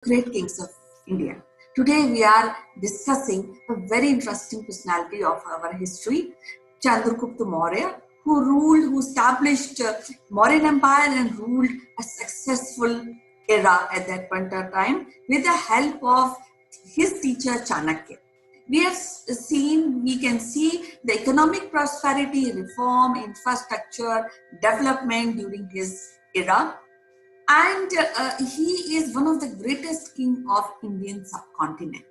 great kings of India. Today we are discussing a very interesting personality of our history, Chandragupta Maurya, who established Mauryan Empire and ruled a successful era at that point of time with the help of his teacher Chanakya. We can see the economic prosperity, reform, infrastructure, development during his era, and he is one of the greatest king of Indian subcontinent.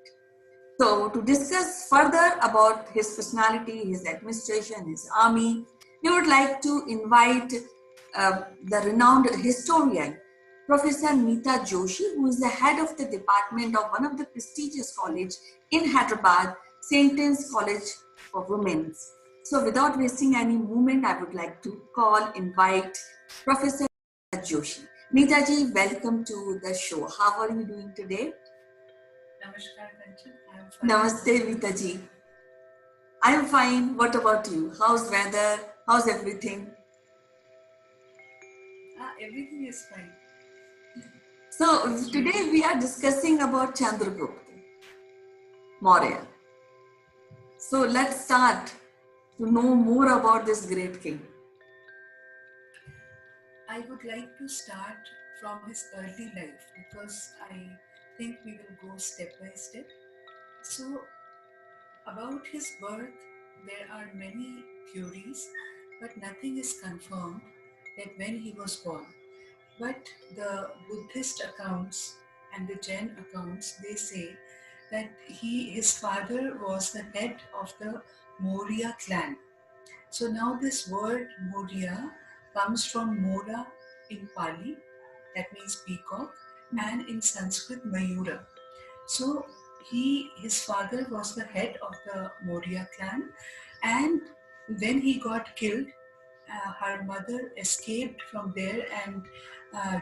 So to discuss further about his personality, his administration, his army, we would like to invite the renowned historian, Professor Meeta Joshi, who is the head of the department of one of the prestigious college in Hyderabad, St. Anne's College for Women. So without wasting any moment, I would like to invite Professor Joshi. Meeta ji, welcome to the show. How are you doing today? Namaskar, Kanchan. I am fine. Namaste, Meeta ji. I am fine. What about you? How's weather? How's everything? Everything is fine. So today we are discussing about Chandragupta Maurya. So let's start to know more about this great king. I would like to start from his early life because I think we will go step by step. So, about his birth, there are many theories, but nothing is confirmed that when he was born. But the Buddhist accounts and the Jain accounts, they say that his father was the head of the Maurya clan. So now this word Maurya comes from Mora in Pali, that means peacock, and in Sanskrit Mayura. So his father was the head of the Maurya clan, and when he got killed, her mother escaped from there and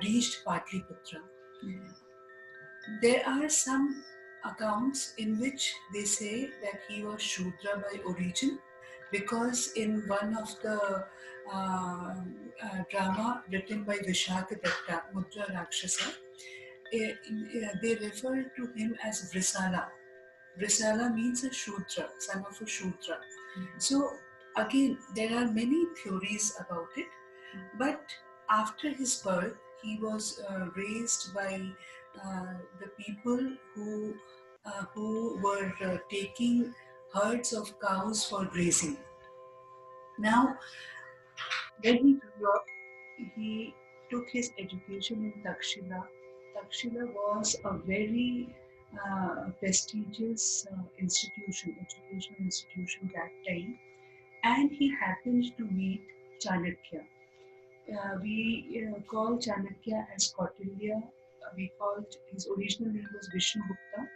reached Patliputra. There are some accounts in which they say that he was Shudra by origin, because in one of the drama written by Vishaka Datta, Mudra Rakshasa, they refer to him as Vrisala. Vrisala means a Shudra, son of a Shudra. So again, there are many theories about it, but after his birth, he was raised by the people who were taking herds of cows for grazing. Now, when he grew up, he took his education in Takshila. Takshila was a very prestigious educational institution that time, and he happened to meet Chanakya. We call Chanakya as Kautilya. We called his original name was Vishnu Gupta,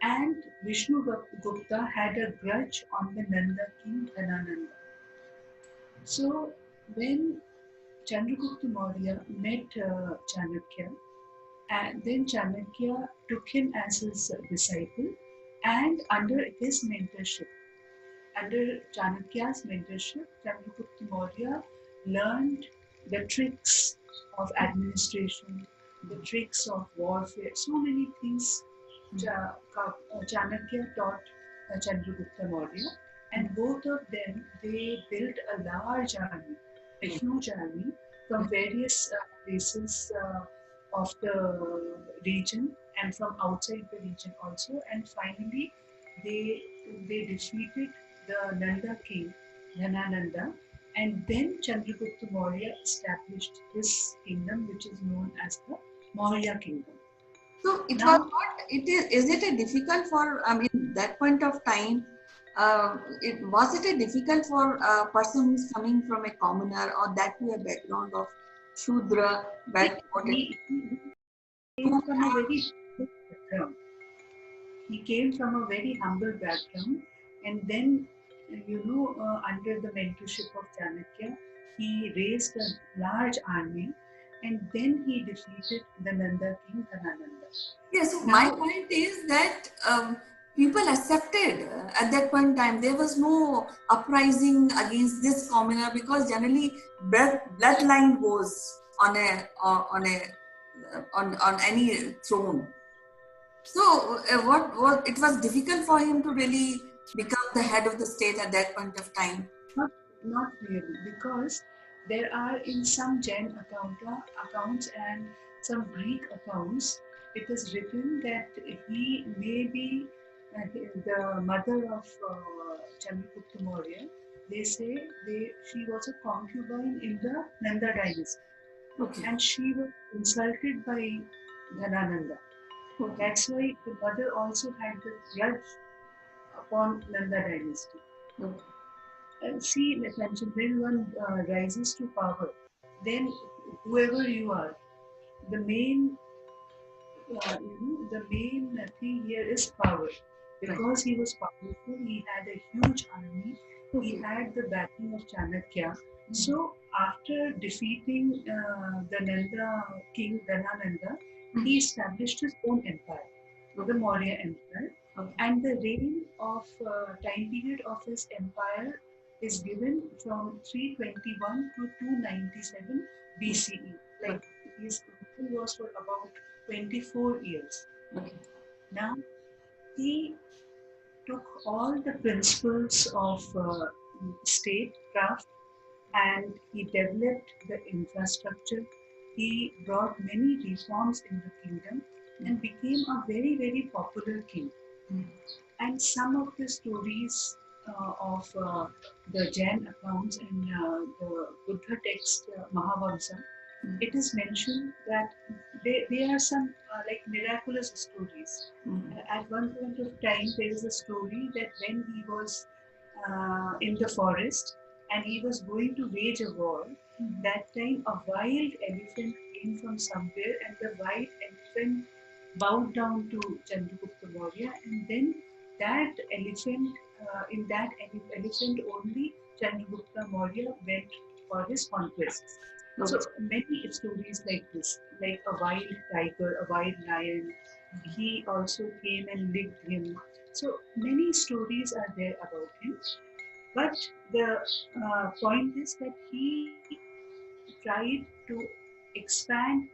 and Vishnu Gupta had a grudge on the Nanda king Dhanananda. So when Chandragupta Maurya met Chanakya, and then Chanakya took him as his disciple, and under Chanakya's mentorship, Chandragupta Maurya learned the tricks of administration, the tricks of warfare, so many things Chanakya taught Chandragupta Maurya, and both of them, they built a large army, a huge army from various places of the region and from outside the region also, and finally they defeated the Nanda king Dhanananda, and then Chandragupta Maurya established his kingdom, which is known as the Maurya kingdom. So it was not. Is it a difficult for? I mean, that point of time. Was it a difficult for a person who's coming from a commoner or that to a background of Shudra? He came from a very background. He came from a very humble background, and then, under the mentorship of Chanakya, he raised a large army, and then he defeated the Nanda king Dhanananda. Yes, so my point is that people accepted at that point in time. There was no uprising against this commoner because generally bloodline goes on any throne. So, what it was difficult for him to really become the head of the state at that point of time. Not, not really, because there are in some accounts and some Greek accounts, it is written that he may be the mother of Chandragupta Maurya. They say she was a concubine in the Nanda dynasty, Okay. and she was insulted by Dhanananda. Okay. That's why the mother also had the grudge upon Nanda dynasty. Okay. See, like mentioned, when one rises to power, then whoever you are, the main, the main thing here is power. Because he was powerful, he had a huge army. He had the backing of Chanakya. So after defeating the Nanda king Dhanananda, he established his own empire, the Maurya Empire. And the reign of time period of his empire is given from 321 to 297 BCE. Like his rule was for about 24 years. Now he took all the principles of statecraft and he developed the infrastructure. He brought many reforms in the kingdom and became a very, very popular king. And some of the stories of the Jain accounts in the Buddha text Mahavamsa, it is mentioned that there are some like miraculous stories. At one point of time, there is a story that when he was in the forest and he was going to wage a war, that time a wild elephant came from somewhere and the wild elephant bowed down to Chandragupta Maurya, and then that elephant, in that elephant only, Chandragupta Maurya went for his conquests. So many stories like this, like a wild tiger, a wild lion, he also came and licked him. So many stories are there about him. But the point is that he tried to expand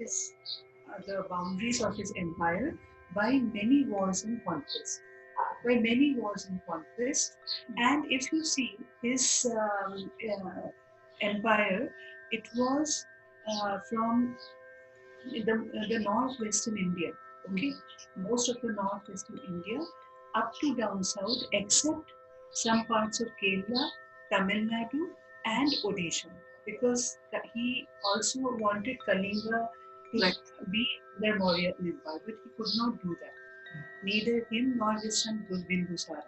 the boundaries of his empire by many wars and conquests. By many wars and conquests. And if you see his empire, it was from the northwestern India. Okay, most of the northwestern India up to down south, except some parts of Kerala, Tamil Nadu, and Odisha, because he also wanted Kalinga to be their Maurya empire, but he could not do that. Neither him nor his son Bindusara,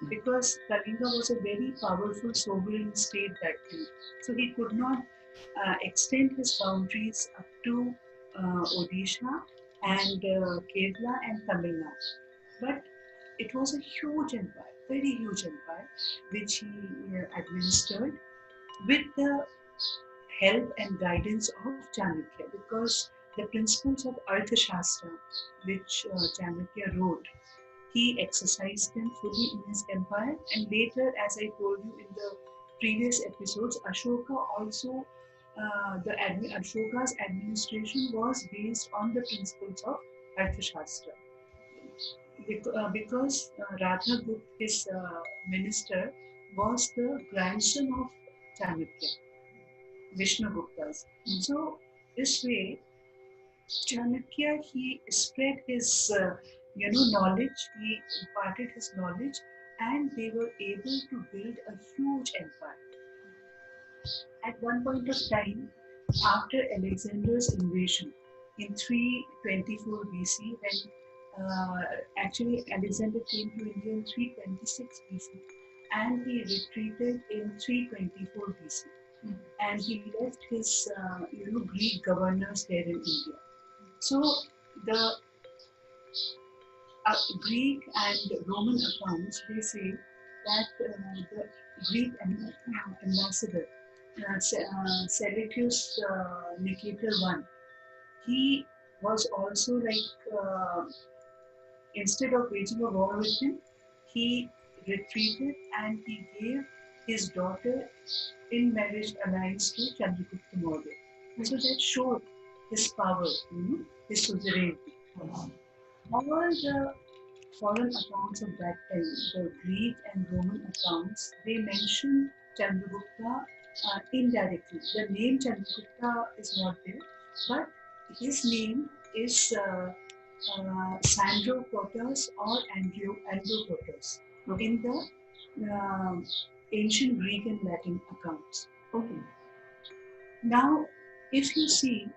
because Kalinga was a very powerful sovereign state that time, so he could not extend his boundaries up to Odisha and Kerala and Tamil Nadu. But it was a huge empire, very huge empire, which he administered with the help and guidance of Chanakya, because the principles of Arthashastra, which Chanakya wrote, he exercised them fully in his empire. And later, as I told you in the previous episodes, Ashoka also, Ashoka's administration was based on the principles of Arthashastra. Because Radhagupta, his minister, was the grandson of Chanakya, Vishnugupta's. So this way, Chanakya, he spread his knowledge, he imparted his knowledge, and they were able to build a huge empire. At one point of time, after Alexander's invasion in 324 BC, when actually Alexander came to India in 326 BC, and he retreated in 324 BC, and he left his Greek governors there in India. So the Greek and Roman accounts, they say that the Greek ambassador, Seleucus Nicator I, he was also like, instead of waging a war with him, he retreated and he gave his daughter in marriage alliance to Chandragupta Maurya. So that showed his power, his suzerainty. all the foreign accounts of that time, the Greek and Roman accounts, they mention Chandragupta indirectly. The name Chandragupta is not there, but his name is Sandro Protos or Androprotos in the ancient Greek and Latin accounts. Okay. Now, if you see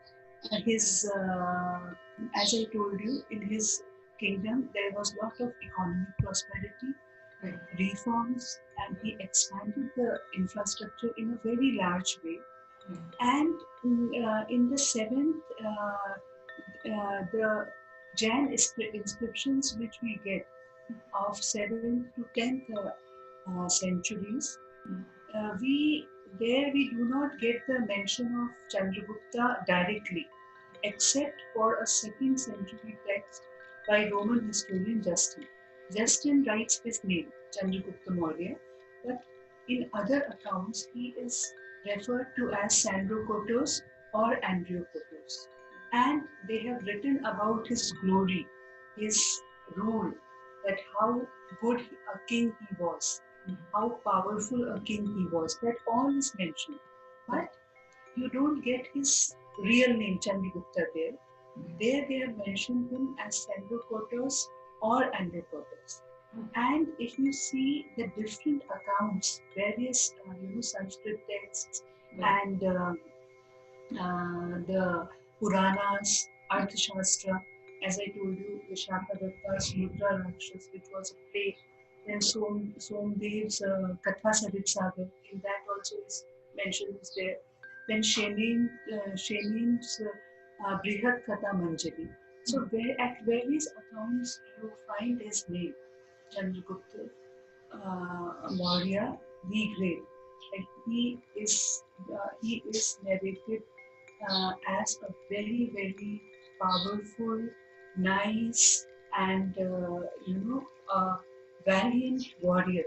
his, as I told you, in his kingdom there was a lot of economic prosperity, Right. reforms, and he expanded the infrastructure in a very large way. And in the seventh, the Jain inscriptions which we get of 7th to 10th centuries, we do not get the mention of Chandragupta directly, except for a 2nd century text by Roman historian Justin. Justin writes his name, Chandragupta Maurya, but in other accounts he is referred to as Sandrokotos or Andriokotos. And they have written about his glory, his rule, that how good a king he was, how powerful a king he was. That all is mentioned. But you don't get his real name, Chandragupta, there. There they have mentioned him as Sandrokotos or Androkotos. And if you see the different accounts, various Sanskrit texts and the Puranas, Arthashastra, as I told you, the Shakadatta's Mudra Rakshas, which was a play. Then Somdev's Katha Sarit Sagar, in that also is mentioned is there. Then Shenin's Brihat Katha Manjari. So at various accounts you find his name, Chandragupta Maurya the Great. Like he is narrated as a very, very powerful, nice, and a valiant warrior,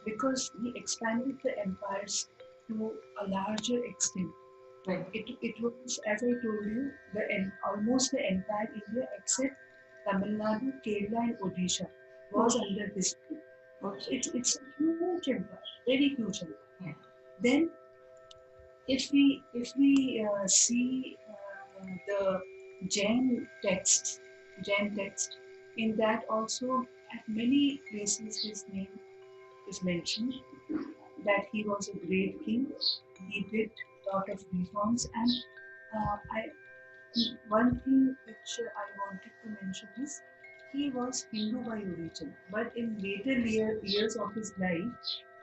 because he expanded the empires to a larger extent. Right. It was, as I told you, almost the entire India except Tamil Nadu, Kerala, and Odisha was under his rule. Okay. It's a huge empire, very huge empire. Yeah. Then if we see the Jain text, in that also at many places his name is mentioned, that he was a great king. He did a lot of reforms, and one thing which I wanted to mention is he was Hindu by origin, but in later years of his life,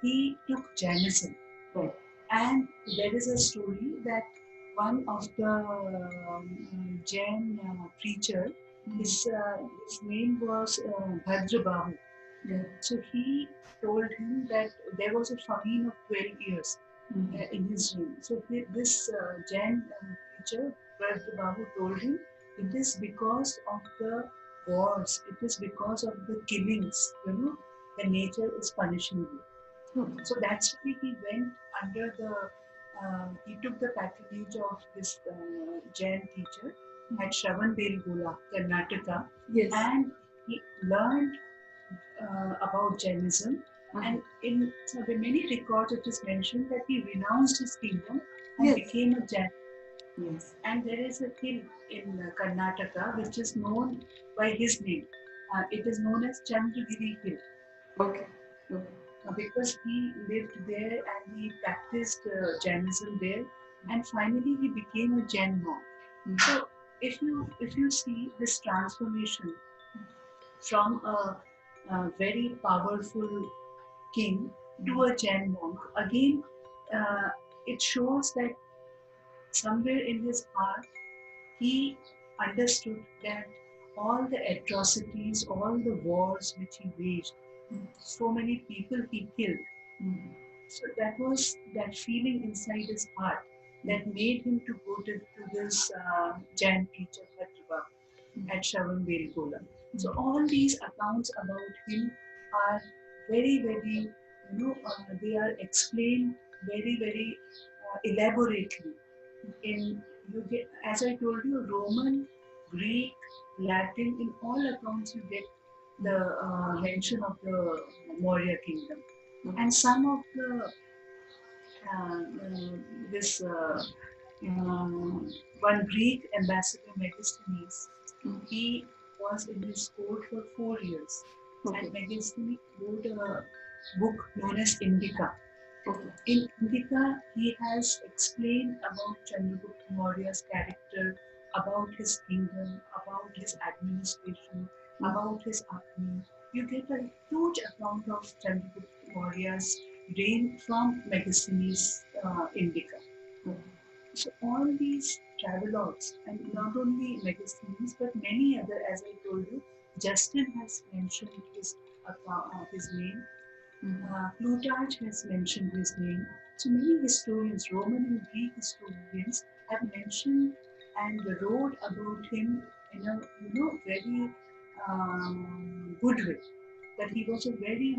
he took Jainism. Right. And there is a story that one of the Jain preacher, his name was Bhadra Babu. Yeah. So he told him that there was a famine of 12 years in his reign. So this Jain preacher, Bhadra Babu, told him it is because of the wars, it is because of the killings, the nature is punishing you. So that's why he went under he took the patronage of this Jain teacher at Shravanbelgola, Karnataka, Yes. and he learned about Jainism. And in many records it is mentioned that he renounced his kingdom and became a Jain. Yes. And there is a hill in Karnataka which is known by his name. It is known as Chandragiri Hill. Okay. Because he lived there and he practiced Jainism there, and finally he became a Jain monk. So if you see this transformation from a very powerful king to a Jain monk, again it shows that somewhere in his heart he understood that all the atrocities, all the wars which he waged, so many people he killed. So that was that feeling inside his heart that made him to go to this Jain preacher Bhadrava at Shravanbelgola. So all these accounts about him are very, very, they are explained very, very elaborately. As I told you, Roman, Greek, Latin, in all accounts you get the mention of the Maurya kingdom. And some of the this one Greek ambassador Megasthenes, he was in his court for 4 years, and Megasthenes wrote a book known as Indica. In Indica, he has explained about Chandragupta Maurya's character, about his kingdom, about his administration, about his army. You get a huge account of Chandragupta Maurya's reign from Megasthenes' Indica. So all these travelogues, and not only Megasthenes, but many other, as I told you, Justin has mentioned his name. Plutarch has mentioned his name. So many historians, Roman and Greek historians, have mentioned and wrote about him in a very good way. That he was a very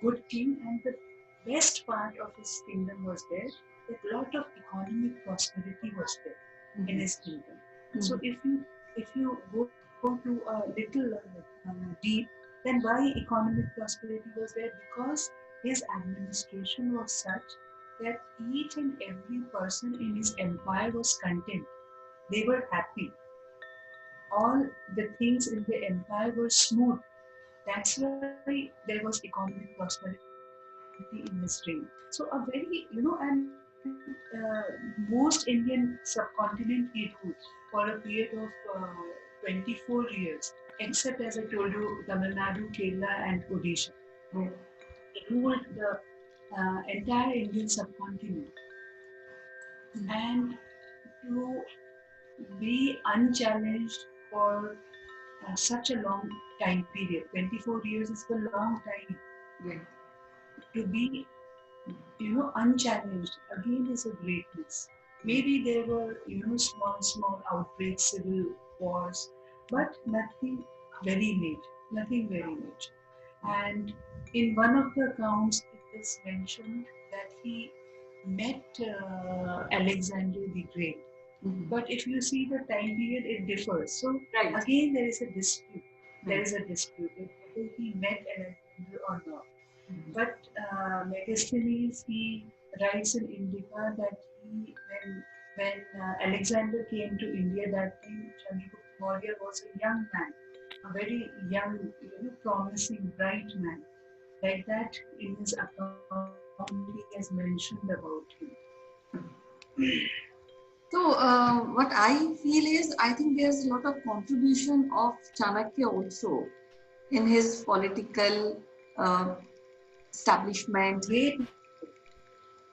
good king, and the best part of his kingdom was there. That lot of economic prosperity was there in his kingdom. So if you go to a little deep, then why economic prosperity was there? Because his administration was such that each and every person in his empire was content. They were happy. All the things in the empire were smooth. That's why there was economic prosperity in his reign. So a very, most Indian subcontinent he ruled for a period of 24 years, except as I told you, Tamil Nadu, Kerala and Odisha. He ruled the entire Indian subcontinent. And to be unchallenged for such a long time period, 24 years is a long time. To be unchallenged again is a greatness. Maybe there were small outbreaks, civil wars, but nothing very major. And in one of the accounts it is mentioned that he met Alexander the Great. But if you see the time period, it differs. So again there is a dispute. There is a dispute whether he met Alexander or not. But Megasthenes, he writes in Indica that when Alexander came to India, that time Chandragupta Maurya was a young man, a very young, promising, bright man. Like that, in his account, he has mentioned about him. So, what I feel is, I think there's a lot of contribution of Chanakya also in his political establishment.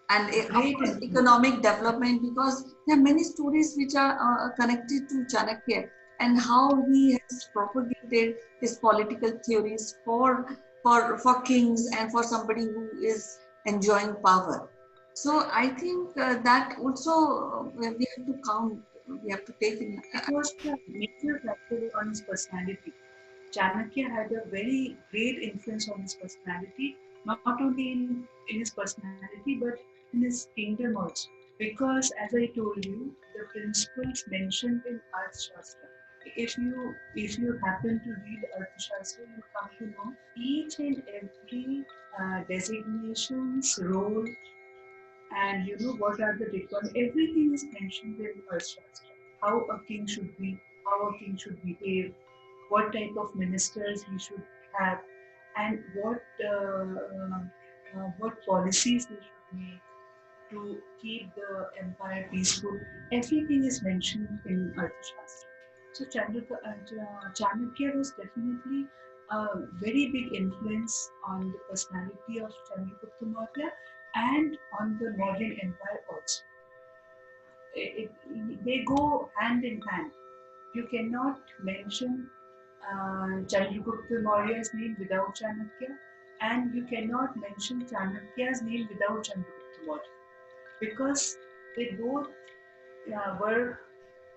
And of course, economic development, because there are many stories which are connected to Chanakya and how he has propagated his political theories for kings and for somebody who is enjoying power. So I think that also we have to count, we have to take in. It was a major factor on his personality. Chanakya had a very great influence on his personality, not only in his personality but in his kingdom also. Because as I told you, the principles mentioned in Arthashastra, if you happen to read Arthashastra, you come to know each and every designations, role, and what are the requirements. Everything is mentioned in Arthashastra. How a king should be, how a king should behave, what type of ministers he should have, and what policies they should make to keep the empire peaceful. Everything is mentioned in Arthashastra. So Chanakya was definitely a very big influence on the personality of Chandragupta Maurya and on the Mauryan Empire also. They go hand in hand. You cannot mention Chandragupta Maurya's name without Chanakya, and you cannot mention Chanakya's name without Chandragupta Maurya, because they both were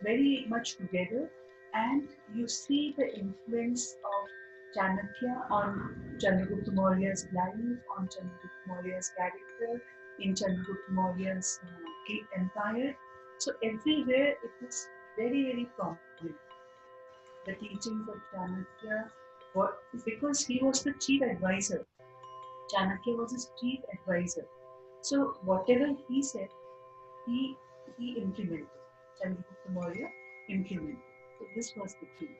very much together, and you see the influence of Chanakya on Chandragupta Maurya's life, on Chandragupta Maurya's character, in Chandragupta Maurya's empire. So everywhere it is very, very prominent. The teachings of Chanakya, because he was the chief advisor. Chanakya was his chief advisor. So whatever he said, he implemented. Chandragupta Maurya implemented. So this was the key.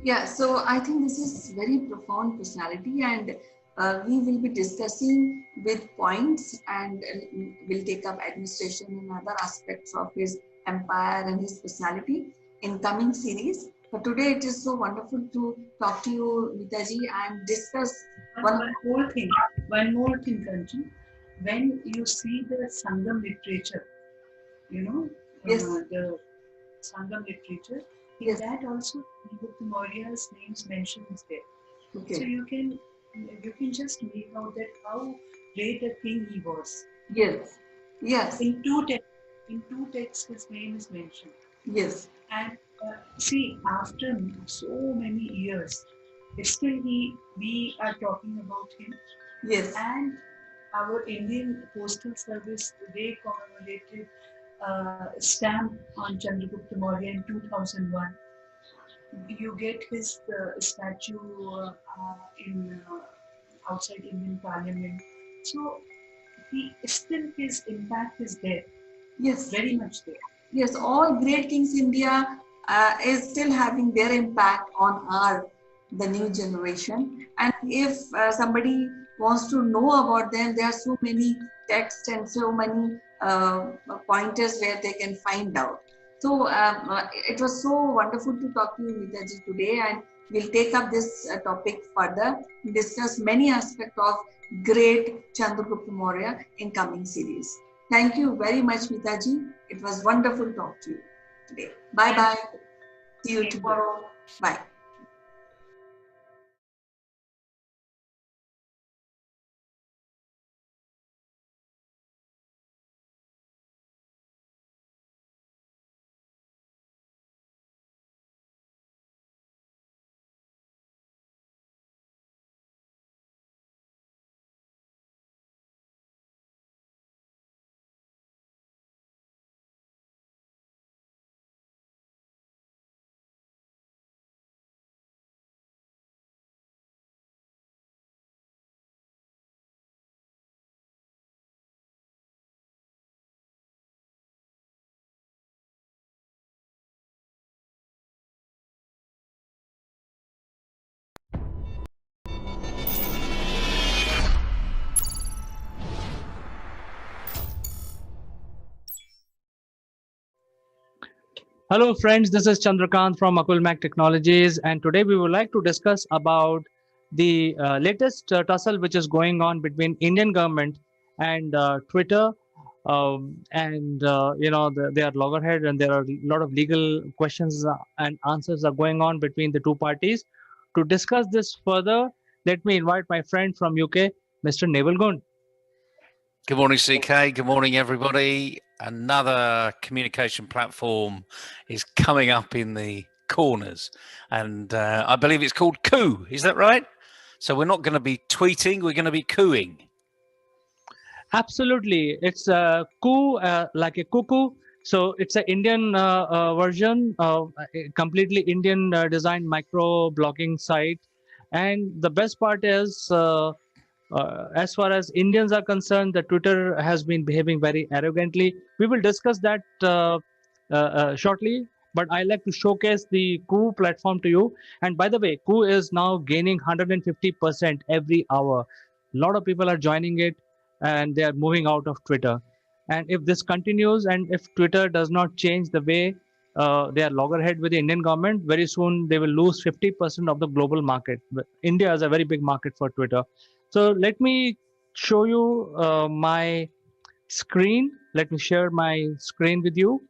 Yeah, so I think this is very profound personality, and we will be discussing with points, and we'll take up administration and other aspects of his empire and his personality in coming series. But today it is so wonderful to talk to you, Mitaji, and discuss One more thing, Kanchan. When you see the Sangam literature, yes, the Sangam literature, in yes, that also Chandragupta Maurya's names mentioned is there. okay, So you can just make out that how great a king he was. yes, yes, In two texts, his name is mentioned. yes, And see, after so many years, still we are talking about him. yes, And our Indian Postal Service, they commemorated stamp on Chandragupta Maurya in 2001. You get his statue in outside Indian Parliament. So his impact is there, yes. very much there. Yes, all great kings India is still having their impact on the new generation. And if somebody wants to know about them, there are so many texts and so many pointers where they can find out. So it was so wonderful to talk to you, Mitaji, today, and we'll take up this topic further, discuss many aspects of great Chandragupta Maurya in coming series. Thank you very much, Mitaji. It was wonderful to talk to you today. Bye bye. See you tomorrow. Bye. Hello friends, this is Chandrakant from Akulmach Technologies, and today we would like to discuss about the latest tussle which is going on between Indian government and Twitter. They are loggerhead, and there are a lot of legal questions and answers are going on between the two parties. To discuss this further, let me invite my friend from UK, Mr. Naval Gund. Good morning, CK. Good morning, everybody. Another communication platform is coming up in the corners, and I believe it's called Coup. Is that right? So we're not going to be tweeting, we're going to be cooing. Absolutely, it's a coup, like a cuckoo. So it's an Indian version, a completely Indian designed micro blogging site. And the best part is, as far as Indians are concerned, the Twitter has been behaving very arrogantly. We will discuss that shortly. But I like to showcase the Coup platform to you. And by the way, Coup is now gaining 150% every hour. A lot of people are joining it, and they are moving out of Twitter. And if this continues, and if Twitter does not change the way they are loggerhead with the Indian government, very soon they will lose 50% of the global market. India is a very big market for Twitter. So let me show you my screen. Let me share my screen with you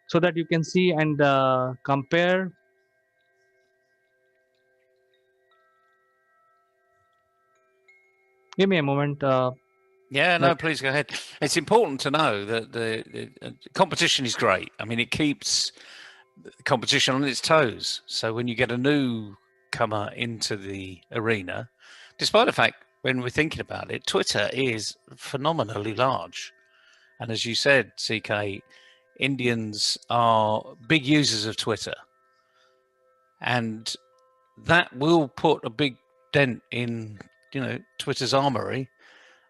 so that you can see and compare. Give me a moment. Yeah, no, please go ahead. It's important to know that the competition is great. I mean, it keeps the competition on its toes. So when you get a newcomer into the arena, despite the fact, when we're thinking about it, Twitter is phenomenally large. And as you said, CK, Indians are big users of Twitter, and that will put a big dent in, Twitter's armory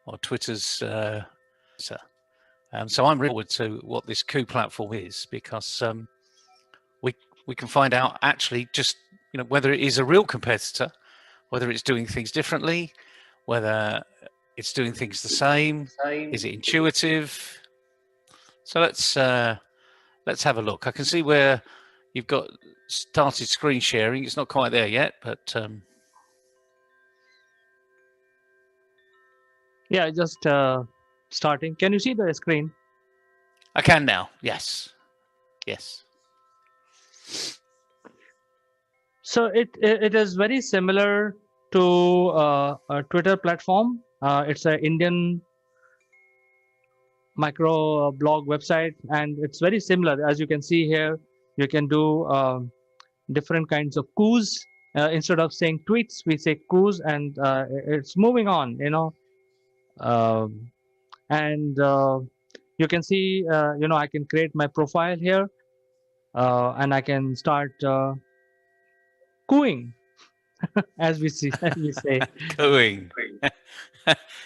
or Twitter's. So I'm really forward to what this coup platform is, because we can find out actually just whether it is a real competitor, whether it's doing things differently, whether it's doing things the same. Is it intuitive? So let's have a look. I can see where you've got started screen sharing. It's not quite there yet, but yeah, just starting. Can you see the screen? I can now. Yes. So it is very similar to a Twitter platform. It's an Indian micro blog website, and it's very similar. As you can see here, you can do different kinds of coups. Instead of saying tweets, we say coups, and it's moving on, and you can see, I can create my profile here, and I can start cooing, as we say. Cooing.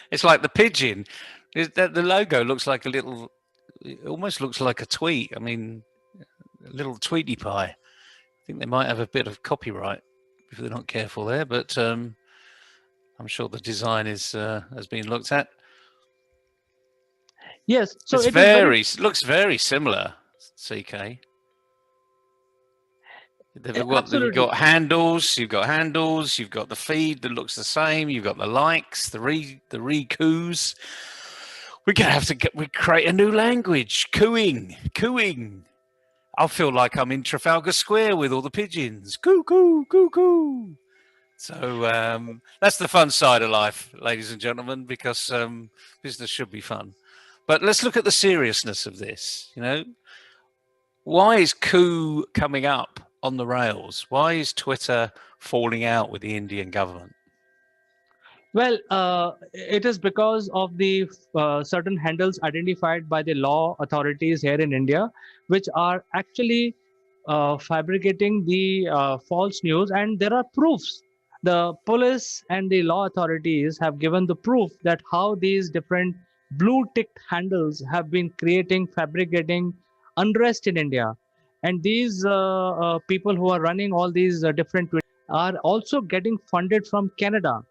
It's like the pigeon. The logo looks like a little. It almost looks like a tweet. I mean, a little Tweety Pie. I think they might have a bit of copyright if they're not careful there, but I'm sure the design has been looked at. Yes, so it looks very similar, CK. You've got handles, you've got the feed that looks the same, you've got the likes, the re-coos. We're going to have to create a new language. Cooing. I feel like I'm in Trafalgar Square with all the pigeons. Coo, coo, coo, coo. So that's the fun side of life, ladies and gentlemen, because business should be fun. But let's look at the seriousness of this. Why is coup coming up on the rails? Why is Twitter falling out with the Indian government? Well, it is because of the certain handles identified by the law authorities here in India, which are actually fabricating the false news, and there are proofs. The police and the law authorities have given the proof that how these different blue ticked handles have been fabricating unrest in India. And these people who are running all these different are also getting funded from Canada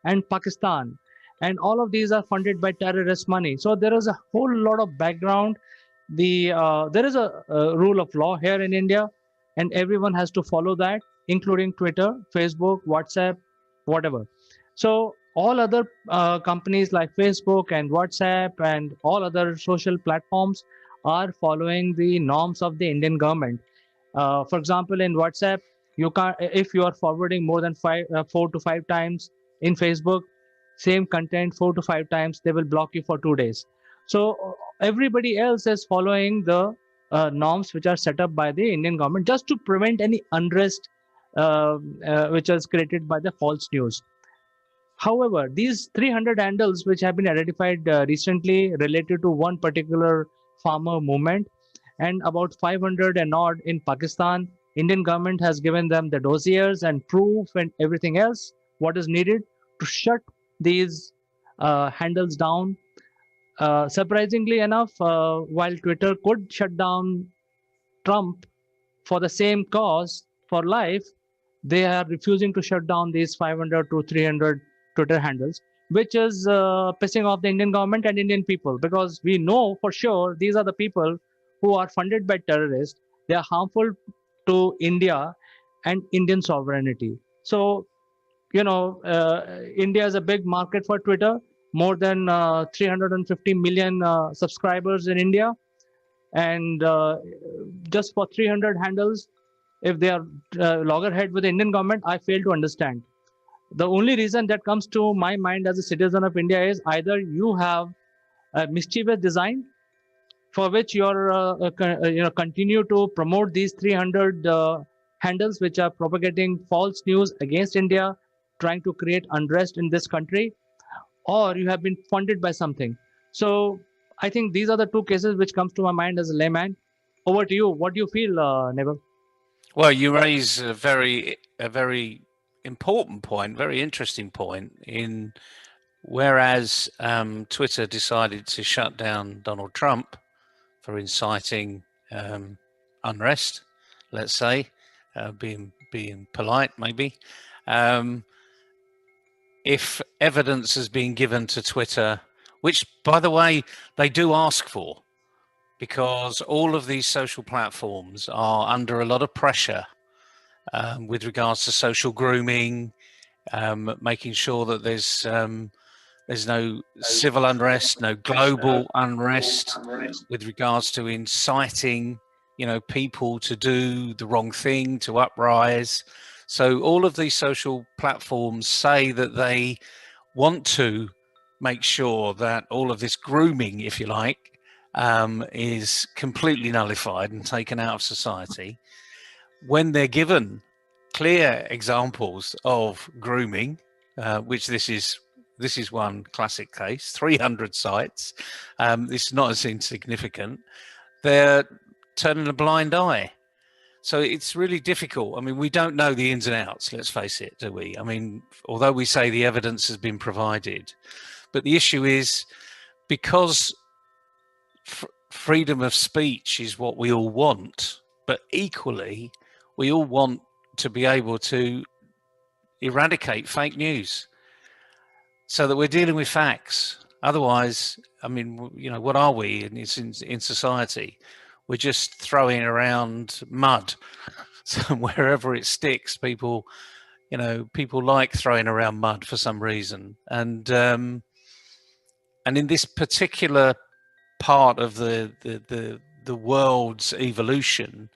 and Pakistan, and all of these are funded by terrorist money. So there is a whole lot of background. There is a rule of law here in India, and everyone has to follow that, including Twitter, Facebook, WhatsApp, whatever. So all other companies like Facebook and WhatsApp and all other social platforms are following the norms of the Indian government. For example, in WhatsApp, you can't, if you are forwarding more than 4 to 5 times. In Facebook, same content 4 to 5 times, they will block you for 2 days. So everybody else is following the norms which are set up by the Indian government, just to prevent any unrest which is created by the false news. However, these 300 handles which have been identified recently related to one particular farmer movement, and about 500 and odd in Pakistan, Indian government has given them the dossiers and proof and everything else what is needed to shut these handles down. Surprisingly enough, while Twitter could shut down Trump for the same cause for life, they are refusing to shut down these 500 to 300 Twitter handles, which is pissing off the Indian government and Indian people, because we know for sure these are the people who are funded by terrorists. They are harmful to India and Indian sovereignty. So, India is a big market for Twitter, more than 350 million subscribers in India. And just for 300 handles, if they are loggerhead with the Indian government, I fail to understand. The only reason that comes to my mind as a citizen of India is either you have a mischievous design for which you're continue to promote these 300 handles which are propagating false news against India, trying to create unrest in this country, or you have been funded by something. So I think these are the two cases which comes to my mind as a layman. Over to you. What do you feel, Neville? Well, you raise a very important point, very interesting point. In whereas Twitter decided to shut down Donald Trump for inciting unrest, let's say, being polite, maybe. If evidence has been given to Twitter, which, by the way, they do ask for, because all of these social platforms are under a lot of pressure with regards to social grooming, making sure that there's no civil unrest, no global unrest with regards to inciting, people to do the wrong thing, to uprise. So all of these social platforms say that they want to make sure that all of this grooming, if you like, is completely nullified and taken out of society. When they're given clear examples of grooming, which this is one classic case, 300 sites, this is not as insignificant, they're turning a blind eye. So it's really difficult. I mean, we don't know the ins and outs, let's face it, do we? I mean, although we say the evidence has been provided, but the issue is, because freedom of speech is what we all want, but equally, we all want to be able to eradicate fake news so that we're dealing with facts. Otherwise, I mean, what are we in society? We're just throwing around mud. So wherever it sticks, people like throwing around mud for some reason. And in this particular part of the world's evolution,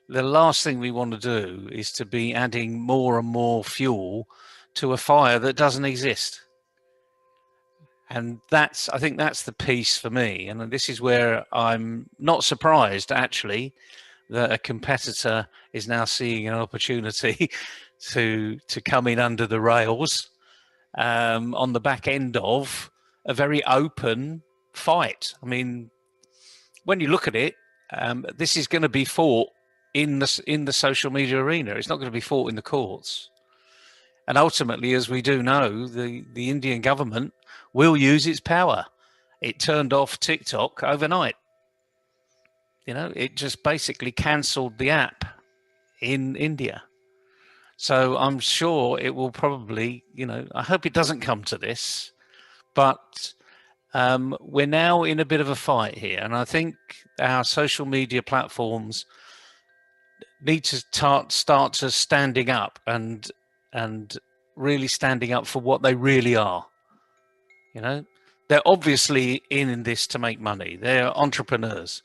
the last thing we want to do is to be adding more and more fuel to a fire that doesn't exist. And I think that's the piece for me. And this is where I'm not surprised, actually, that a competitor is now seeing an opportunity to come in under the rails on the back end of a very open fight. I mean, when you look at it, this is going to be fought in the social media arena. It's not going to be fought in the courts. And ultimately, as we do know, the Indian government will use its power. It turned off TikTok overnight. It just basically cancelled the app in India. So I'm sure it will probably, I hope it doesn't come to this, but we're now in a bit of a fight here. And I think our social media platforms need to start to standing up and really standing up for what they really are. They're obviously in this to make money. They're entrepreneurs,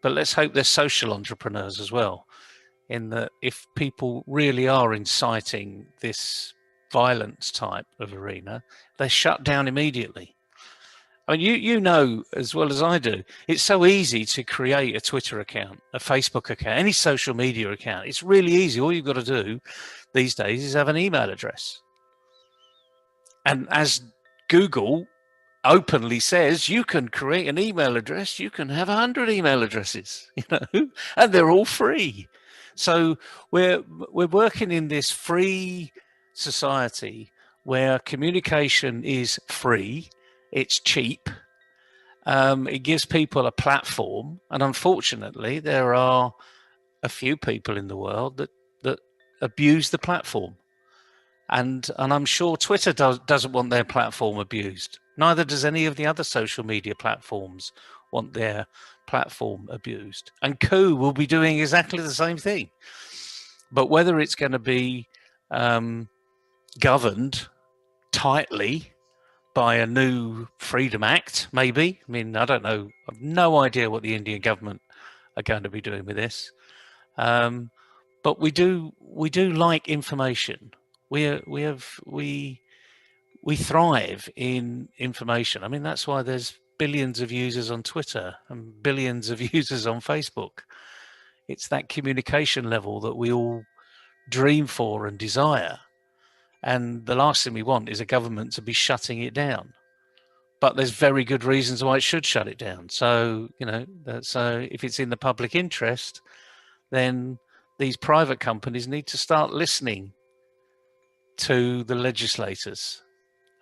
but let's hope they're social entrepreneurs as well, in that if people really are inciting this violence type of arena, they're shut down immediately. I mean, you know as well as I do, it's so easy to create a Twitter account, a Facebook account, any social media account. It's really easy. All you've got to do these days is have an email address. And as Google openly says, you can create an email address, you can have 100 email addresses, and they're all free. So we're working in this free society where communication is free, it's cheap, it gives people a platform, and unfortunately there are a few people in the world that abuse the platform. And I'm sure Twitter doesn't want their platform abused. Neither does any of the other social media platforms want their platform abused. And Coup will be doing exactly the same thing. But whether it's going to be governed tightly by a new Freedom Act, maybe. I mean, I don't know. I've no idea what the Indian government are going to be doing with this. But we do like information. We thrive in information. I mean, that's why there's billions of users on Twitter and billions of users on Facebook. It's that communication level that we all dream for and desire. And the last thing we want is a government to be shutting it down. but there's very good reasons why it should shut it down. So, so if it's in the public interest, then these private companies need to start listening to the legislators,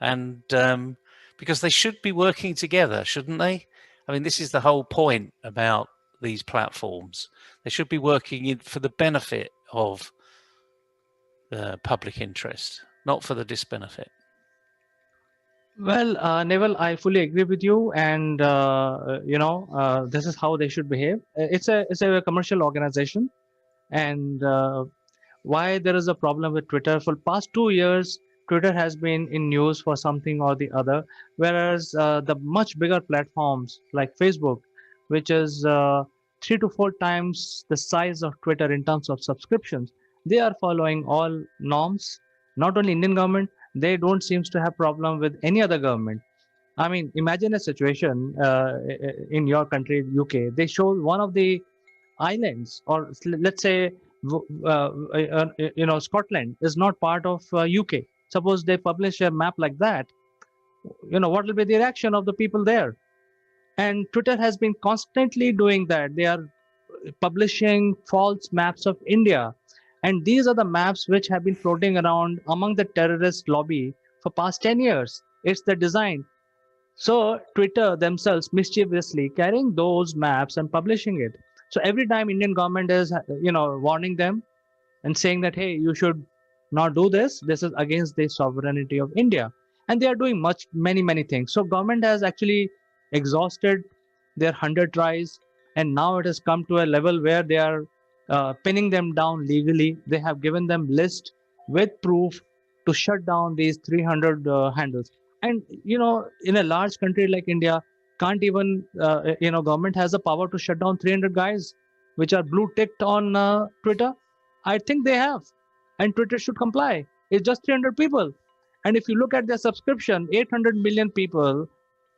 and because they should be working together, shouldn't they? I mean, this is the whole point about these platforms. They should be working for the benefit of the public interest, not for the disbenefit. Well, Neville, I fully agree with you, and this is how they should behave. It's a commercial organization, and why there is a problem with Twitter for past 2 years. Twitter has been in news for something or the other, whereas the much bigger platforms like Facebook, which is 3 to 4 times the size of Twitter in terms of subscriptions, they are following all norms. Not only Indian government, they don't seem to have problem with any other government. I mean, imagine a situation in your country, UK. They show one of the islands, or let's say, Scotland is not part of UK. Suppose they publish a map like that, what will be the reaction of the people there? And Twitter has been constantly doing that. They are publishing false maps of India. And these are the maps which have been floating around among the terrorist lobby for past 10 years. It's the design. So Twitter themselves mischievously carrying those maps and publishing it. So every time Indian government is, warning them and saying that, hey, you should not do this. This is against the sovereignty of India. And they are doing many things. So government has actually exhausted their 100 tries. And now it has come to a level where they are pinning them down legally. They have given them list with proof to shut down these 300 handles. And, in a large country like India, can't even, government has the power to shut down 300 guys, which are blue ticked on Twitter. I think they have, and Twitter should comply. It's just 300 people. And if you look at their subscription, 800 million people,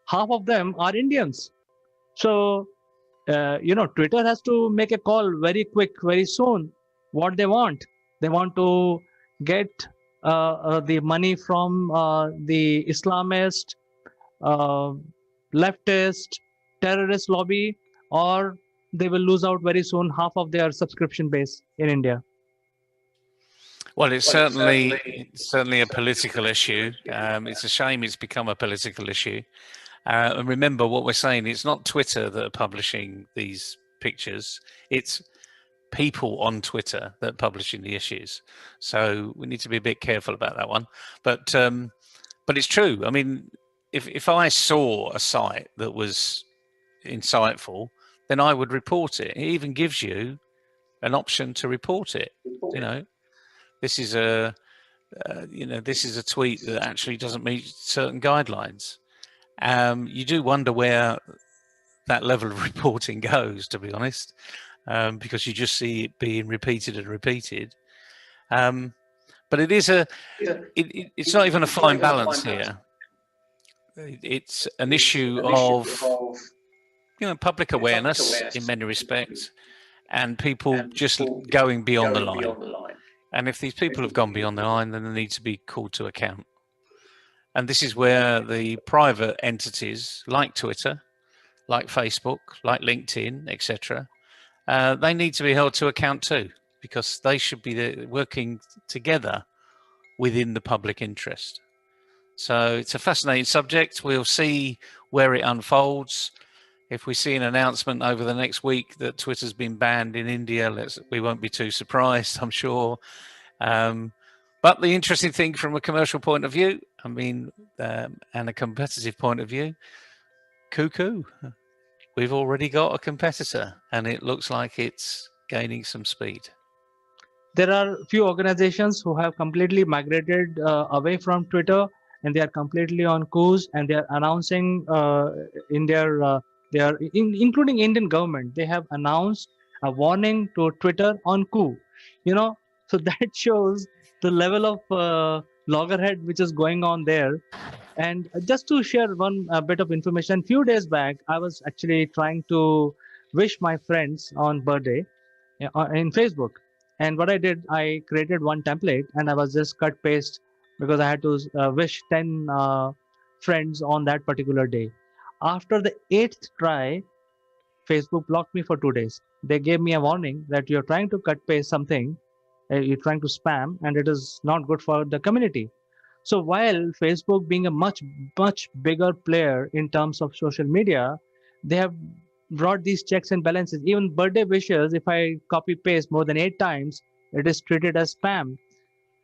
half of them are Indians. So, Twitter has to make a call very quick, very soon, what they want. They want to get the money from the Islamist, uh, leftist, terrorist lobby, or they will lose out very soon half of their subscription base in India. Well, it's certainly a political issue. It's a shame it's become a political issue. And remember what we're saying, it's not Twitter that are publishing these pictures. It's people on Twitter that are publishing the issues. So we need to be a bit careful about that one. But it's true. I mean, if I saw a site that was insightful, then I would report it. It even gives you an option to report it. This is a tweet that actually doesn't meet certain guidelines. You do wonder where that level of reporting goes, to be honest, because you just see it being repeated and repeated. But it is it's not even a fine balance here. It's an issue of public awareness in many respects, and people just going beyond the line. And if these people have gone beyond the line, then they need to be called to account. And this is where the private entities like Twitter, like Facebook, like LinkedIn, etc., they need to be held to account too, because they should be working together within the public interest. So it's a fascinating subject. We'll see where it unfolds. If we see an announcement over the next week that Twitter's been banned in India, we won't be too surprised, I'm sure. But the interesting thing from a commercial point of view, and a competitive point of view, cuckoo, we've already got a competitor, and it looks like it's gaining some speed. There are few organizations who have completely migrated away from Twitter, and they are completely on course, and they are announcing in their including Indian government, they have announced a warning to Twitter on coup. So that shows the level of loggerhead which is going on there. And just to share one bit of information, few days back, I was actually trying to wish my friends on birthday in Facebook. And what I did, I created one template and I was just cut paste because I had to wish 10 friends on that particular day. After the eighth try, Facebook blocked me for 2 days. They gave me a warning that you're trying to cut paste something, you're trying to spam, and it is not good for the community. So while Facebook being a much bigger player in terms of social media, they have brought these checks and balances. Even birthday wishes, if I copy paste more than 8 times, it is treated as spam.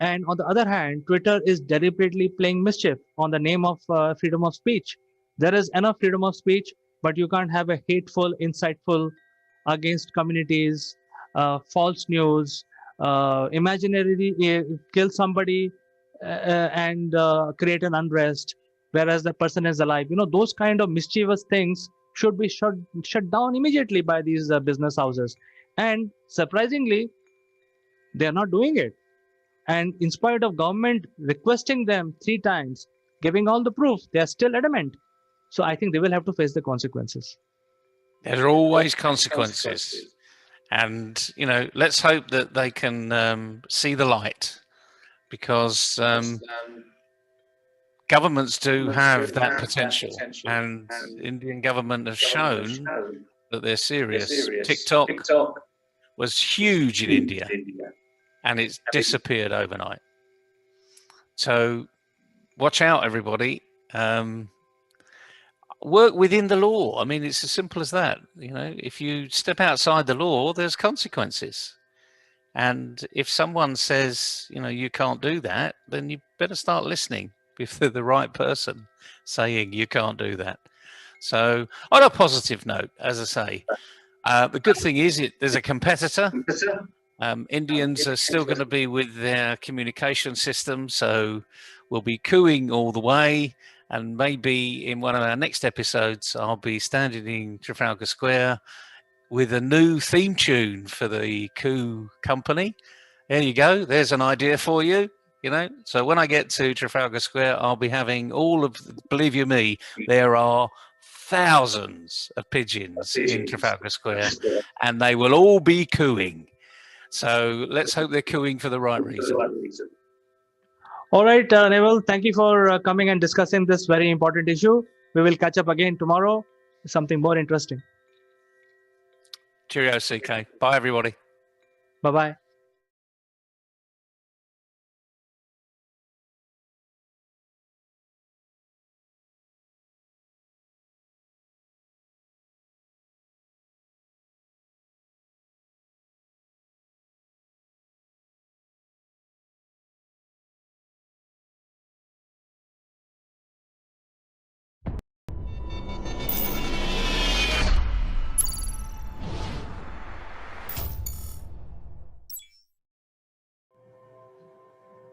And on the other hand, Twitter is deliberately playing mischief on the name of freedom of speech. There is enough freedom of speech, but you can't have a hateful, insightful, against communities, false news, imaginarily kill somebody and create an unrest, whereas the person is alive. Those kind of mischievous things should be shut down immediately by these business houses. And surprisingly, they are not doing it. And in spite of government requesting them 3 times, giving all the proof, they are still adamant. So I think they will have to face the consequences. There are always consequences. And, let's hope that they can see the light, because governments do have that potential. And the Indian government has shown that they're serious. TikTok was huge in India, and it's disappeared overnight. So watch out, everybody. Work within the law. I mean, it's as simple as that. If you step outside the law, there's consequences. And if someone says, you can't do that, then you better start listening if they're the right person saying you can't do that. So on a positive note, as I say, the good thing is there's a competitor. Indians are still going to be with their communication system, so we'll be cooing all the way. And maybe in one of our next episodes, I'll be standing in Trafalgar Square with a new theme tune for the Coo company. There you go. There's an idea for you. So when I get to Trafalgar Square, I'll be having believe you me, there are thousands of pigeons in Trafalgar Square, and they will all be cooing. So let's hope they're cooing for the right reason. All right, Neville, thank you for coming and discussing this very important issue. We will catch up again tomorrow with something more interesting. Cheerio, CK. Bye, everybody. Bye-bye.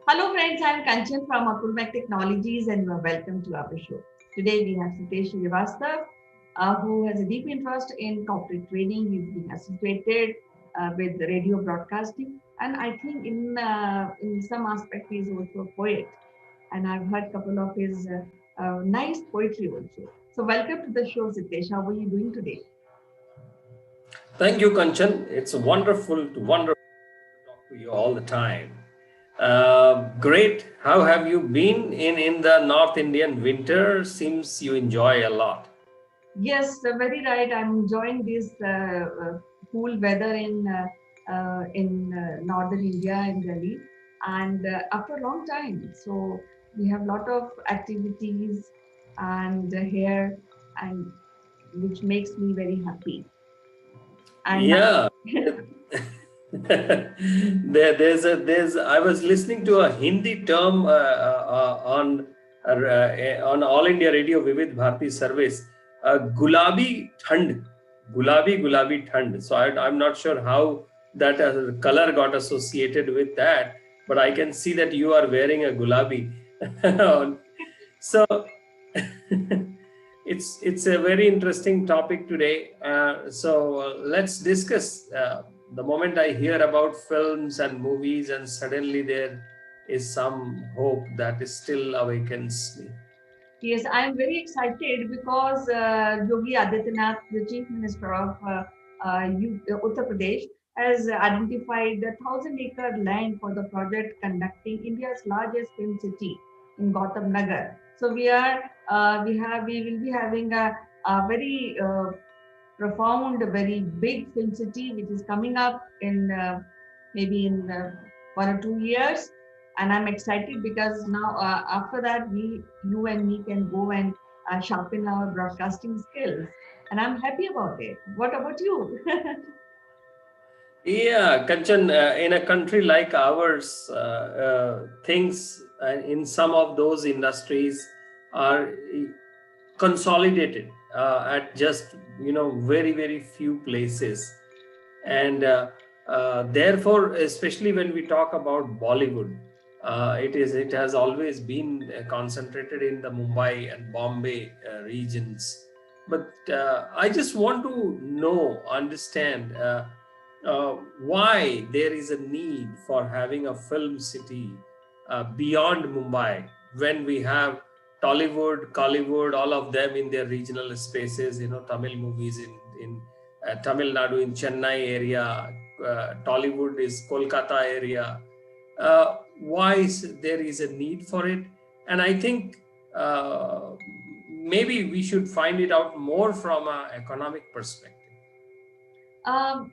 Hello friends, I am Kanchan from Akulmach Technologies and you are welcome to our show. Today we have Sitesh Srivastav, who has a deep interest in corporate training. He's been associated with radio broadcasting, and I think in some aspect he is also a poet. And I've heard a couple of his nice poetry also. So welcome to the show, Sitesh. How are you doing today? Thank you, Kanchan. It's wonderful to talk to you all the time. Great. How have you been in the North Indian winter? Seems you enjoy a lot. Yes, very right. I'm enjoying this cool weather in northern India in Delhi, and after a long time. So we have a lot of activities and here, and which makes me very happy. And Yeah. there's I was listening to a Hindi term on All India Radio Vivid Bharati service, gulabi thand. So I'm not sure how that color got associated with that, but I can see that you are wearing a gulabi. So it's a very interesting topic today. Let's discuss. The moment I hear about films and movies, and suddenly there is some hope that still awakens me. yes, I am very excited because Yogi Adityanath, the Chief Minister of Uttar Pradesh, has identified a 1,000-acre land for the project conducting India's largest film city in Gautam Nagar. So we will be having a very profound, very big film city which is coming up in maybe in 1 or 2 years, and I'm excited because now after that you and me can go and sharpen our broadcasting skills, and I'm happy about it. What about you? Yeah, Kanchan, in a country like ours, things in some of those industries are consolidated at just very few places, and therefore, especially when we talk about Bollywood, it has always been concentrated in the Mumbai and Bombay regions. But I just want to understand why there is a need for having a film city beyond Mumbai, when we have Tollywood, Collywood, all of them in their regional spaces. Tamil movies in Tamil Nadu, in Chennai area, Tollywood is Kolkata area. Why there is a need for it? And I think maybe we should find it out more from an economic perspective.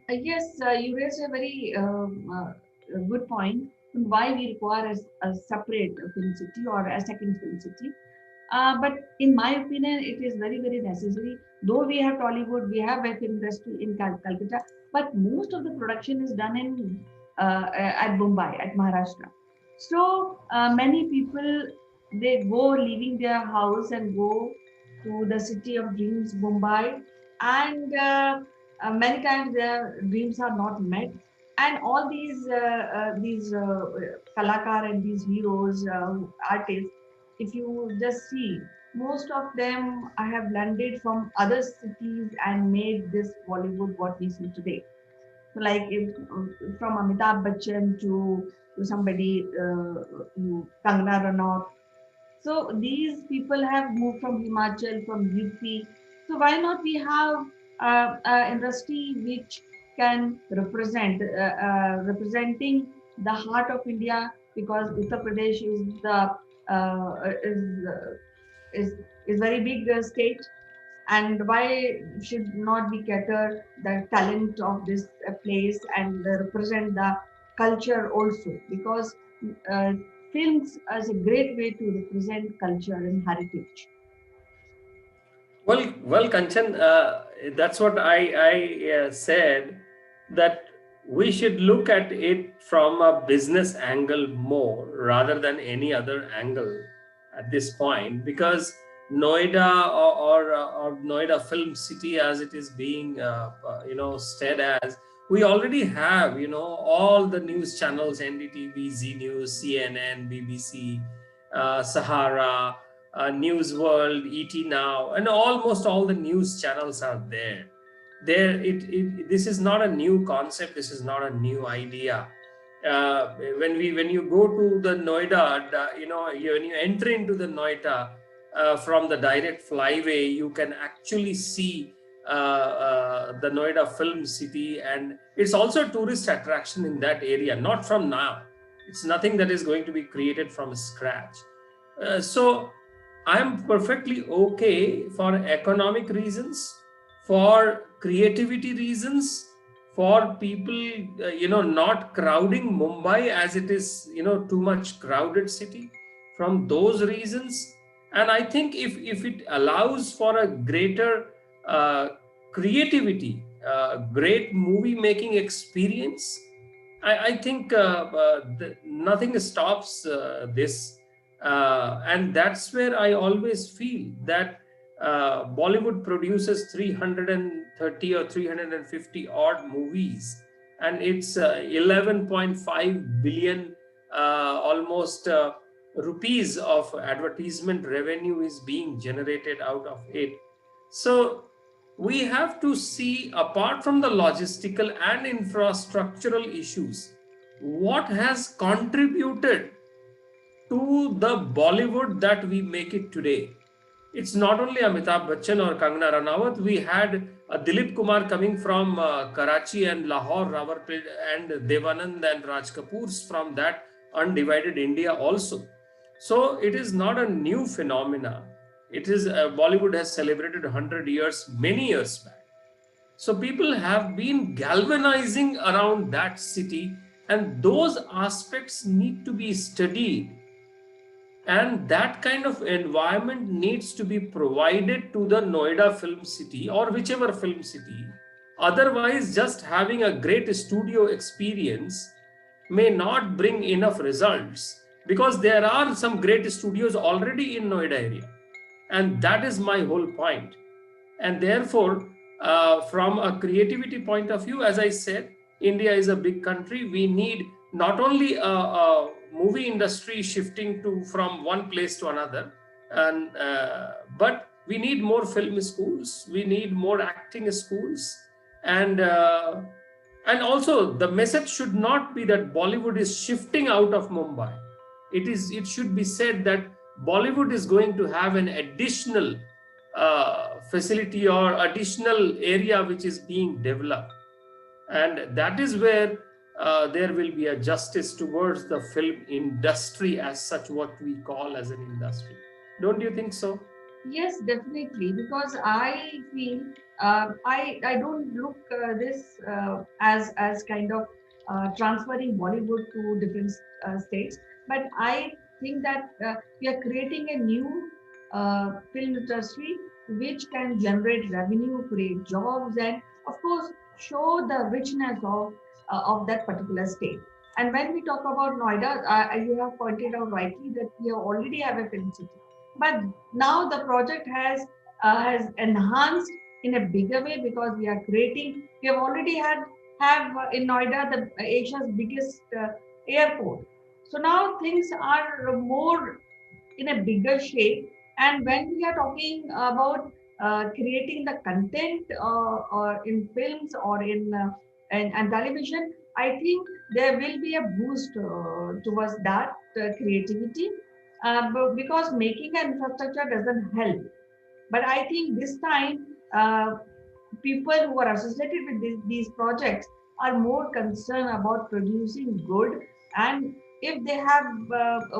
Yes, you raised a very good point on why we require a separate film city or a second film city. But in my opinion, it is very necessary. Though we have Tollywood, we have a film industry in Calcutta, but most of the production is done in at Mumbai, at Maharashtra. So many people, they go leaving their house and go to the city of dreams, Mumbai, and many times their dreams are not met. And all these kalakar and these heroes, artists, if you just see, most of them I have landed from other cities and made this Bollywood what we see today. So like if, from Amitabh Bachchan to somebody, Kangana Ranaut. So these people have moved from Himachal, from UP. So why not we have an industry which can representing the heart of India, because Uttar Pradesh is the is is is very big state, and why should not we cater the talent of this place and represent the culture also, because uh, films is a great way to represent culture and heritage. Well, Kanchan, that's what I said, that we should look at it from a business angle more rather than any other angle at this point, because Noida, or Noida Film City, as it is being said as, we already have all the news channels: NDTV, Z News, CNN, BBC, Sahara, News World, ET Now, and almost all the news channels are there. This is not a new concept. This is not a new idea. When you go to the Noida, when you enter into the Noida from the direct flyway, you can actually see the Noida Film City, and it's also a tourist attraction in that area. Not from now. It's nothing that is going to be created from scratch. So I'm perfectly okay for economic reasons, for creativity reasons, for people, not crowding Mumbai as it is, too much crowded city, from those reasons. And I think if it allows for a greater uh, creativity, great movie making experience, I think nothing stops this. And that's where I always feel that Bollywood produces 330 or 350 odd movies, and it's 11.5 billion almost rupees of advertisement revenue is being generated out of it. So we have to see, apart from the logistical and infrastructural issues, what has contributed to the Bollywood that we make it today. It's not only Amitabh Bachchan or Kangana Ranaut. We had Dilip Kumar coming from Karachi and Lahore, Rawalpindi, and Devanand and Raj Kapoor's from that undivided India also. So it is not a new phenomena. It is Bollywood has celebrated 100 years many years back. So people have been galvanizing around that city, and those aspects need to be studied. And that kind of environment needs to be provided to the Noida film city or whichever film city. Otherwise, just having a great studio experience may not bring enough results, because there are some great studios already in Noida area. And that is my whole point. And therefore, from a creativity point of view, as I said, India is a big country. We need not only a movie industry shifting to from one place to another, and but we need more film schools. We need more acting schools, and and also the message should not be that Bollywood is shifting out of Mumbai. It should be said that Bollywood is going to have an additional facility or additional area which is being developed, and that is where there will be a justice towards the film industry as such, what we call as an industry. Don't you think so? Yes, definitely. Because I feel I don't look this as kind of transferring Bollywood to different states, but I think that we are creating a new film industry which can generate revenue, create jobs, and of course show the richness of that particular state. And when we talk about Noida, you have pointed out rightly that we already have a film city, but now the project has enhanced in a bigger way, because we are creating. We have already have in Noida the Asia's biggest airport. So now things are more in a bigger shape. And when we are talking about creating the content or in films or in and television, I think there will be a boost towards that creativity, because making an infrastructure doesn't help. But I think this time, people who are associated with these projects are more concerned about producing good. And if they have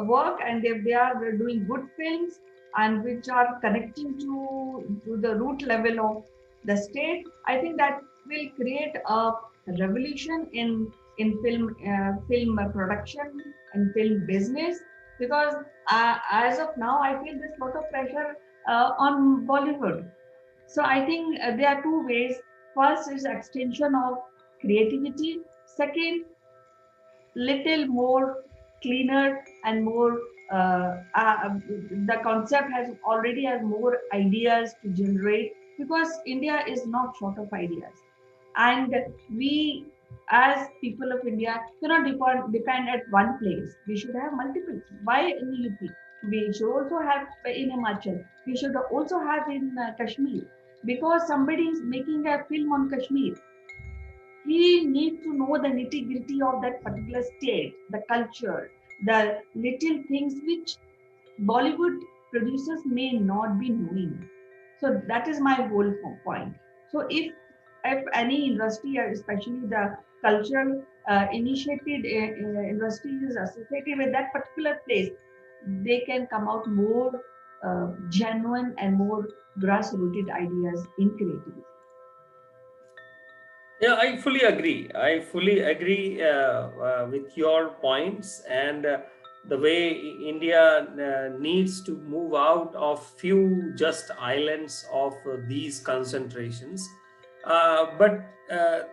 work, and if they are doing good films and which are connecting to the root level of the state, I think that will create a revolution in film production and film business. Because as of now, I feel there's a lot of pressure on Bollywood. So I think there are two ways. First is extension of creativity. Second, little more cleaner and more. The concept has already has more ideas to generate, because India is not short of ideas, and we as people of India cannot depend at one place. We should have multiple. Why in UP? We should also have in Himachal. We should also have in Kashmir, because somebody is making a film on Kashmir. He needs to know the nitty gritty of that particular state, the culture, the little things which Bollywood producers may not be knowing. So that is my whole point. So if any industry, especially the cultural initiated industry is associated with that particular place, they can come out more genuine and more grassrooted ideas in creativity. Yeah, I fully agree. I fully agree with your points, and the way India needs to move out of few just islands of these concentrations. But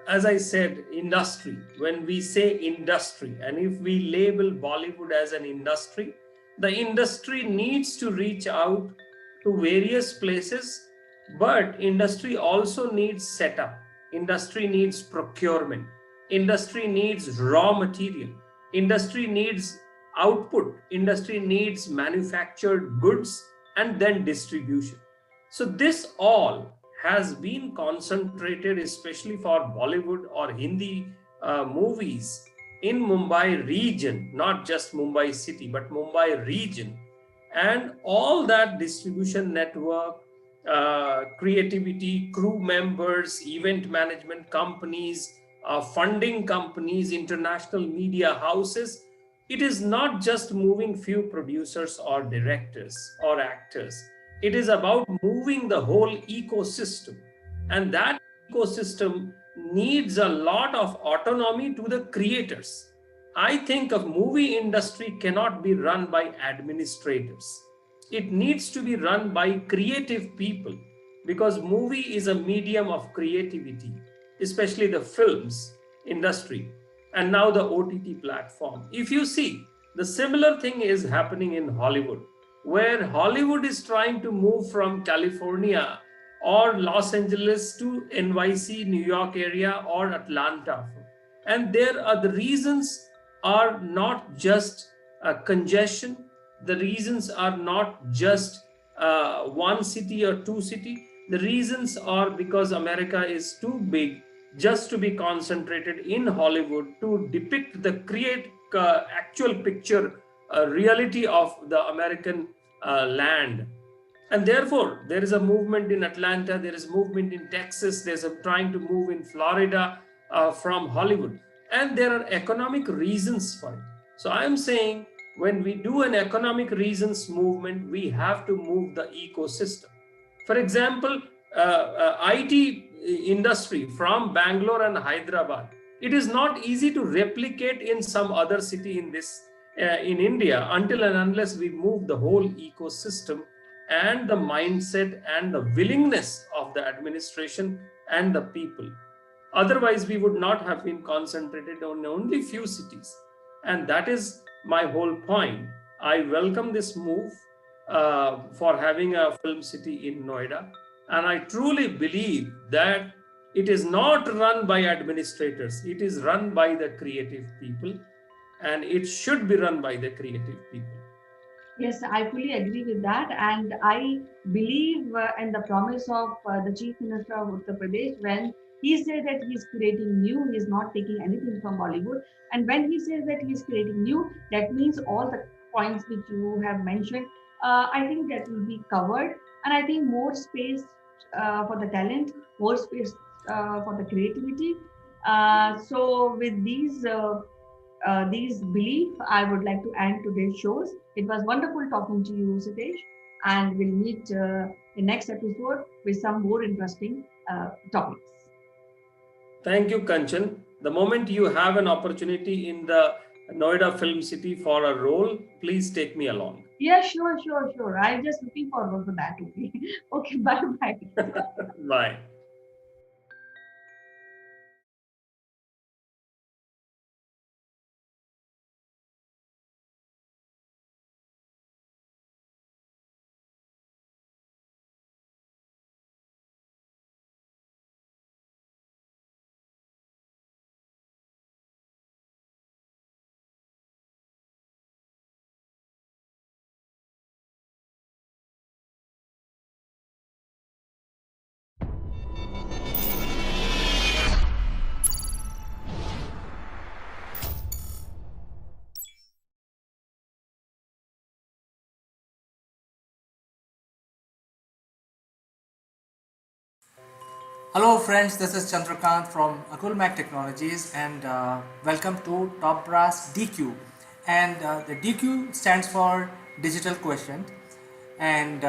as I said, industry, when we say industry, and if we label Bollywood as an industry, the industry needs to reach out to various places, but industry also needs setup. Industry needs procurement. Industry needs raw material. Industry needs output. Industry needs manufactured goods and then distribution. So this all has been concentrated, especially for Bollywood or Hindi movies in Mumbai region, not just Mumbai city, but Mumbai region. And all that distribution network, creativity, crew members, event management companies, funding companies, international media houses, it is not just moving few producers or directors or actors. It is about moving the whole ecosystem. And that ecosystem needs a lot of autonomy to the creators. I think a movie industry cannot be run by administrators. It needs to be run by creative people, because movie is a medium of creativity, especially the films industry and now the OTT platform. If you see, the similar thing is happening in Hollywood, where Hollywood is trying to move from California or Los Angeles to NYC, New York area, or Atlanta. And there are the reasons are not just congestion. The reasons are not just one city or two city. The reasons are because America is too big just to be concentrated in Hollywood to depict the create actual picture reality of the American land. And therefore there is a movement in Atlanta, there is movement in Texas, there's a trying to move in Florida from Hollywood, and there are economic reasons for it. So I am saying, when we do an economic reasons movement, we have to move the ecosystem. For example, IT industry from Bangalore and Hyderabad, it is not easy to replicate in some other city in this in India, until and unless we move the whole ecosystem and the mindset and the willingness of the administration and the people. Otherwise, we would not have been concentrated on only few cities. And that is my whole point. I welcome this move for having a film city in Noida. And I truly believe that it is not run by administrators, it is run by the creative people, and it should be run by the creative people. Yes, I fully agree with that. And I believe in the promise of the Chief Minister of Uttar Pradesh when he said that he's creating new, he's not taking anything from Bollywood. And when he says that he's creating new, that means all the points which you have mentioned, I think that will be covered. And I think more space for the talent, more space for the creativity. So with these belief, I would like to end today's shows. It was wonderful talking to you, Sitesh, and we'll meet in next episode with some more interesting topics. Thank you, Kanchan. The moment you have an opportunity in the Noida Film City for a role, please take me along. Yeah, sure. I'm just looking forward to that. Okay, okay, bye. Bye. Hello friends, this is Chandrakant from Akulmach Technologies and welcome to Top Brass DQ. And the DQ stands for Digital Quotient. And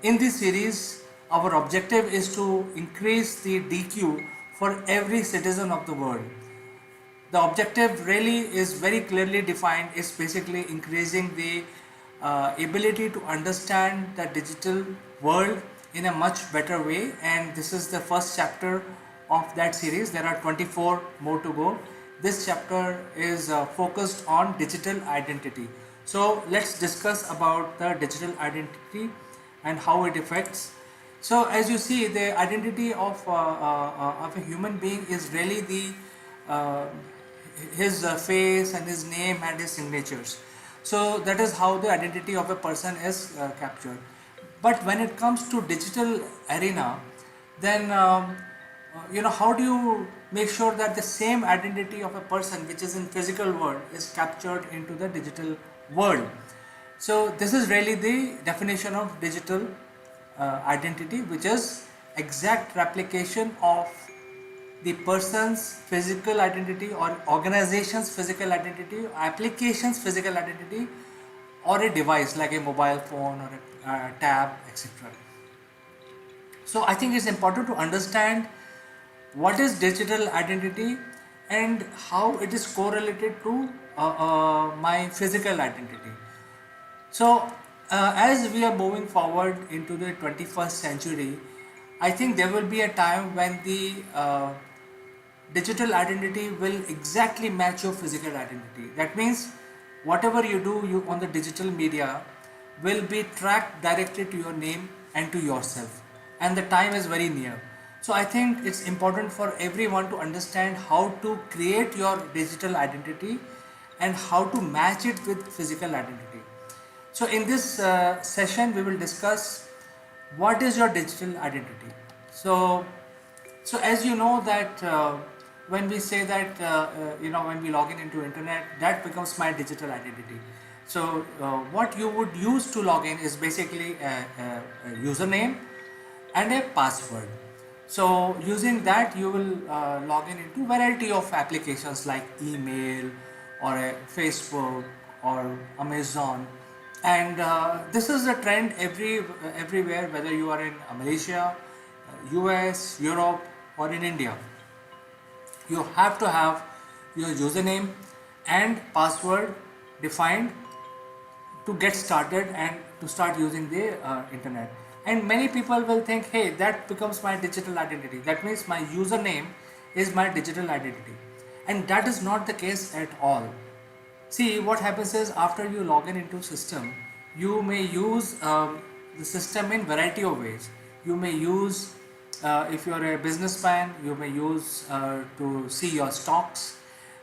in this series, our objective is to increase the DQ for every citizen of the world. The objective really is very clearly defined. It's basically increasing the ability to understand the digital world in a much better way, and this is the first chapter of that series. There are 24 more to go. This chapter is focused on digital identity. So let's discuss about the digital identity and how it affects. So as you see, the identity of a human being is really the uh, his face and his name and his signatures. So that is how the identity of a person is captured. But when it comes to digital arena, then how do you make sure that the same identity of a person which is in physical world is captured into the digital world? So this is really the definition of digital identity, which is exact replication of the person's physical identity or organization's physical identity, application's physical identity, or a device like a mobile phone or a tab, etc. So I think it's important to understand what is digital identity and how it is correlated to my physical identity. So, as we are moving forward into the 21st century, I think there will be a time when the digital identity will exactly match your physical identity. That means whatever you do you on the digital media will be tracked directly to your name and to yourself, and the time is very near. So I think it's important for everyone to understand how to create your digital identity and how to match it with physical identity. So in this session we will discuss what is your digital identity. So as you know that when we say that when we log in into internet, that becomes my digital identity. So what you would use to log in is basically a username and a password. So using that you will log in into variety of applications like email or a Facebook or Amazon, and this is a trend everywhere, whether you are in Malaysia, US, Europe, or in India. You have to have your username and password defined to get started and to start using the internet. And many people will think, hey, that becomes my digital identity. That means my username is my digital identity. And that is not the case at all. See, what happens is after you log in into system, you may use the system in variety of ways. You may use, if you are a businessman, you may use to see your stocks.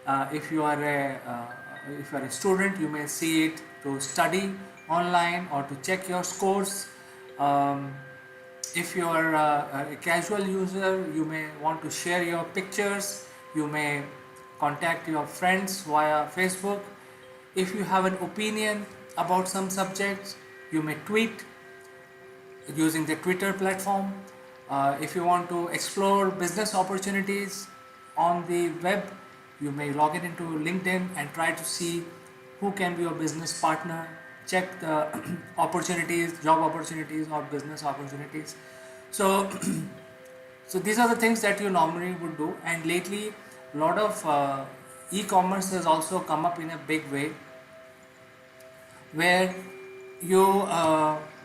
If you are a student, you may see it to study online or to check your scores. Um, if you are a casual user, you may want to share your pictures. You may contact your friends via Facebook. If you have an opinion about some subjects, you may tweet using the Twitter platform. If you want to explore business opportunities on the web, you may log in into LinkedIn and try to see who can be your business partner, check the opportunities, job opportunities or business opportunities. So, so these are the things that you normally would do. And lately, a lot of e-commerce has also come up in a big way, where you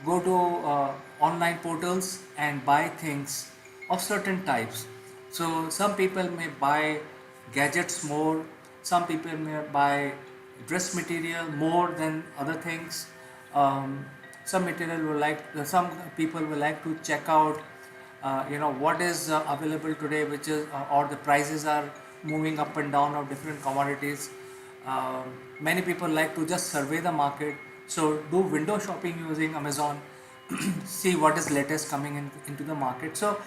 go to online portals and buy things of certain types. So some people may buy gadgets more, some people may buy dress material more than other things. Some material will like, some people will like to check out what is available today, which is or the prices are moving up and down of different commodities. Many people like to just survey the market, so do window shopping using Amazon, see what is latest coming into the market. So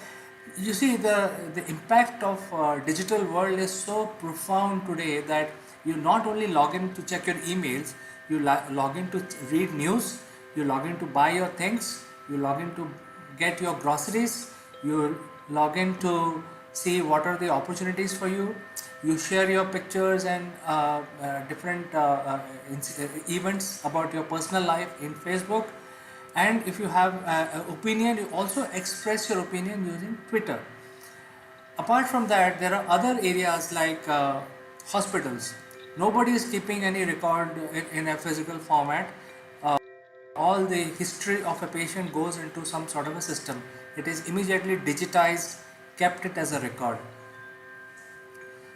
you see the impact of digital world is so profound today that you not only log in to check your emails, you log in to read news, you log in to buy your things, you log in to get your groceries, you log in to see what are the opportunities for you, you share your pictures and different events about your personal life in Facebook, and if you have an opinion, you also express your opinion using Twitter. Apart from that, there are other areas like hospitals. Nobody is keeping any record in a physical format. All the history of a patient goes into some sort of a system. It is immediately digitized, kept it as a record.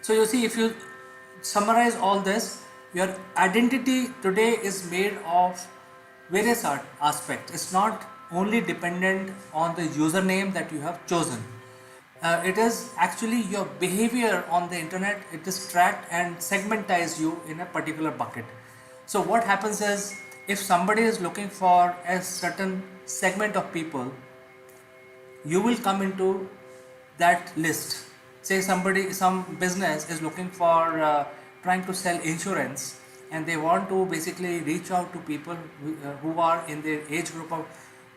So you see, if you summarize all this, your identity today is made of various aspects. It's not only dependent on the username that you have chosen. It is actually your behavior on the internet. It is tracked and segmentized you in a particular bucket. So what happens is, if somebody is looking for a certain segment of people, you will come into that list. Say some business is looking for trying to sell insurance, and they want to basically reach out to people who are in the age group of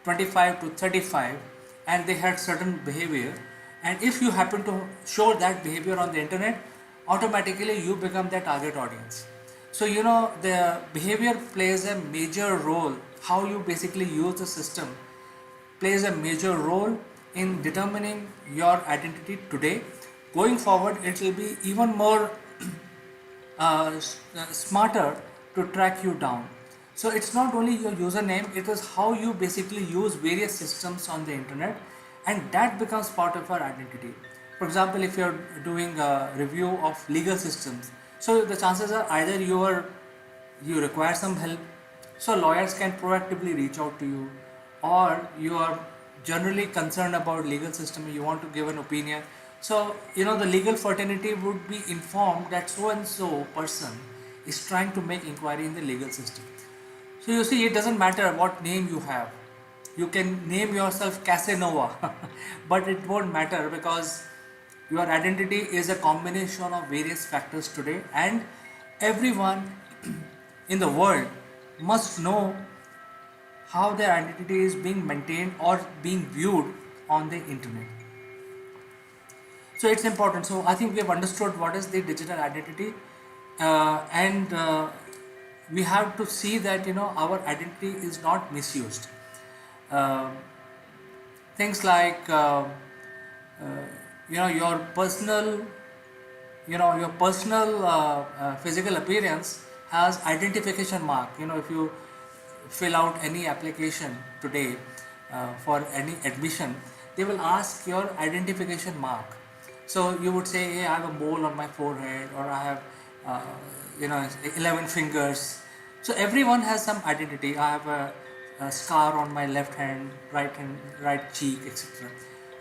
25 to 35, and they had certain behavior. And if you happen to show that behavior on the internet, automatically you become their target audience. So the behavior plays a major role. How you basically use the system plays a major role in determining your identity today. Going forward, it will be even more smarter to track you down. So it's not only your username, it is how you basically use various systems on the internet, and that becomes part of our identity. For example, if you're doing a review of legal systems, so the chances are either you require some help, so lawyers can proactively reach out to you, or you are generally concerned about legal system, you want to give an opinion. So the legal fraternity would be informed that so and so person is trying to make inquiry in the legal system. So you see, it doesn't matter what name you have. You can name yourself Casanova, but it won't matter because your identity is a combination of various factors today, and everyone in the world must know how their identity is being maintained or being viewed on the internet. So it's important. So I think we have understood what is the digital identity, and we have to see that our identity is not misused. Uh, Things like your personal physical appearance has identification mark. If you fill out any application today for any admission, they will ask your identification mark. So you would say, hey, I have a mole on my forehead, or I have uh, 11 fingers. So everyone has some identity. I have a scar on my left hand, right cheek, etc.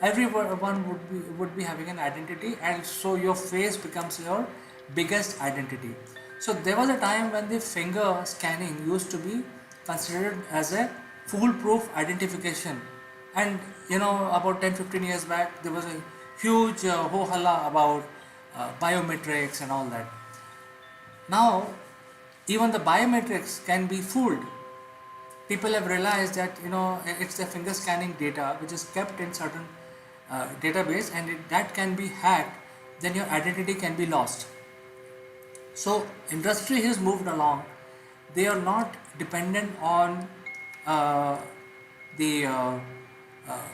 Everyone would be having an identity, and so your face becomes your biggest identity. So there was a time when the finger scanning used to be considered as a foolproof identification, and about 10-15 years back there was a huge ho-halla about biometrics and all that. Now even the biometrics can be fooled. People have realized that it's the finger scanning data which is kept in certain database, and that can be hacked, then your identity can be lost. So industry has moved along. They are not dependent on the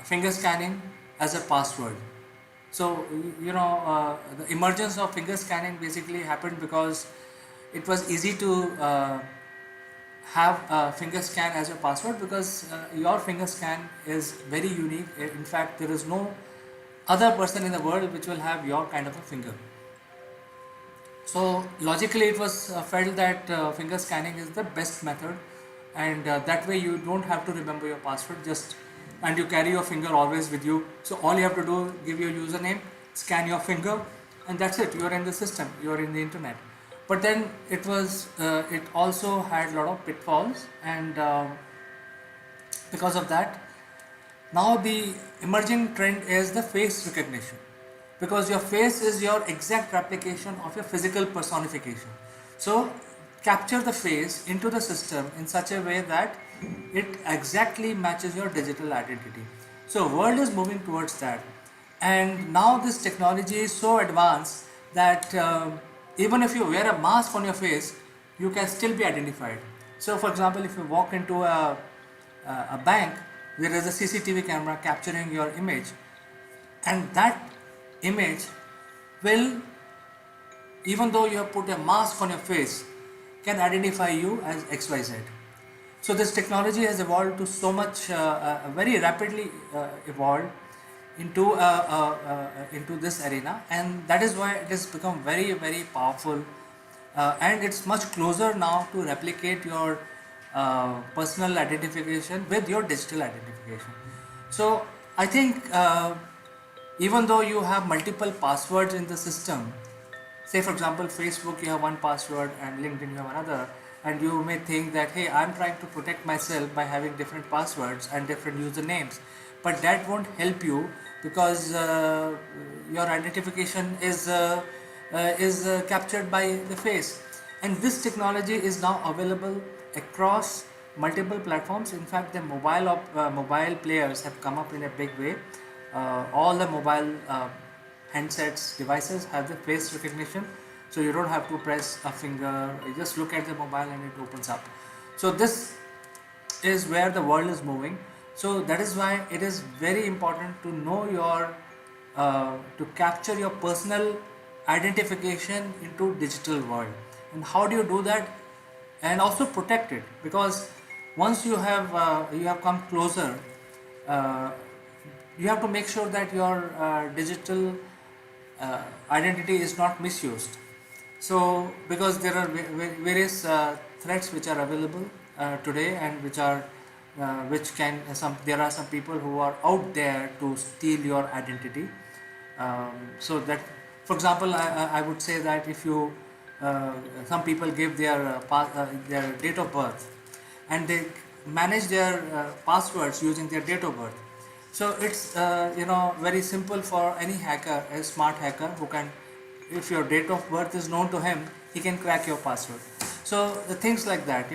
finger scanning as a password. So the emergence of finger scanning basically happened because it was easy to have a finger scan as your password, because your finger scan is very unique. In fact, there is no other person in the world which will have your kind of a finger. So logically it was felt that finger scanning is the best method, and that way you don't have to remember your password, and you carry your finger always with you. So all you have to do, give your username, scan your finger, and that's it. You are in the system, you are in the internet. But then it also had a lot of pitfalls, and because of that, now the emerging trend is the face recognition, because your face is your exact replication of your physical personification. So capture the face into the system in such a way that it exactly matches your digital identity. So world is moving towards that, and now this technology is so advanced that even if you wear a mask on your face, you can still be identified. So for example, if you walk into a bank, there is a CCTV camera capturing your image, and that image will, even though you have put a mask on your face, can identify you as XYZ. So this technology has evolved to so much, very rapidly evolved into this arena, and that is why it has become very, very powerful, and it's much closer now to replicate your personal identification with your digital identification. So I think even though you have multiple passwords in the system, say for example Facebook you have one password and LinkedIn you have another, and you may think that, hey, I'm trying to protect myself by having different passwords and different usernames, but that won't help you, because your identification is captured by the face. And this technology is now available across multiple platforms. In fact, the mobile players have come up in a big way. all the mobile handsets devices have the face recognition, so you don't have to press a finger, you just look at the mobile and it opens up. So this is where the world is moving. So that is why it is very important to know your to capture your personal identification into digital world. And how do you do that? And also protect it, because once you have come closer, uh, you have to make sure that your digital identity is not misused. So because there are various threats which are available today, and which can some there are some people who are out there to steal your identity. So that, for example, I would say that if you some people give their date of birth, and they manage their passwords using their date of birth. So it's very simple for any hacker, a smart hacker who can, if your date of birth is known to him, he can crack your password. So the things like that,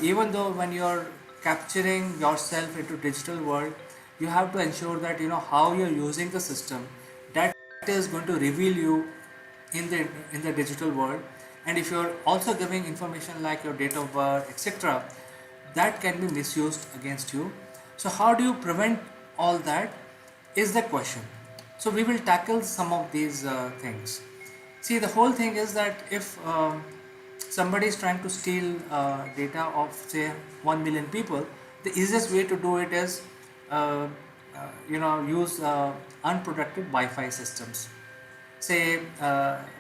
even though when you're capturing yourself into digital world, you have to ensure that how you're using the system, that is going to reveal you in the digital world. And if you're also giving information like your date of birth, etc., that can be misused against you. So how do you prevent all that is the question. So we will tackle some of these things. See, the whole thing is that if somebody is trying to steal data of say 1 million people, the easiest way to do it is use unprotected Wi-Fi systems. Say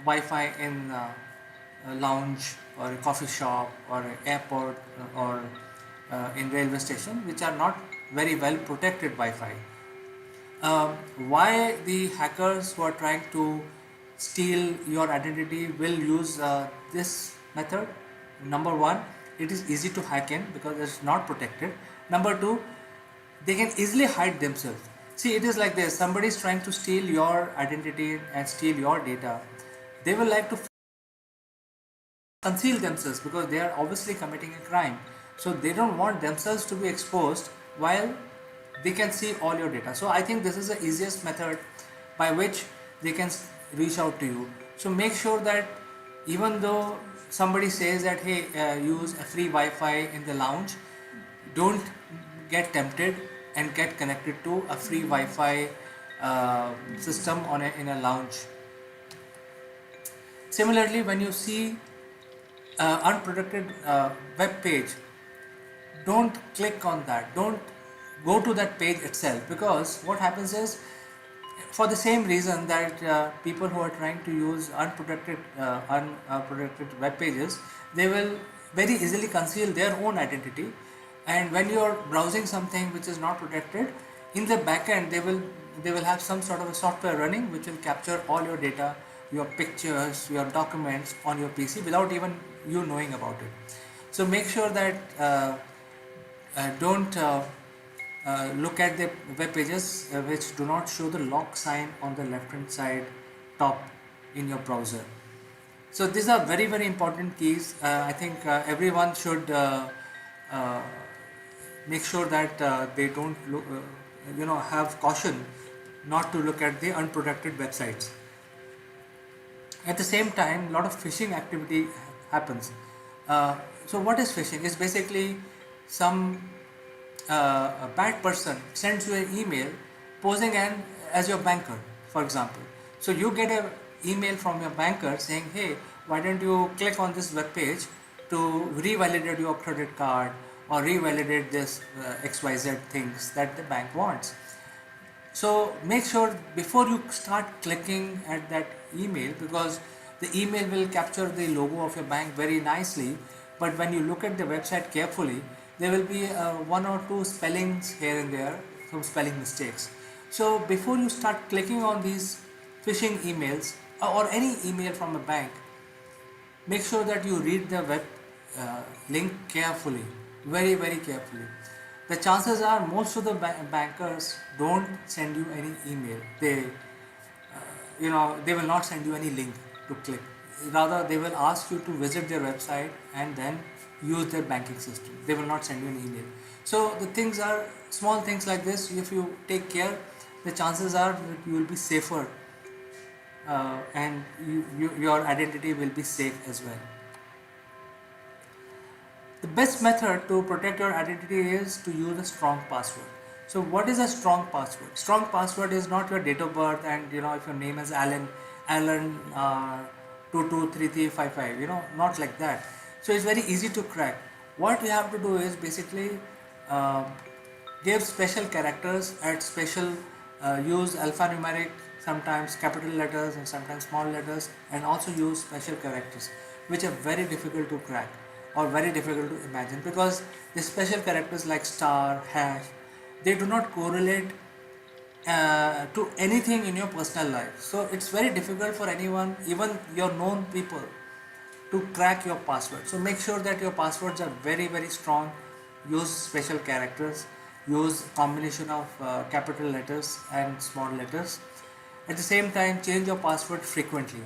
Wi-Fi in a lounge or a coffee shop or an airport or in railway station, which are not very well protected Wi-Fi. Why the hackers who are trying to steal your identity will use this method? Number one, it is easy to hack in because it's not protected. Number two, they can easily hide themselves. See, it is like this: somebody is trying to steal your identity and steal your data. They will like to conceal themselves because they are obviously committing a crime. So they don't want themselves to be exposed while they can see all your data. So I think this is the easiest method by which they can reach out to you. So make sure that even though somebody says that hey, use a free Wi-Fi in the lounge, don't get tempted and get connected to a free Wi-Fi system in a lounge. Similarly, when you see unprotected web page, don't click on that, don't go to that page itself, because what happens is, for the same reason that people who are trying to use unprotected web pages, they will very easily conceal their own identity. And when you are browsing something which is not protected, in the backend they will have some sort of a software running which will capture all your data, your pictures, your documents on your PC without even you knowing about it. So make sure that don't look at the web pages which do not show the lock sign on the left hand side top in your browser. So these are very important keys. I think everyone should make sure that they don't look, have caution not to look at the unprotected websites. At the same time, a lot of phishing activity happens. So what is phishing? It's basically some a bad person sends you an email posing as your banker, for example. So you get an email from your banker saying, hey, why don't you click on this web page to revalidate your credit card or revalidate this XYZ things that the bank wants. So make sure before you start clicking at that email, because the email will capture the logo of your bank very nicely, but when you look at the website carefully, there will be one or two spellings here and there, some spelling mistakes. So before you start clicking on these phishing emails or any email from a bank, make sure that you read the web link carefully, very carefully. The chances are most of the bankers don't send you any email. They will not send you any link to click. Rather, they will ask you to visit their website and then use their banking system. They will not send you an email. So the things are small things like this. If you take care, the chances are that you will be safer, and your identity will be safe as well. The best method to protect your identity is to use a strong password. So what is a strong password? Strong password is not your date of birth and if your name is Alan 223355, not like that. So it's very easy to crack. What you have to do is basically uh, give special characters at special, use alphanumeric, sometimes capital letters and sometimes small letters, and also use special characters which are very difficult to crack or very difficult to imagine, because the special characters like star, hash, they do not correlate to anything in your personal life. So it's very difficult for anyone, even your known people, to crack your password. So make sure that your passwords are very strong. Use special characters, use combination of capital letters and small letters. At the same time, change your password frequently.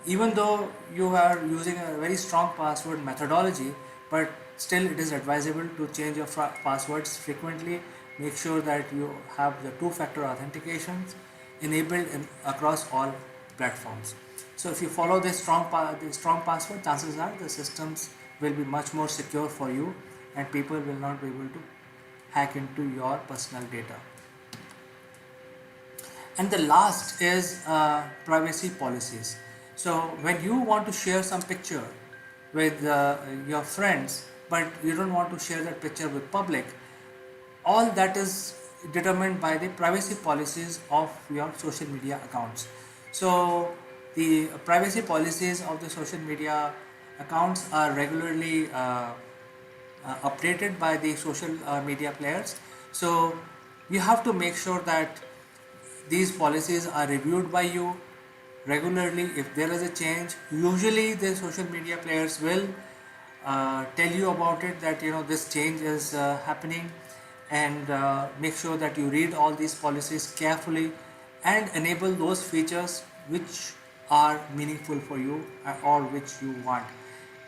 Even though you are using a very strong password methodology, but still it is advisable to change your passwords frequently. Make sure that you have the two-factor authentications enabled across all platforms. So if you follow this the strong password, chances are the systems will be much more secure for you, and people will not be able to hack into your personal data. And the last is privacy policies. So when you want to share some picture with your friends, but you don't want to share that picture with public, all that is determined by the privacy policies of your social media accounts. So the privacy policies of the social media accounts are regularly updated by the social media players. So you have to make sure that these policies are reviewed by you regularly. If there is a change, usually the social media players will tell you about it, that this change is happening, and make sure that you read all these policies carefully and enable those features which are meaningful for you or which you want.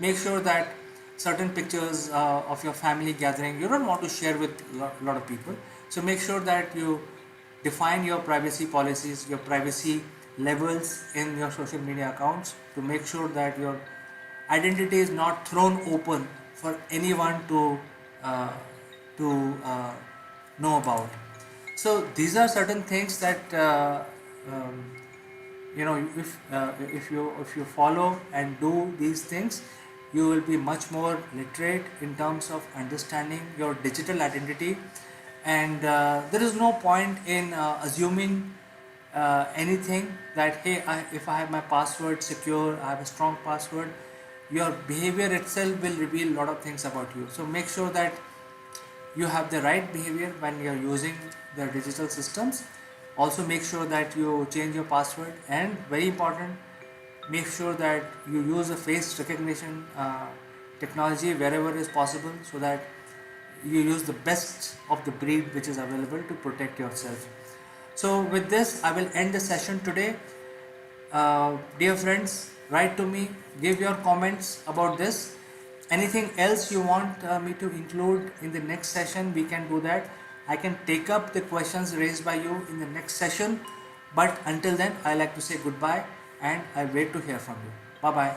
Make sure that certain pictures of your family gathering you don't want to share with a lot of people. So make sure that you define your privacy policies, your privacy levels in your social media accounts, to make sure that your identity is not thrown open for anyone uh, to know about. So these are certain things that um, if you follow and do these things, you will be much more literate in terms of understanding your digital identity, and there is no point in assuming anything that, hey, if I have my password secure, I have a strong password. Your behavior itself will reveal a lot of things about you. So make sure that you have the right behavior when you're using the digital systems. Also make sure that you change your password, and very important, make sure that you use a face recognition technology wherever is possible, so that you use the best of the breed which is available to protect yourself. So with this, I will end the session today. Dear friends, write to me, give your comments about this. Anything else you want me to include in the next session, we can do that. I can take up the questions raised by you in the next session. But until then, I like to say goodbye, and I wait to hear from you. Bye bye.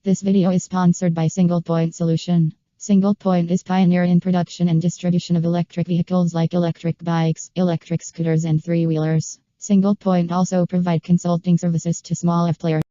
This video is sponsored by Single Point Solution. Single Point is pioneer in production and distribution of electric vehicles like electric bikes, electric scooters, and three-wheelers. Single Point also provide consulting services to small F players.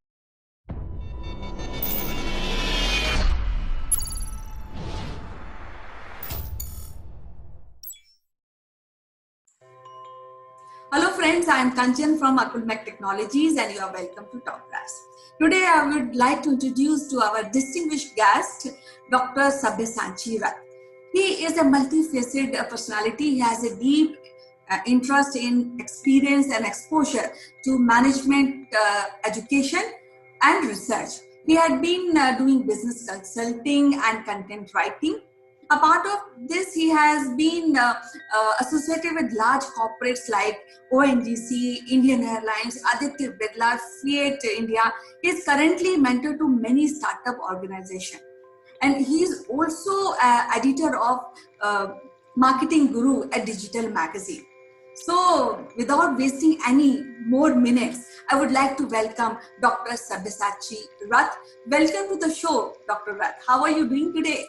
Hello friends. friends, I am Kanchan from Akulmach Technologies and you are welcome to Top Brass. Today I would like to introduce to our distinguished guest, Dr. Sabyasachi Rath. He is a multifaceted personality. He has a deep interest in experience and exposure to management education and research. He had been doing business consulting and content writing. Apart of this, he has been associated with large corporates like ONGC, Indian Airlines, Aditya Birla, Fiat India. He is currently mentor to many startup organizations. And he is also editor of Marketing Guru, a digital magazine. So, without wasting any more minutes, I would like to welcome Dr. Sabyasachi Rath. Welcome to the show, Dr. Rath. How are you doing today?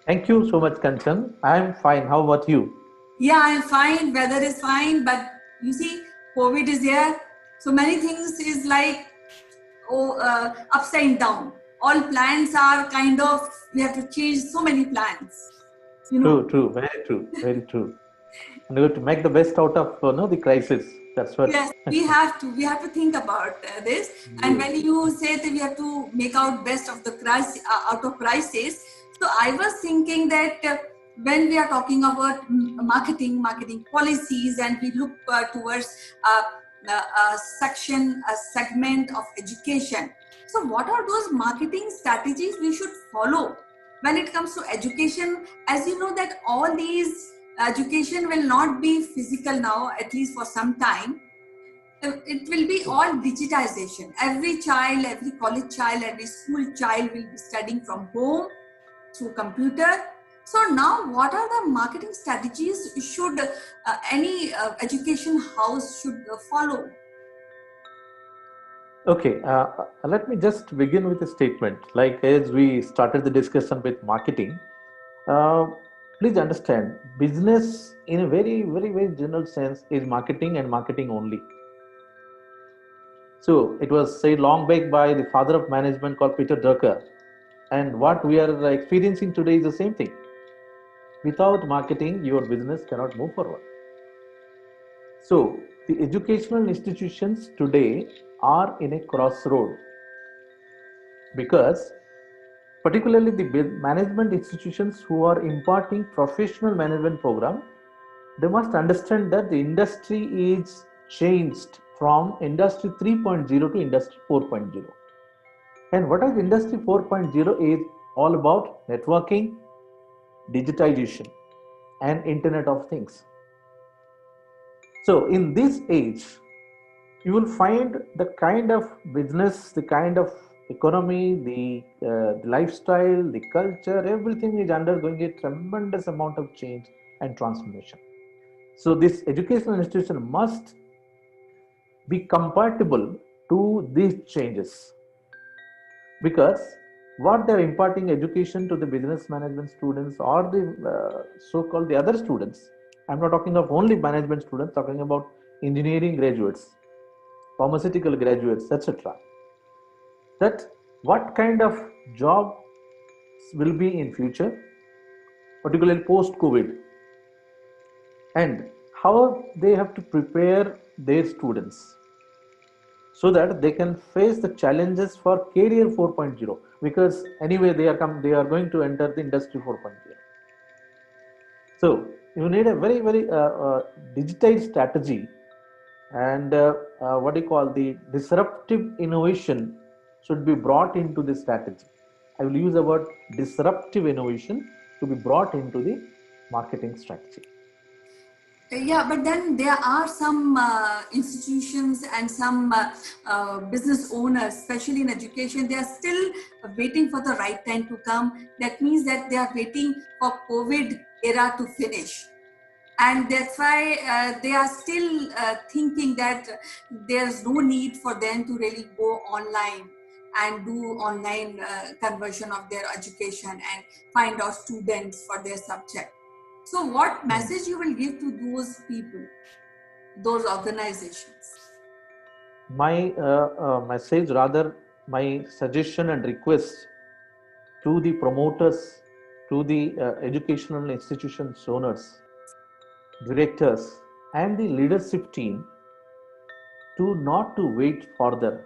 Thank you so much, Kanchan. I'm fine. How about you? Yeah, I'm fine. Weather is fine, but you see, COVID is here. So many things is like upside down. All plans are kind of, we have to change so many plans. You know? True, very true, very true. And we have to make the best out of the crisis. That's what. Yes, we have to think about this. And when you say that we have to make out best of the crisis, out of crisis, so I was thinking that when we are talking about marketing policies, and we look towards a segment of education. So, what are those marketing strategies we should follow when it comes to education? As you know that all these education will not be physical now, at least for some time. It will be all digitization. Every child, every college child, every school child will be studying from home through computer. So now what are the marketing strategies should any education house should follow? Okay, let me just begin with a statement. Like as we started the discussion with marketing, uh, please understand business in a very general sense is marketing and marketing only. So it was said long back by the father of management called Peter Drucker. And what we are experiencing today is the same thing. Without marketing, your business cannot move forward. So the educational institutions today are in a crossroad because particularly the management institutions who are imparting professional management program, they must understand that the industry is changed from industry 3.0 to industry 4.0. And what is industry 4.0 is all about networking, digitization and internet of things. So in this age, you will find the kind of business, the kind of economy, the lifestyle, the culture, everything is undergoing a tremendous amount of change and transformation. So this educational institution must be compatible to these changes, because what they're imparting education to the business management students or the so-called the other students. I'm not talking of only management students, talking about engineering graduates, pharmaceutical graduates, etc. That what kind of job will be in future, particularly post-COVID, and how they have to prepare their students so that they can face the challenges for career 4.0, because anyway they are going to enter the industry 4.0. So you need a very digitized strategy, and what do you call the disruptive innovation should be brought into the strategy. I will use the word disruptive innovation to be brought into the marketing strategy. Yeah, but then there are some institutions and some business owners, especially in education, they are still waiting for the right time to come. That means that they are waiting for COVID era to finish. And that's why they are still thinking that there's no need for them to really go online and do online conversion of their education and find out students for their subject. So what message you will give to those people, those organizations? My message, rather my suggestion and request to the promoters, to the educational institutions owners, directors and the leadership team to not to wait further.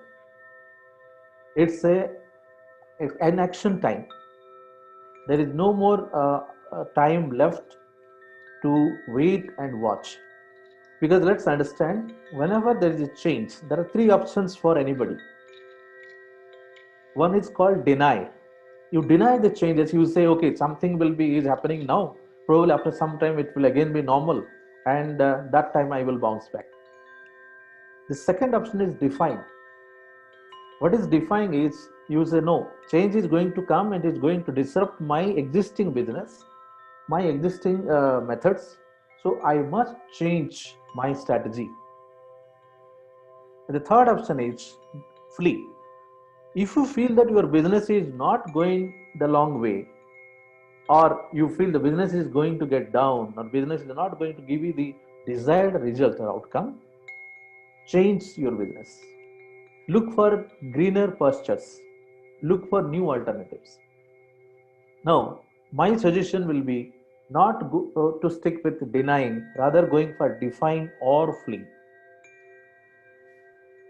It's an action time. There is no more time left to wait and watch. Because let's understand, whenever there is a change, there are three options for anybody. One is called deny. You deny the changes. You say, okay, something will be is happening now. Probably after some time it will again be normal, and that time I will bounce back. The second option is define. What is define is you say no, change is going to come and is going to disrupt my existing business, my existing methods. So I must change my strategy. And the third option is flee. If you feel that your business is not going the long way, or you feel the business is going to get down, or business is not going to give you the desired result or outcome, change your business. Look for greener pastures. Look for new alternatives. Now, my suggestion will be not to stick with denying, rather going for define or flee.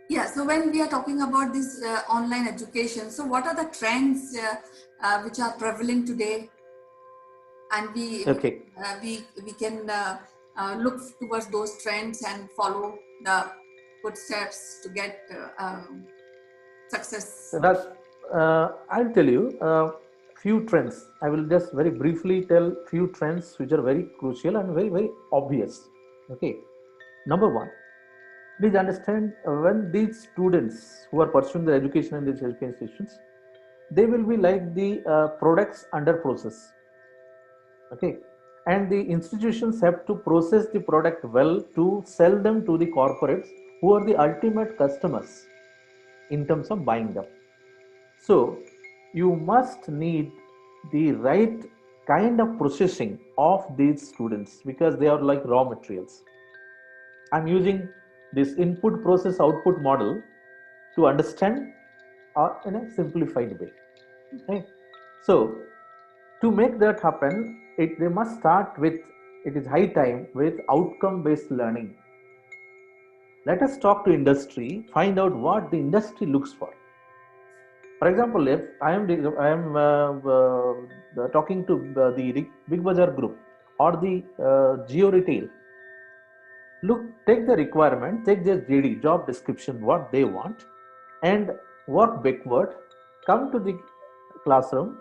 Yeah, so when we are talking about this online education, so what are the trends which are prevalent today? And Okay. we can look towards those trends and follow the footsteps to get success. That I'll tell you few trends. I will just very briefly tell few trends which are very crucial and very obvious. Okay. Number one, please understand when these students who are pursuing their education in these education institutions, they will be like the products under process. Okay. And the institutions have to process the product well to sell them to the corporates who are the ultimate customers in terms of buying them. So you must need the right kind of processing of these students because they are like raw materials. I'm using this input process output model to understand in a simplified way. Okay? So to make that happen, they must start with, it is high time, with outcome based learning. Let us talk to industry, find out what the industry looks for. For example, if I am talking to the Big Bazaar group or the Geo Retail, look, take the requirement, take their JD, job description, what they want, and work backward, come to the classroom,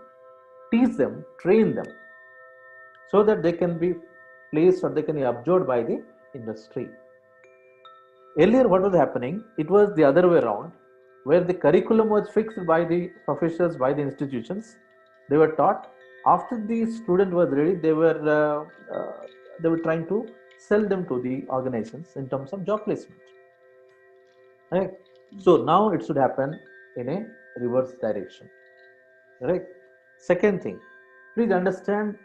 teach them, train them, so that they can be placed or they can be absorbed by the industry. Earlier, what was happening? It was the other way around, where the curriculum was fixed by the professors, by the institutions. They were taught. After the student was ready, they were trying to sell them to the organizations in terms of job placement. Right. So now it should happen in a reverse direction. Right. Second thing, please understand,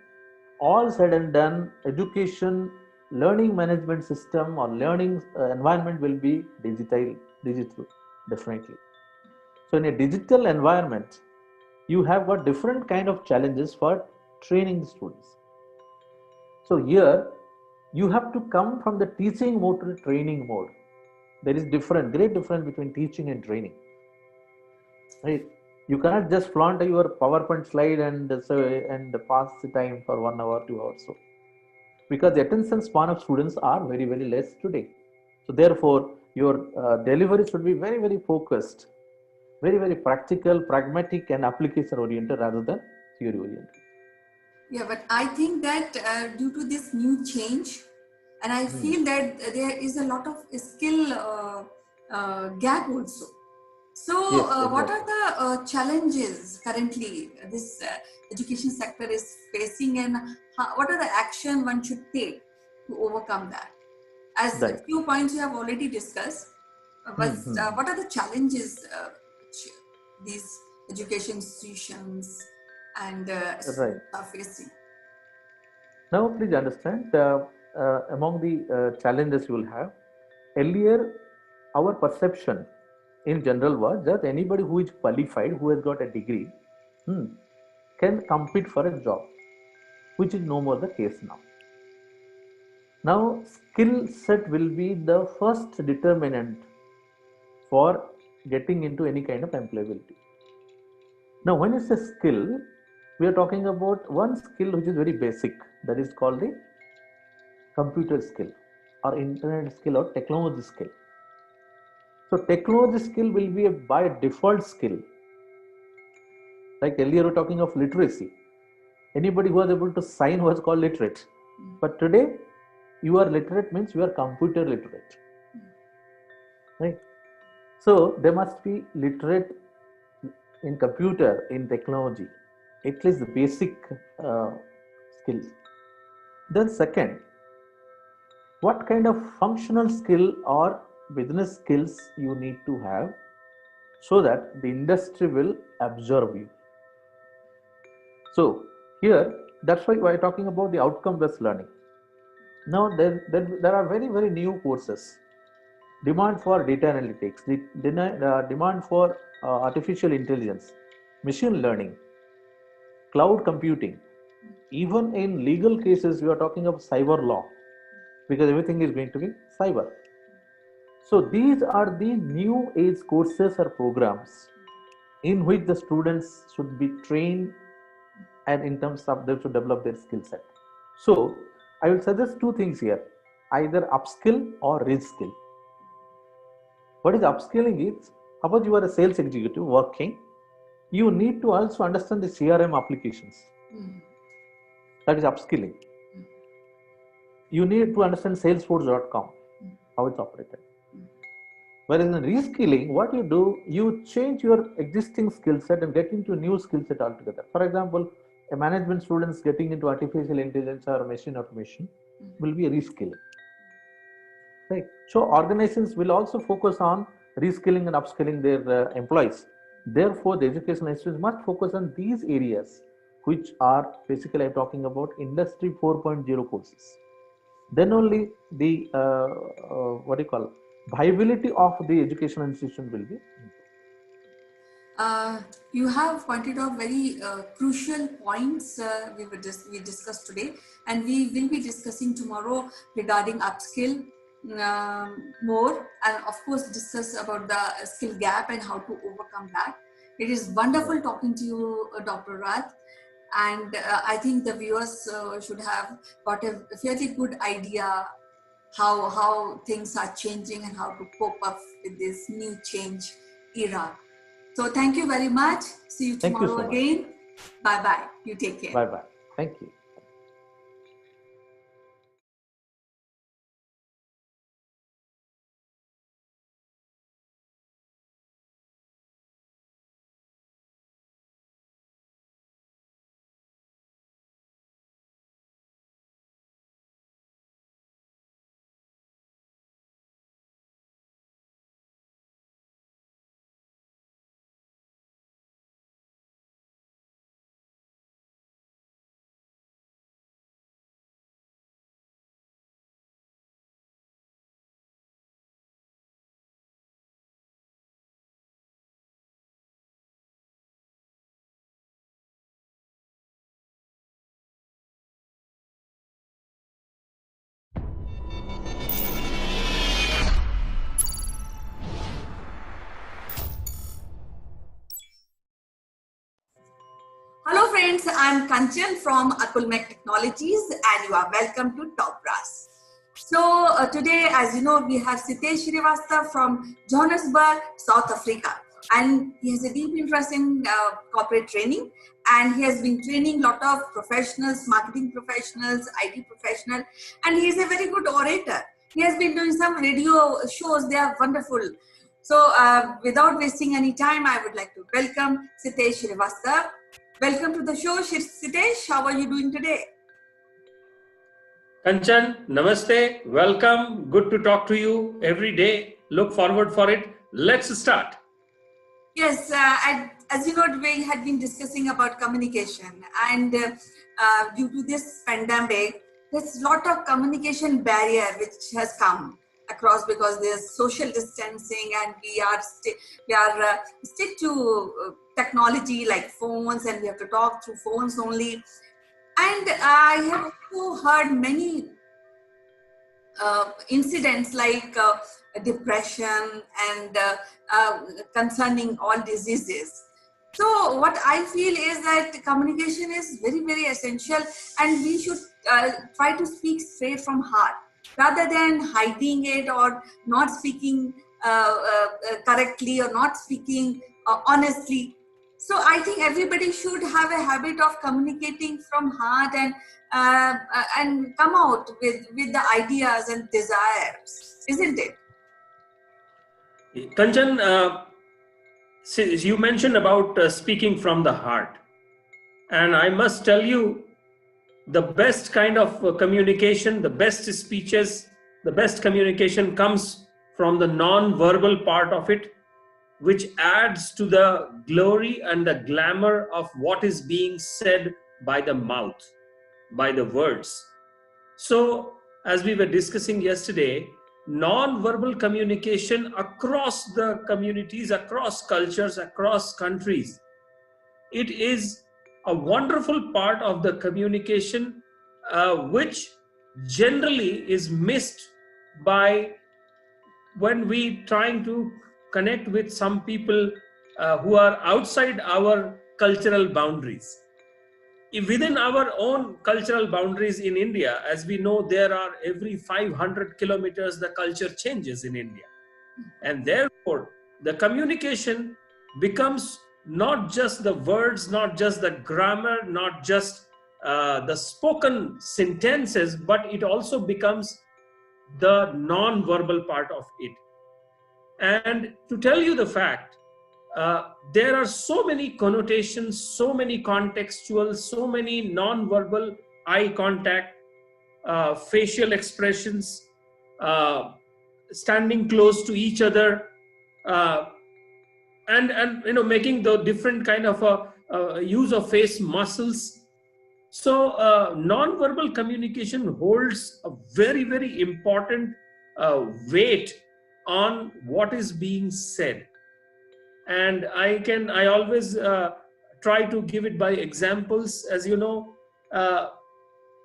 all said and done, education, learning management system or learning environment will be digital, definitely. So in a digital environment, you have got different kind of challenges for training the students. So here, you have to come from the teaching mode to the training mode. There is great difference between teaching and training. Right? You cannot just flaunt your PowerPoint slide and pass the time for 1 hour, 2 hours. So, because the attention span of students are very less today. So therefore, your delivery should be very focused, very practical, pragmatic, and application oriented rather than theory oriented. Yeah, but I think that due to this new change, and I feel that there is a lot of skill gap also. So, Yes, exactly. what are the challenges currently this education sector is facing, and what are the action one should take to overcome that? As a few points you have already discussed, but what are the challenges which these education institutions and students are facing? Now, please understand, among the challenges you will have, earlier our perception in general was that anybody who is qualified, who has got a degree, can compete for a job, which is no more the case now. Now, skill set will be the first determinant for getting into any kind of employability. Now, when it's a skill, we are talking about one skill which is very basic, that is called the computer skill or internet skill or technology skill. So technology skill will be a by default skill. Like earlier we were talking of literacy. Anybody who was able to sign was called literate. But today, you are literate means you are computer literate. Right? So they must be literate in computer, in technology, at least the basic skills. Then second, what kind of functional skill or business skills you need to have so that the industry will absorb you. So here, that's why we're talking about the outcome-based learning. Now there are very new courses. Demand for data analytics, demand for artificial intelligence, machine learning, cloud computing. Even in legal cases, we are talking of cyber law because everything is going to be cyber. So these are the new age courses or programs in which the students should be trained and in terms of them to develop their skill set. So I will suggest two things here, either upskill or reskill. What is upskilling is, suppose you are a sales executive working, you need to also understand the CRM applications. That is upskilling. You need to understand salesforce.com, how it's operated. Whereas in reskilling, what you do, you change your existing skill set and get into a new skill set altogether. For example, a management students getting into artificial intelligence or machine automation will be a reskilling. Right. So organizations will also focus on reskilling and upskilling their employees. Therefore, the education institutions must focus on these areas, which are basically I'm talking about industry 4.0 courses. Then only the viability of the educational institution will be. You have pointed out very crucial points we discussed today, and we will be discussing tomorrow regarding upskill more, and of course discuss about the skill gap and how to overcome that. It is wonderful talking to you, Dr. Raj, and I think the viewers should have got a fairly good idea how things are changing and how to cope up with this new change era. So thank you very much. See you tomorrow again. Bye-bye. You take care. Bye-bye. Thank you. Hello friends, I'm Kanchan from Akulmach Technologies and you are welcome to Top Brass. So today, as you know, we have Sitesh Srivastava from Johannesburg, South Africa, and he has a deep interest in corporate training, and he has been training a lot of professionals, marketing professionals, IT professionals, and he is a very good orator. He has been doing some radio shows, they are wonderful. So without wasting any time, I would like to welcome Sitesh Srivastava. Welcome to the show, Sitesh. How are you doing today? Kanchan, namaste. Welcome. Good to talk to you every day. Look forward for it. Let's start. Yes, as you know, we had been discussing about communication, and due to this pandemic, there's a lot of communication barrier which has come across because there's social distancing, and we are stick to technology like phones, and we have to talk through phones only. And I have also heard many incidents like depression and concerning all diseases. So what I feel is that communication is very, very essential, and we should try to speak straight from heart rather than hiding it or not speaking correctly or not speaking honestly. So I think everybody should have a habit of communicating from heart and come out with the ideas and desires, isn't it? Kanchan, you mentioned about speaking from the heart, and I must tell you, the best kind of communication, the best speeches, the best communication comes from the non-verbal part of it, which adds to the glory and the glamour of what is being said by the mouth, by the words. So, as we were discussing yesterday, non-verbal communication across the communities, across cultures, across countries, it is a wonderful part of the communication which generally is missed by when we trying to connect with some people who are outside our cultural boundaries. Within our own cultural boundaries in India, as we know, there are every 500 kilometers the culture changes in India, and therefore the communication becomes not just the words, not just the grammar, not just the spoken sentences, but it also becomes the non-verbal part of it. And to tell you the fact, there are so many connotations, so many contextual, so many non-verbal eye contact, facial expressions, standing close to each other, and making the different kind of use of face muscles. So non-verbal communication holds a very, very important weight on what is being said. And I always try to give it by examples. As you know,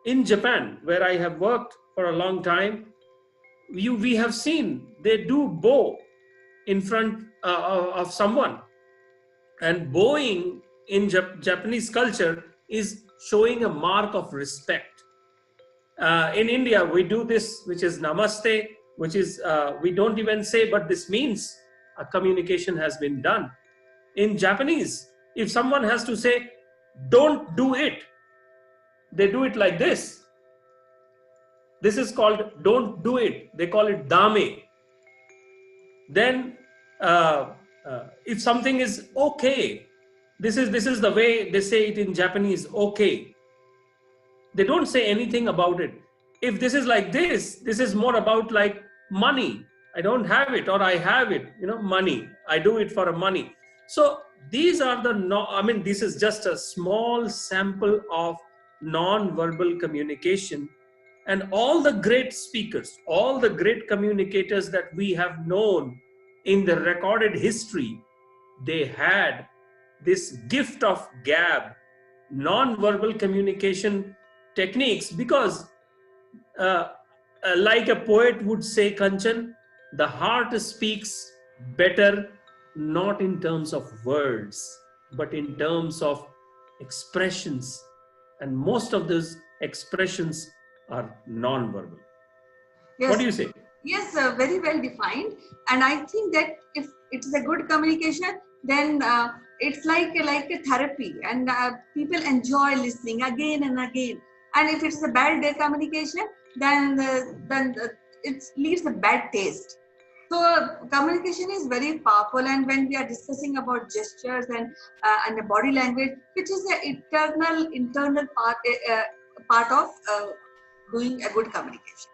in Japan, where I have worked for a long time, we have seen they do bow in front of someone, and bowing in Japanese culture is showing a mark of respect. In India, we do this, which is namaste, which is we don't even say, but this means a communication has been done. In Japanese, if someone has to say, don't do it, they do it like this. This is called don't do it. They call it dame. Then if something is okay, this is the way they say it in Japanese, okay. They don't say anything about it. If this is like this is more about like money. I don't have it, or I have it, money. I do it for money. So these are this is just a small sample of non-verbal communication. And all the great speakers, all the great communicators that we have known in the recorded history, they had this gift of gab, non-verbal communication techniques, because like a poet would say, Kanchan, the heart speaks better not in terms of words, but in terms of expressions. And most of those expressions are non-verbal. Yes. What do you say? Yes, very well defined. And I think that if it is a good communication, then it's like a therapy, and people enjoy listening again and again. And if it's a bad day communication, then it leaves a bad taste. So communication is very powerful, and when we are discussing about gestures and the body language, which is the internal part of doing a good communication.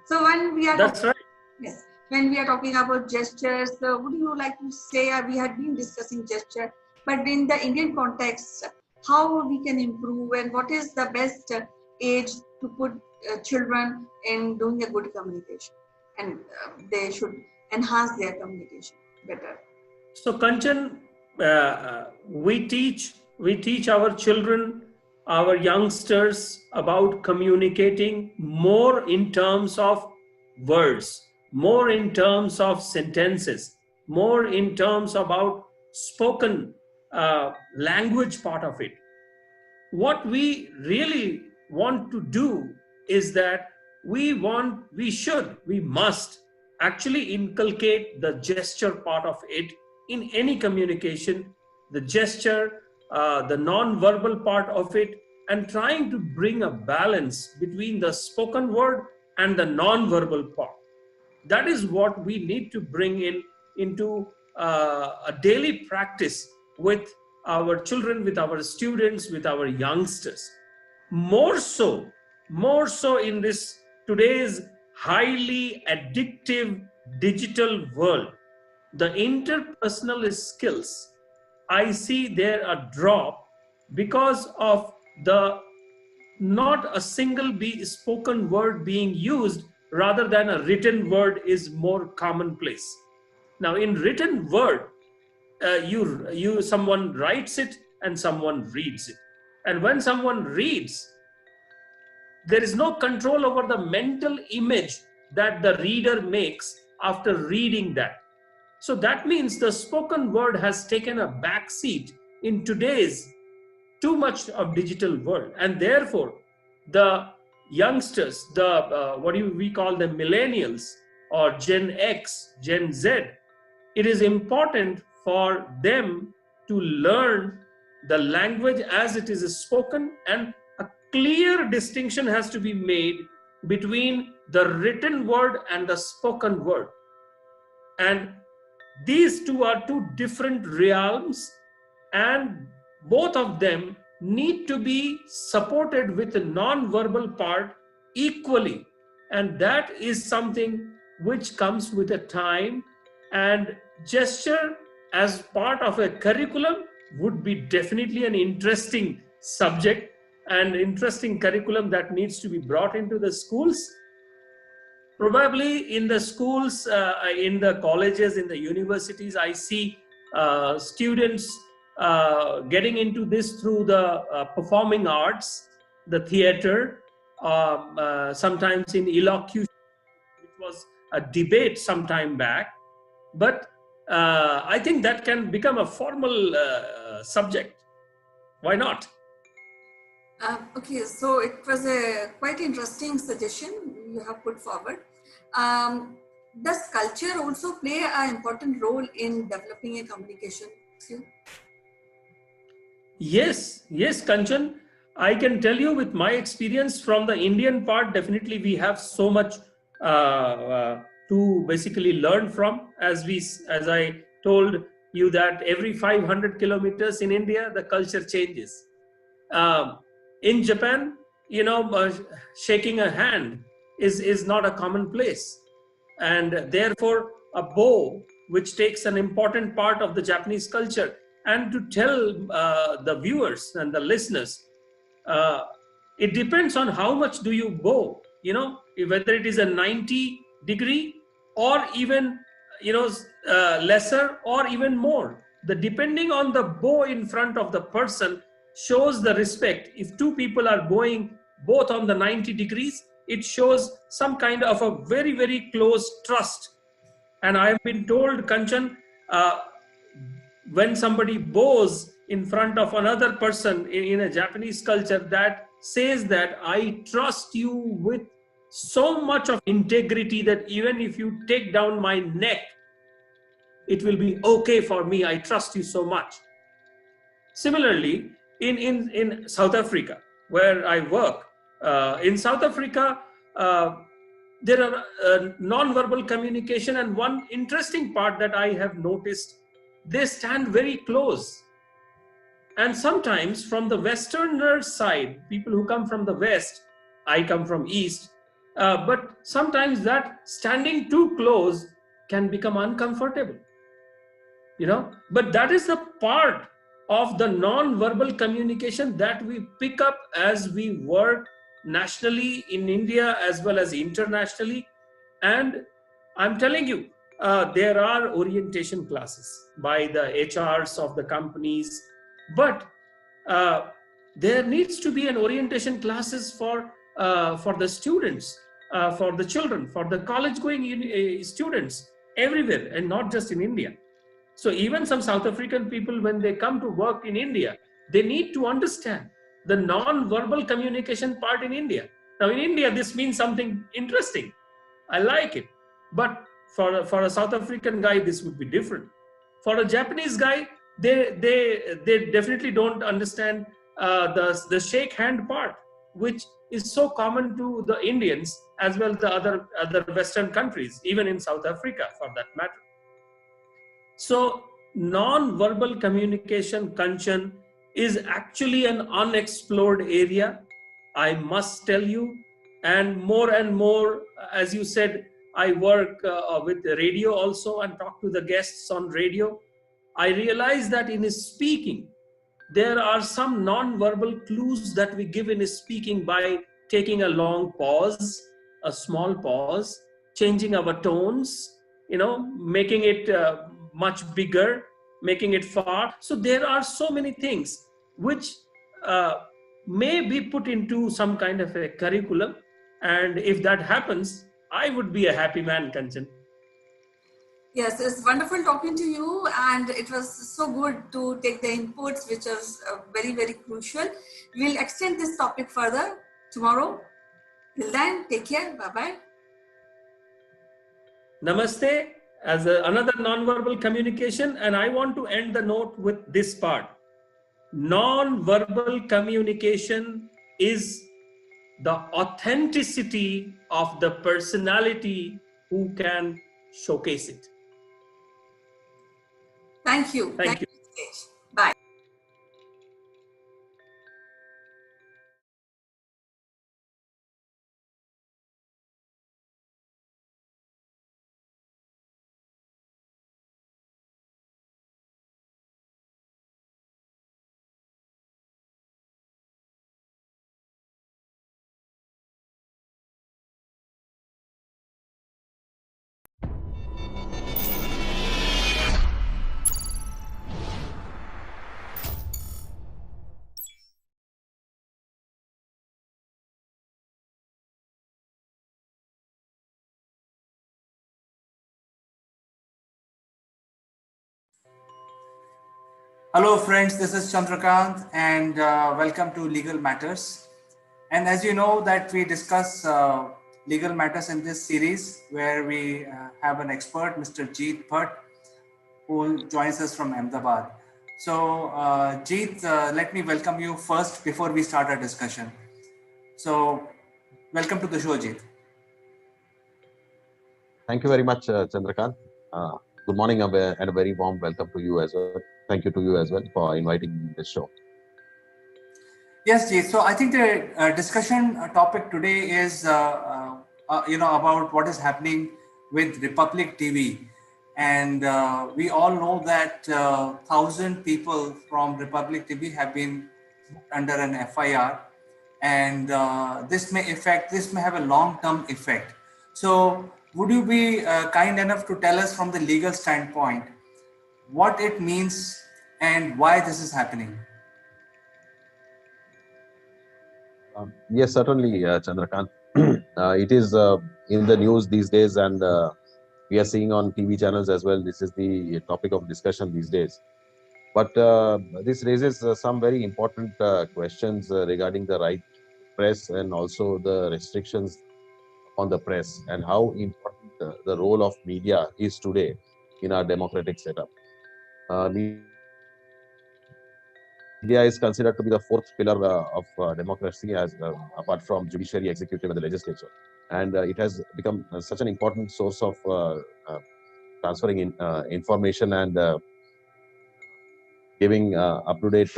So when we are That's right. Yes, when we are talking about gestures, would you like to say we had been discussing gesture, but in the Indian context, how we can improve, and what is the best age to put children in doing a good communication, and they should enhance their communication better. So Kanchan, we teach our children, our youngsters about communicating more in terms of words, more in terms of sentences, more in terms about spoken language part of it. What we really want to do is that we must actually inculcate the gesture part of it in any communication, the gesture, the non-verbal part of it, and trying to bring a balance between the spoken word and the non-verbal part. That is what we need to bring into a daily practice with our children, with our students, with our youngsters. More so in this today's highly addictive digital world, the interpersonal skills, I see there a drop because of the not a single spoken word being used, rather than a written word is more commonplace. Now in written word, someone writes it and someone reads it, and when someone reads, there is no control over the mental image that the reader makes after reading that. So that means the spoken word has taken a back seat in today's too much of digital world, and therefore the youngsters, the what do we call them, millennials or Gen X, Gen Z, it is important for them to learn the language as it is spoken, and a clear distinction has to be made between the written word and the spoken word. And these two are two different realms, and both of them need to be supported with the non-verbal part equally. And that is something which comes with a time, and gesture as part of a curriculum would be definitely an interesting subject and interesting curriculum that needs to be brought into the schools. Probably in the schools, in the colleges, in the universities, I see students getting into this through the performing arts, the theater, sometimes in elocution, which was a debate some time back. But I think that can become a formal subject. Why not? Okay, so it was a quite interesting suggestion you have put forward. Does culture also play an important role in developing a communication skill? Yes, Kanchan. I can tell you with my experience from the Indian part, definitely we have so much to basically learn from. As I told you that every 500 kilometers in India, the culture changes. In Japan, shaking a hand is not a commonplace, and therefore a bow, which takes an important part of the Japanese culture. And to tell the viewers and the listeners, it depends on how much do you bow, whether it is a 90-degree or even lesser or even more. Depending on the bow in front of the person shows the respect. If two people are bowing both on the 90 degrees, it shows some kind of a very, very close trust. And I have been told, Kanchan, when somebody bows in front of another person in a Japanese culture, that says that I trust you with so much of integrity that even if you take down my neck, it will be okay for me. I trust you so much. Similarly, in South Africa, where I work, in South Africa, there are non-verbal communication, and one interesting part that I have noticed, they stand very close. And sometimes from the Westerner side, people who come from the West, I come from East, but sometimes that standing too close can become uncomfortable, but that is the part of the non-verbal communication that we pick up as we work nationally in India as well as internationally. And I'm telling you, there are orientation classes by the HRs of the companies, but there needs to be an orientation classes for the students, for the children, for the college going students everywhere, and not just in India. So even some South African people, when they come to work in India, they need to understand the non-verbal communication part in India. Now in India, this means something interesting. I like it. But for a South African guy, this would be different. For a Japanese guy, they definitely don't understand the shake hand part, which is so common to the Indians as well as the other Western countries, even in South Africa for that matter. So non-verbal communication, Kanchan, is actually an unexplored area, I must tell you. And more, as you said, I work with the radio also and talk to the guests on radio. I realize that in speaking, there are some non-verbal clues that we give in speaking by taking a long pause, a small pause, changing our tones, making it much bigger, making it far. So there are so many things which uh, may be put into some kind of a curriculum. And if that happens, I would be a happy man, Kanchan. Yes, it's wonderful talking to you, and it was so good to take the inputs, which is very, very crucial. We'll extend this topic further tomorrow. Till then, take care. Bye-bye. Namaste as another non-verbal communication, and I want to end the note with this part. Non-verbal communication is the authenticity of the personality who can showcase it. Thank you. Thank you. Bye. Hello friends, this is Chandrakant and welcome to Legal Matters. And as you know that we discuss legal matters in this series where we have an expert, Mr. Jeet Bhatt, who joins us from Ahmedabad. So Jeet, let me welcome you first before we start our discussion. So welcome to the show, Jeet. Thank you very much, Chandrakant. Good morning and a very warm welcome to you as well. Thank you to you as well for inviting me to this show. Yes, Jeet. So I think the discussion topic today is, about what is happening with Republic TV. And we all know that 1,000 people from Republic TV have been under an FIR, and this may have a long-term effect. So would you be kind enough to tell us from the legal standpoint what it means and why this is happening? Yes, certainly, Chandrakant. It is in the news these days, and we are seeing on TV channels as well. This is the topic of discussion these days. But this raises some very important questions regarding the right press and also the restrictions on the press and how important the role of media is today in our democratic setup. Media is considered to be the fourth pillar of democracy, as apart from judiciary, executive, and the legislature. And it has become such an important source of transferring information and giving up-to-date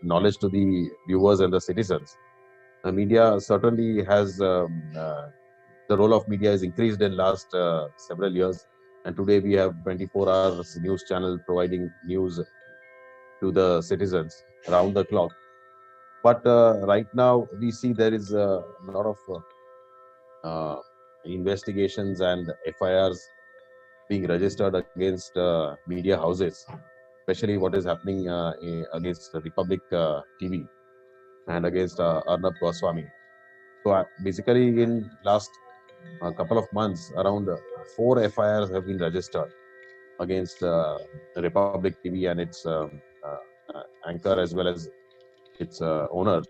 knowledge to the viewers and the citizens. Media certainly has the role of media is increased in last several years, and today we have 24 hours news channel providing news to the citizens around the clock. But right now we see there is a lot of investigations and FIRs being registered against media houses, especially what is happening against Republic TV and against Arnab Goswami. So basically in last a couple of months, around 4 FIRs have been registered against Republic TV and its anchor as well as its owners.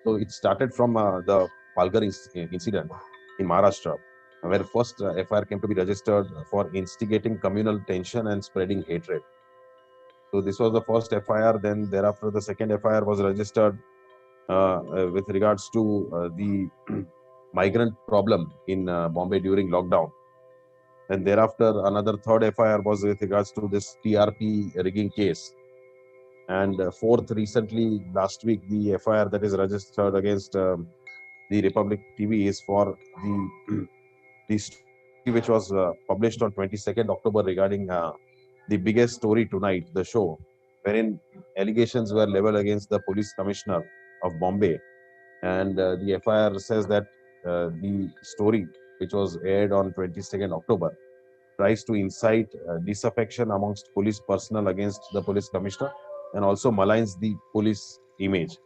So it started from the Palghar incident in Maharashtra, where first FIR came to be registered for instigating communal tension and spreading hatred. So this was the first FIR. Then thereafter, the second FIR was registered with regards to the migrant problem in Bombay during lockdown. And thereafter, another third FIR was with regards to this TRP rigging case. And fourth, recently, last week, the FIR that is registered against the Republic TV is for the the story which was published on 22nd October regarding the biggest story tonight, the show, wherein allegations were leveled against the police commissioner of Bombay. And the FIR says that the story, which was aired on 22nd October, tries to incite disaffection amongst police personnel against the police commissioner and also maligns the police image.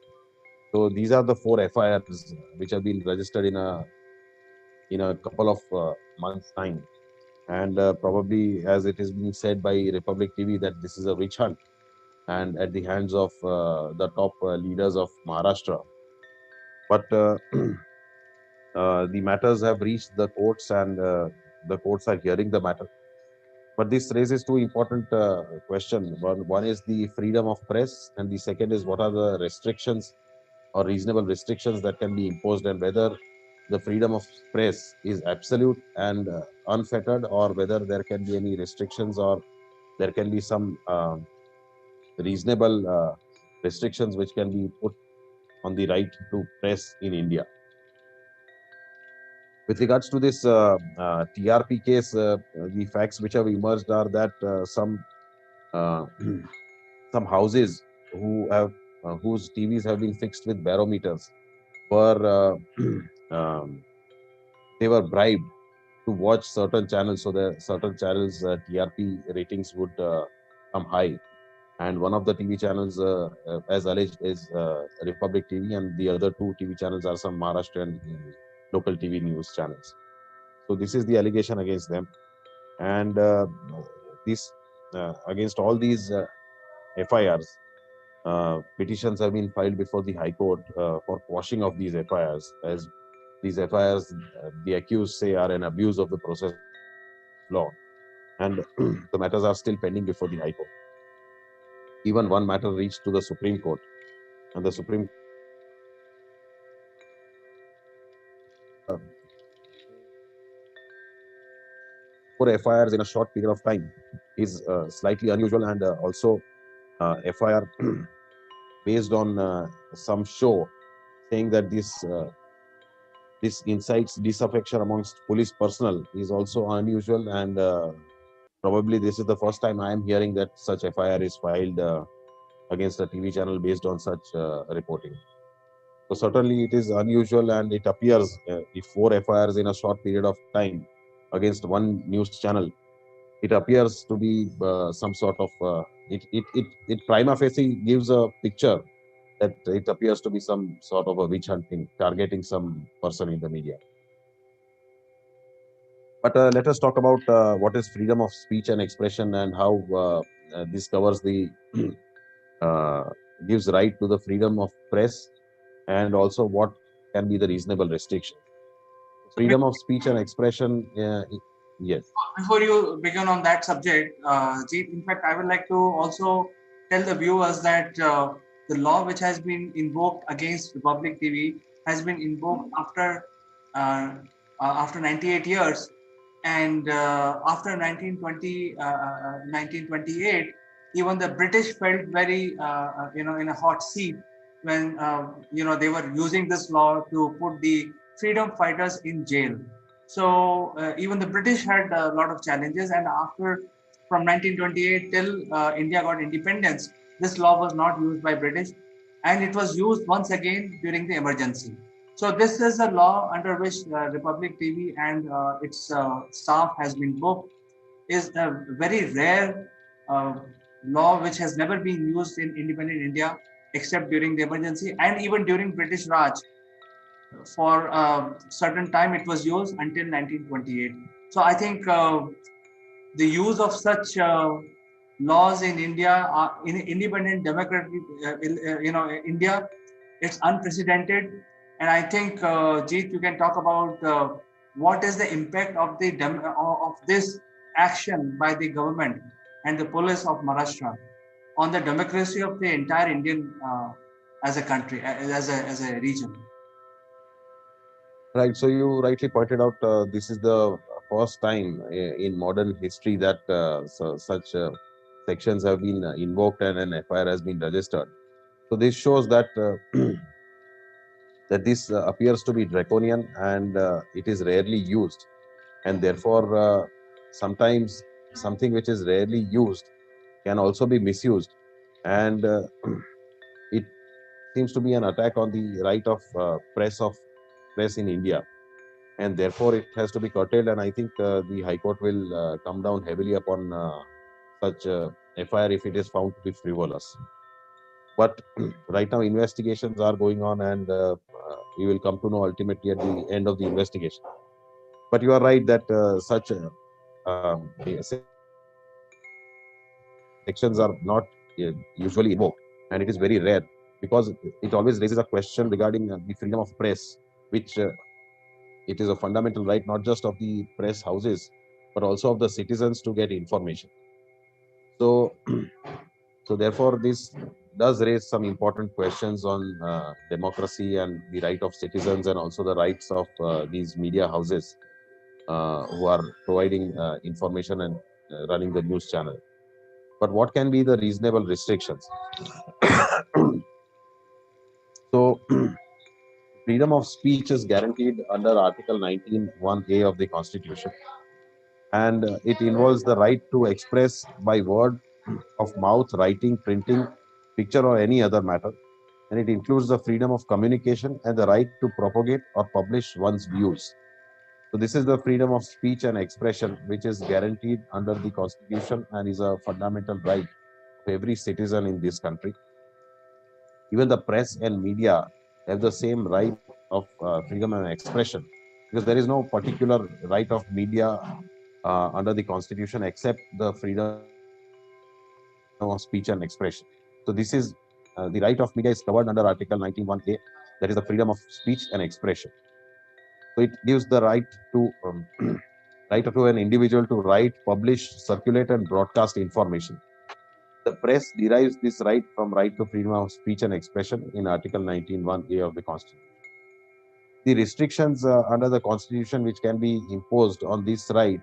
So these are the 4 FIRs which have been registered in a couple of months' time. And probably, as it is being said by Republic TV, that this is a witch hunt and at the hands of the top leaders of Maharashtra. But the matters have reached the courts and the courts are hearing the matter. But this raises two important questions. One is the freedom of press, and the second is what are the restrictions or reasonable restrictions that can be imposed, and whether the freedom of press is absolute and unfettered, or whether there can be any restrictions or there can be some reasonable restrictions which can be put on the right to press in India. With regards to this TRP case, the facts which have emerged are that uh, some houses whose TVs have been fixed with barometers were they were bribed to watch certain channels, so the certain channels TRP ratings would come high. And one of the TV channels, as alleged, is Republic TV, and the other two TV channels are some Maharashtrian local TV news channels. So this is the allegation against them, and this against all these FIRs. Petitions have been filed before the High Court for quashing of these FIRs, as these FIRs, the accused say, are an abuse of the process law, and the matters are still pending before the High Court. Even one matter reached to the Supreme Court, and the Supreme Court four FIRs in a short period of time is slightly unusual, and also FIR based on some show saying that this incites disaffection amongst police personnel is also unusual, and probably this is the first time I am hearing that such FIR is filed against a TV channel based on such reporting. So certainly it is unusual, and it appears if 4 FIRs in a short period of time against one news channel, it appears to be some sort of it prima facie gives a picture that it appears to be some sort of a witch hunting targeting some person in the media. But let us talk about what is freedom of speech and expression, and how this covers the uh, gives right to the freedom of press, and also what can be the reasonable restriction. Freedom of speech and expression, yes. Before you begin on that subject, Jeet, in fact, I would like to also tell the viewers that the law which has been invoked against Republic TV has been invoked after 98 years, and after 1928, even the British felt very in a hot seat when they were using this law to put the freedom fighters in jail. So even the British had a lot of challenges, and after from 1928 till India got independence, this law was not used by British, and it was used once again during the emergency. So this is a law under which Republic TV and its staff has been booked. Is a very rare uh, law which has never been used in independent India except during the emergency and even during British Raj. for a certain time it was used until 1928. So I think the use of such laws in India, in independent democratic, India, it's unprecedented. And I think, Jeet, you can talk about what is the impact of of this action by the government and the police of Maharashtra on the democracy of the entire Indian as a country, as a region. Right. So you rightly pointed out this is the first time in modern history that such sections have been invoked and an FIR has been registered. So this shows that that this appears to be draconian and it is rarely used, and therefore sometimes something which is rarely used can also be misused, and it seems to be an attack on the right of press in India, and therefore it has to be curtailed. And I think the High Court will come down heavily upon such FIR if it is found to be frivolous. But right now investigations are going on, and we will come to know ultimately at the end of the investigation. But you are right that such sections are not usually invoked, and it is very rare because it always raises a question regarding the freedom of press, which it is a fundamental right not just of the press houses but also of the citizens to get information. So so therefore this does raise some important questions on democracy and the right of citizens, and also the rights of these media houses who are providing information and running the news channel. But what can be the reasonable restrictions? So freedom of speech is guaranteed under Article 19(1)(a) of the Constitution, and it involves the right to express by word of mouth, writing, printing, picture, or any other matter. And it includes the freedom of communication and the right to propagate or publish one's views. So this is the freedom of speech and expression, which is guaranteed under the Constitution and is a fundamental right of every citizen in this country. Even the press and media have the same right of freedom and expression, because there is no particular right of media under the Constitution except the freedom of speech and expression. So this is the right of media is covered under Article 19(1)(a), that is the freedom of speech and expression. So it gives the right to right to an individual to write, publish, circulate, and broadcast information. The press derives this right from right to freedom of speech and expression in Article 19(1)(a) of the Constitution. The restrictions under the Constitution which can be imposed on this right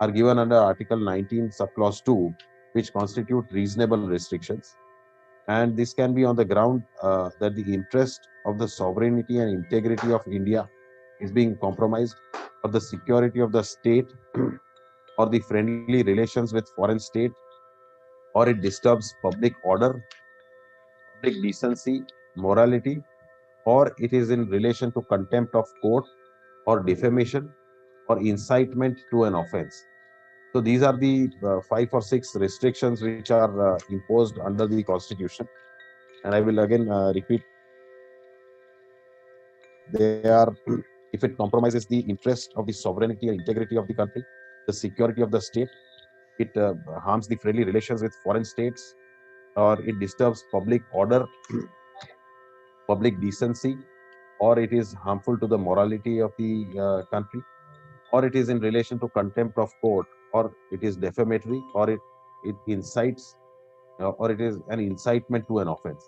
are given under Article 19, subclause 2, which constitute reasonable restrictions. And this can be on the ground that the interest of the sovereignty and integrity of India is being compromised, or the security of the state, or the friendly relations with foreign state, or it disturbs public order, public decency, morality, or it is in relation to contempt of court, or defamation, or incitement to an offense. So these are the 5 or 6 restrictions which are imposed under the Constitution. And I will again repeat there. If it compromises the interest of the sovereignty and integrity of the country, the security of the state, it harms the friendly relations with foreign states, or it disturbs public order, public decency, or it is harmful to the morality of the country, or it is in relation to contempt of court, or it is defamatory, or it incites, or it is an incitement to an offense.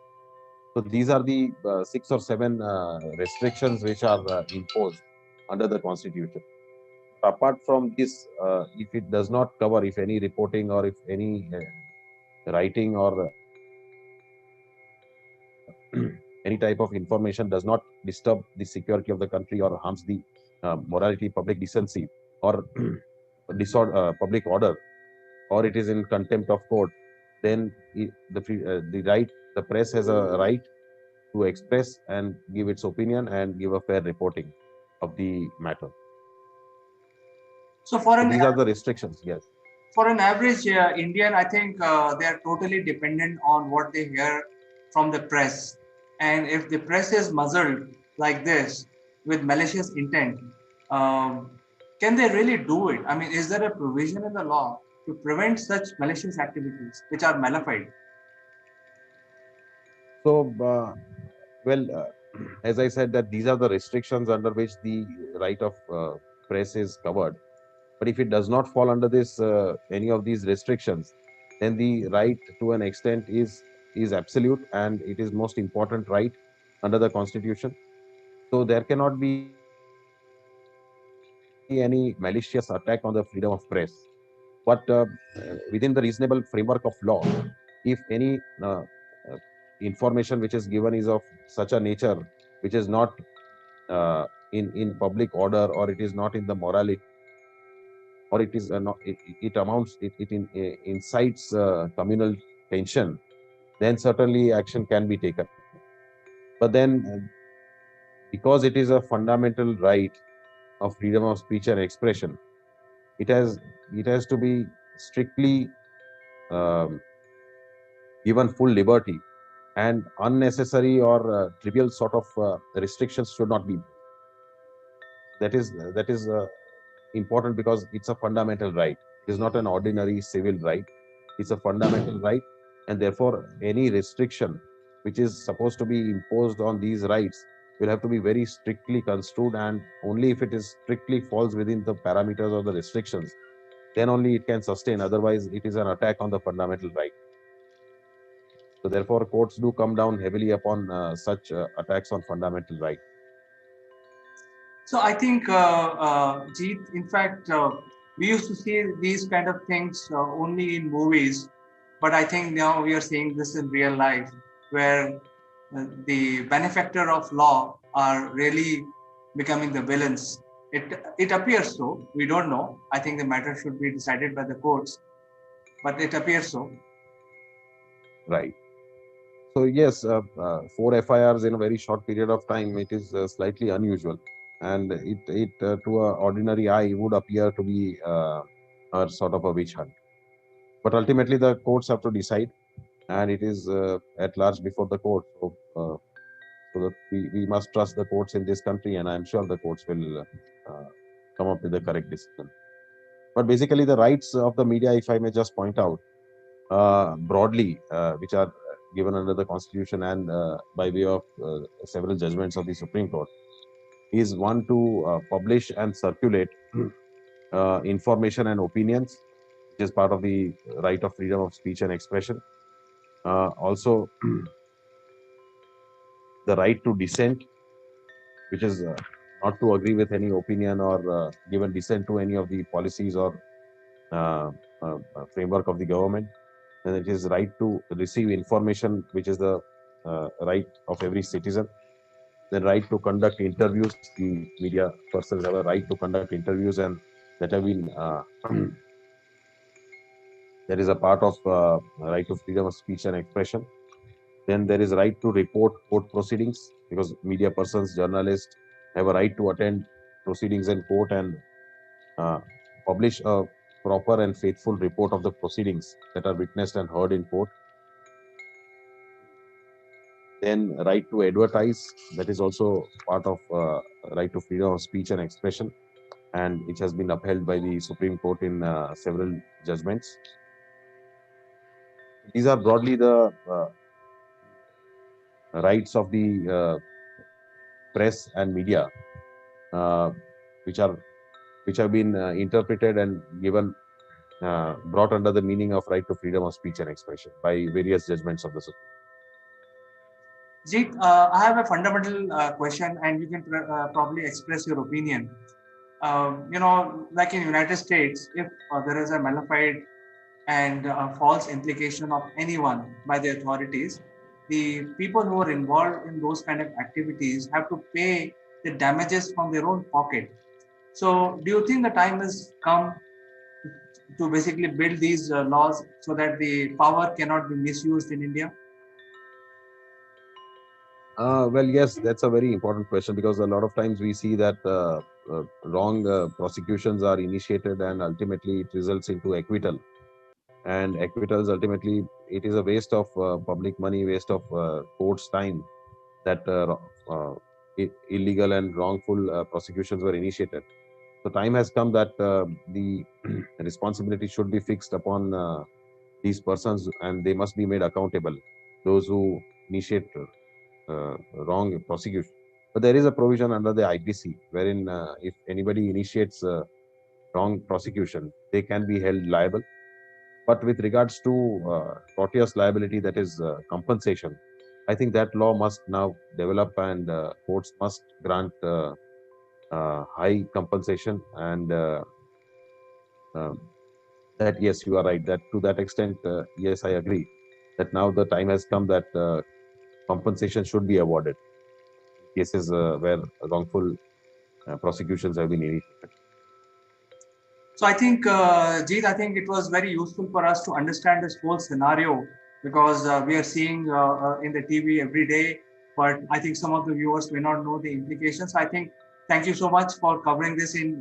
So these are the 6 or 7 restrictions which are imposed under the Constitution. Apart from this, if it does not cover, if any reporting or if any writing or any type of information does not disturb the security of the country or harms the morality, public decency, or public order, or it is in contempt of court, then the press has a right to express and give its opinion and give a fair reporting of the matter. So for So an these are the restrictions. Yes. for an average Indian, I think they are totally dependent on what they hear from the press. And if the press is muzzled like this, with malicious intent, um, can they really do it? I mean, is there a provision in the law to prevent such malicious activities which are malified? So, well, as I said, that these are the restrictions under which the right of press is covered. But if it does not fall under this any of these restrictions, then the right to an extent is absolute, and it is most important right under the Constitution. So there cannot be any malicious attack on the freedom of press. But within the reasonable framework of law, if any information which is given is of such a nature which is not in public order, or it is not in the morality, or it is not it incites communal tension, then certainly action can be taken. But then, because it is a fundamental right of freedom of speech and expression, it has it has to be strictly um, given full liberty, and unnecessary or trivial sort of restrictions should not be. That is important because it's a fundamental right. It is not an ordinary civil right. It's a fundamental right, and therefore any restriction which is supposed to be imposed on these rights will have to be very strictly construed, and only if it is strictly falls within the parameters or the restrictions, then only it can sustain. Otherwise, it is an attack on the fundamental right. So therefore, courts do come down heavily upon such attacks on fundamental right. So I think, Jeet, in fact, we used to see these kind of things only in movies, but I think now we are seeing this in real life, where the benefactor of law are really becoming the villains. It appears so. We don't know. I think the matter should be decided by the courts, but it appears so. Right. So yes, four FIRs in a very short period of time, it is slightly unusual, and it to a ordinary eye would appear to be a sort of a witch hunt. But ultimately, the courts have to decide, and it is at large before the court. So that we must trust the courts in this country, and I'm sure the courts will come up with the correct decision. But basically, the rights of the media, if I may just point out, broadly, which are given under the Constitution and by way of several judgments of the Supreme Court, is one to publish and circulate information and opinions, which is part of the right of freedom of speech and expression. Also, the right to dissent, which is not to agree with any opinion or given dissent to any of the policies or uh, framework of the government. And it is right to receive information, which is the right of every citizen. The right to conduct interviews. The media persons have a right to conduct interviews, and that have been that is a part of right to freedom of speech and expression. Then there is right to report court proceedings, because media persons, journalists have a right to attend proceedings in court and uh, publish a proper and faithful report of the proceedings that are witnessed and heard in court. Then right to advertise, that is also part of right to freedom of speech and expression, and which has been upheld by the Supreme Court in several judgments. These are broadly the rights of the press and media, uh, which are which have been interpreted and given brought under the meaning of right to freedom of speech and expression by various judgments of the Supreme. Jeet, I have a fundamental question, and you can probably express your opinion. Like in United States, if there is a malified and false implication of anyone by the authorities, the people who are involved in those kind of activities have to pay the damages from their own pocket. So, do you think the time has come to basically build these laws so that the power cannot be misused in India? Well, yes, that's a very important question, because a lot of times we see that wrong prosecutions are initiated, and ultimately it results into acquittal. And acquittals, ultimately, it is a waste of public money, waste of court's time, that illegal and wrongful prosecutions were initiated. So time has come that the responsibility should be fixed upon these persons, and they must be made accountable. Those who initiate wrong prosecution. But there is a provision under the IPC wherein if anybody initiates wrong prosecution, they can be held liable. But with regards to tortious liability, that is compensation, I think that law must now develop, and courts must grant high compensation. And um, that, yes, you are right. That to that extent, yes, I agree that now the time has come that compensation should be awarded in cases where wrongful prosecutions have been initiated. So I think, Jeet, I think it was very useful for us to understand this whole scenario, because we are seeing in the TV every day, but I think some of the viewers may not know the implications. I think thank you so much for covering this in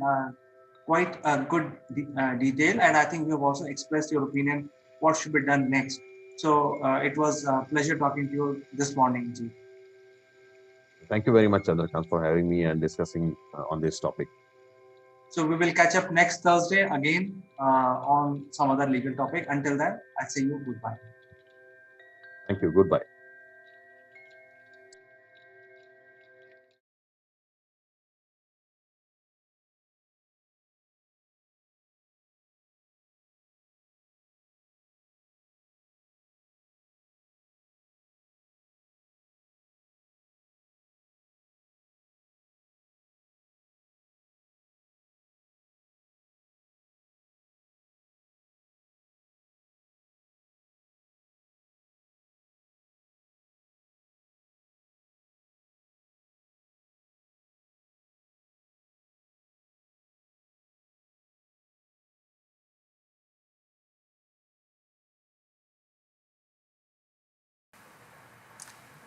quite a good detail, and I think you have also expressed your opinion what should be done next. So it was a pleasure talking to you this morning, Jeet. Thank you very much, Chandrakant, for having me and discussing on this topic. So we will catch up next Thursday again on some other legal topic. Until then, I say you goodbye. Thank you. Goodbye.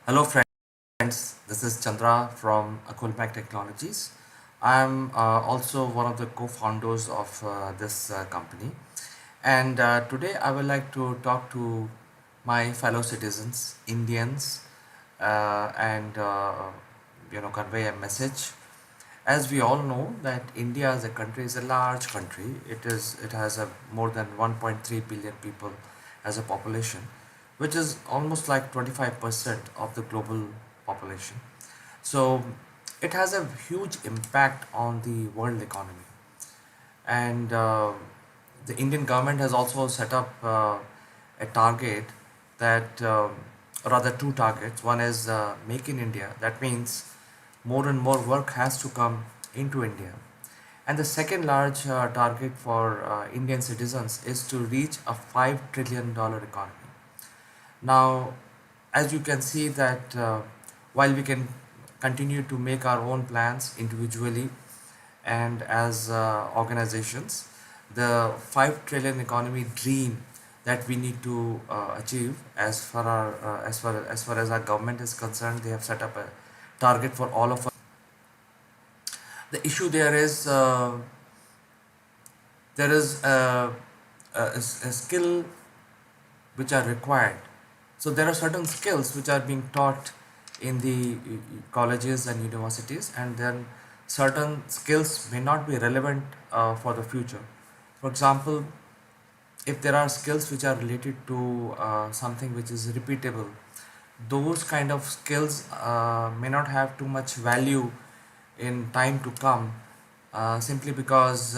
Hello friends, this is Chandra from Akulmach Technologies. I'm also one of the co-founders of this company, and today I would like to talk to my fellow citizens, Indians, and convey a message. As we all know that India as a country is a large country. It has a more than 1.3 billion people as a population, which is almost like 25% of the global population. So it has a huge impact on the world economy. And the Indian government has also set up a target that, rather two targets. One is Make in India. That means more and more work has to come into India. And the second large target for Indian citizens is to reach a $5 trillion economy. Now, as you can see that while we can continue to make our own plans individually and as organizations, the 5 trillion economy dream that we need to achieve, as far as our government is concerned, they have set up a target for all of us. The issue there is there is a skill which are required. So there are certain skills which are being taught in the colleges and universities, and then certain skills may not be relevant for the future. For example, if there are skills which are related to something which is repeatable, those kind of skills may not have too much value in time to come, simply because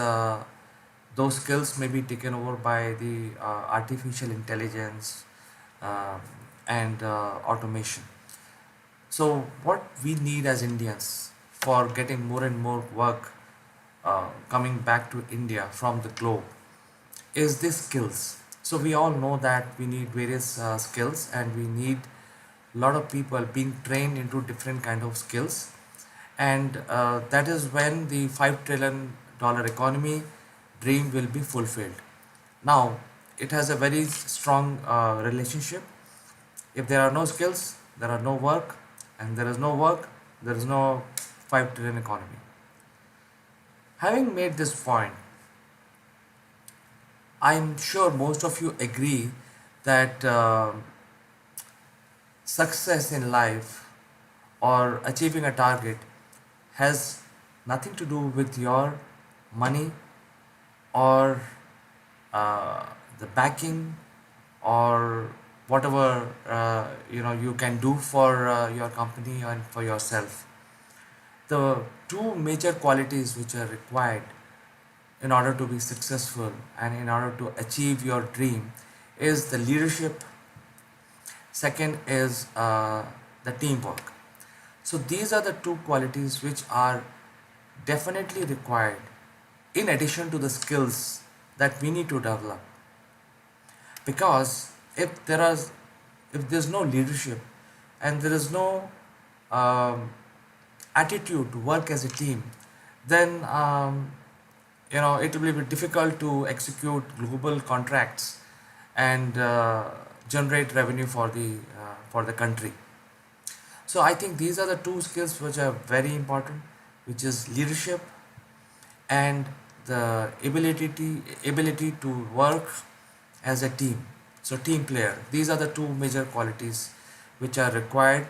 those skills may be taken over by the artificial intelligence uh, and automation. So, what we need as Indians for getting more and more work coming back to India from the globe is these skills. So, we all know that we need various skills, and we need a lot of people being trained into different kind of skills, and that is when the $5 trillion economy dream will be fulfilled. Now, it has a very strong relationship. If there are no skills, there are no work, and there is no work, there is no 5 trillion economy. Having made this point, I'm sure most of you agree that success in life or achieving a target has nothing to do with your money or uh, the backing or whatever you can do for your company and for yourself. The two major qualities which are required in order to be successful and in order to achieve your dream is the leadership. Second is the teamwork. So these are the two qualities which are definitely required in addition to the skills that we need to develop. Because if there's no leadership and there is no um, attitude to work as a team, then it will be difficult to execute global contracts and generate revenue for the country. So I think these are the two skills which are very important, which is leadership and the ability to work as a team. So team player. These are the two major qualities which are required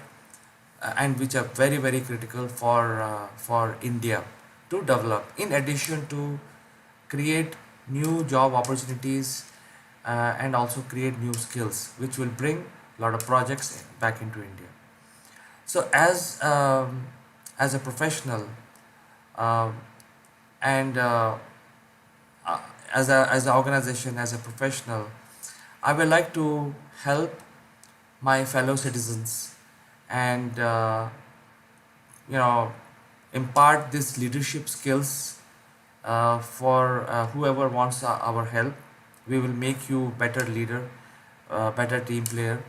and which are very very critical for India to develop. In addition to create new job opportunities and also create new skills which will bring a lot of projects back into India. So as a professional um, and as an organization, as a professional, I would like to help my fellow citizens and you know impart these leadership skills for whoever wants our help. We will make you better leader, better team player.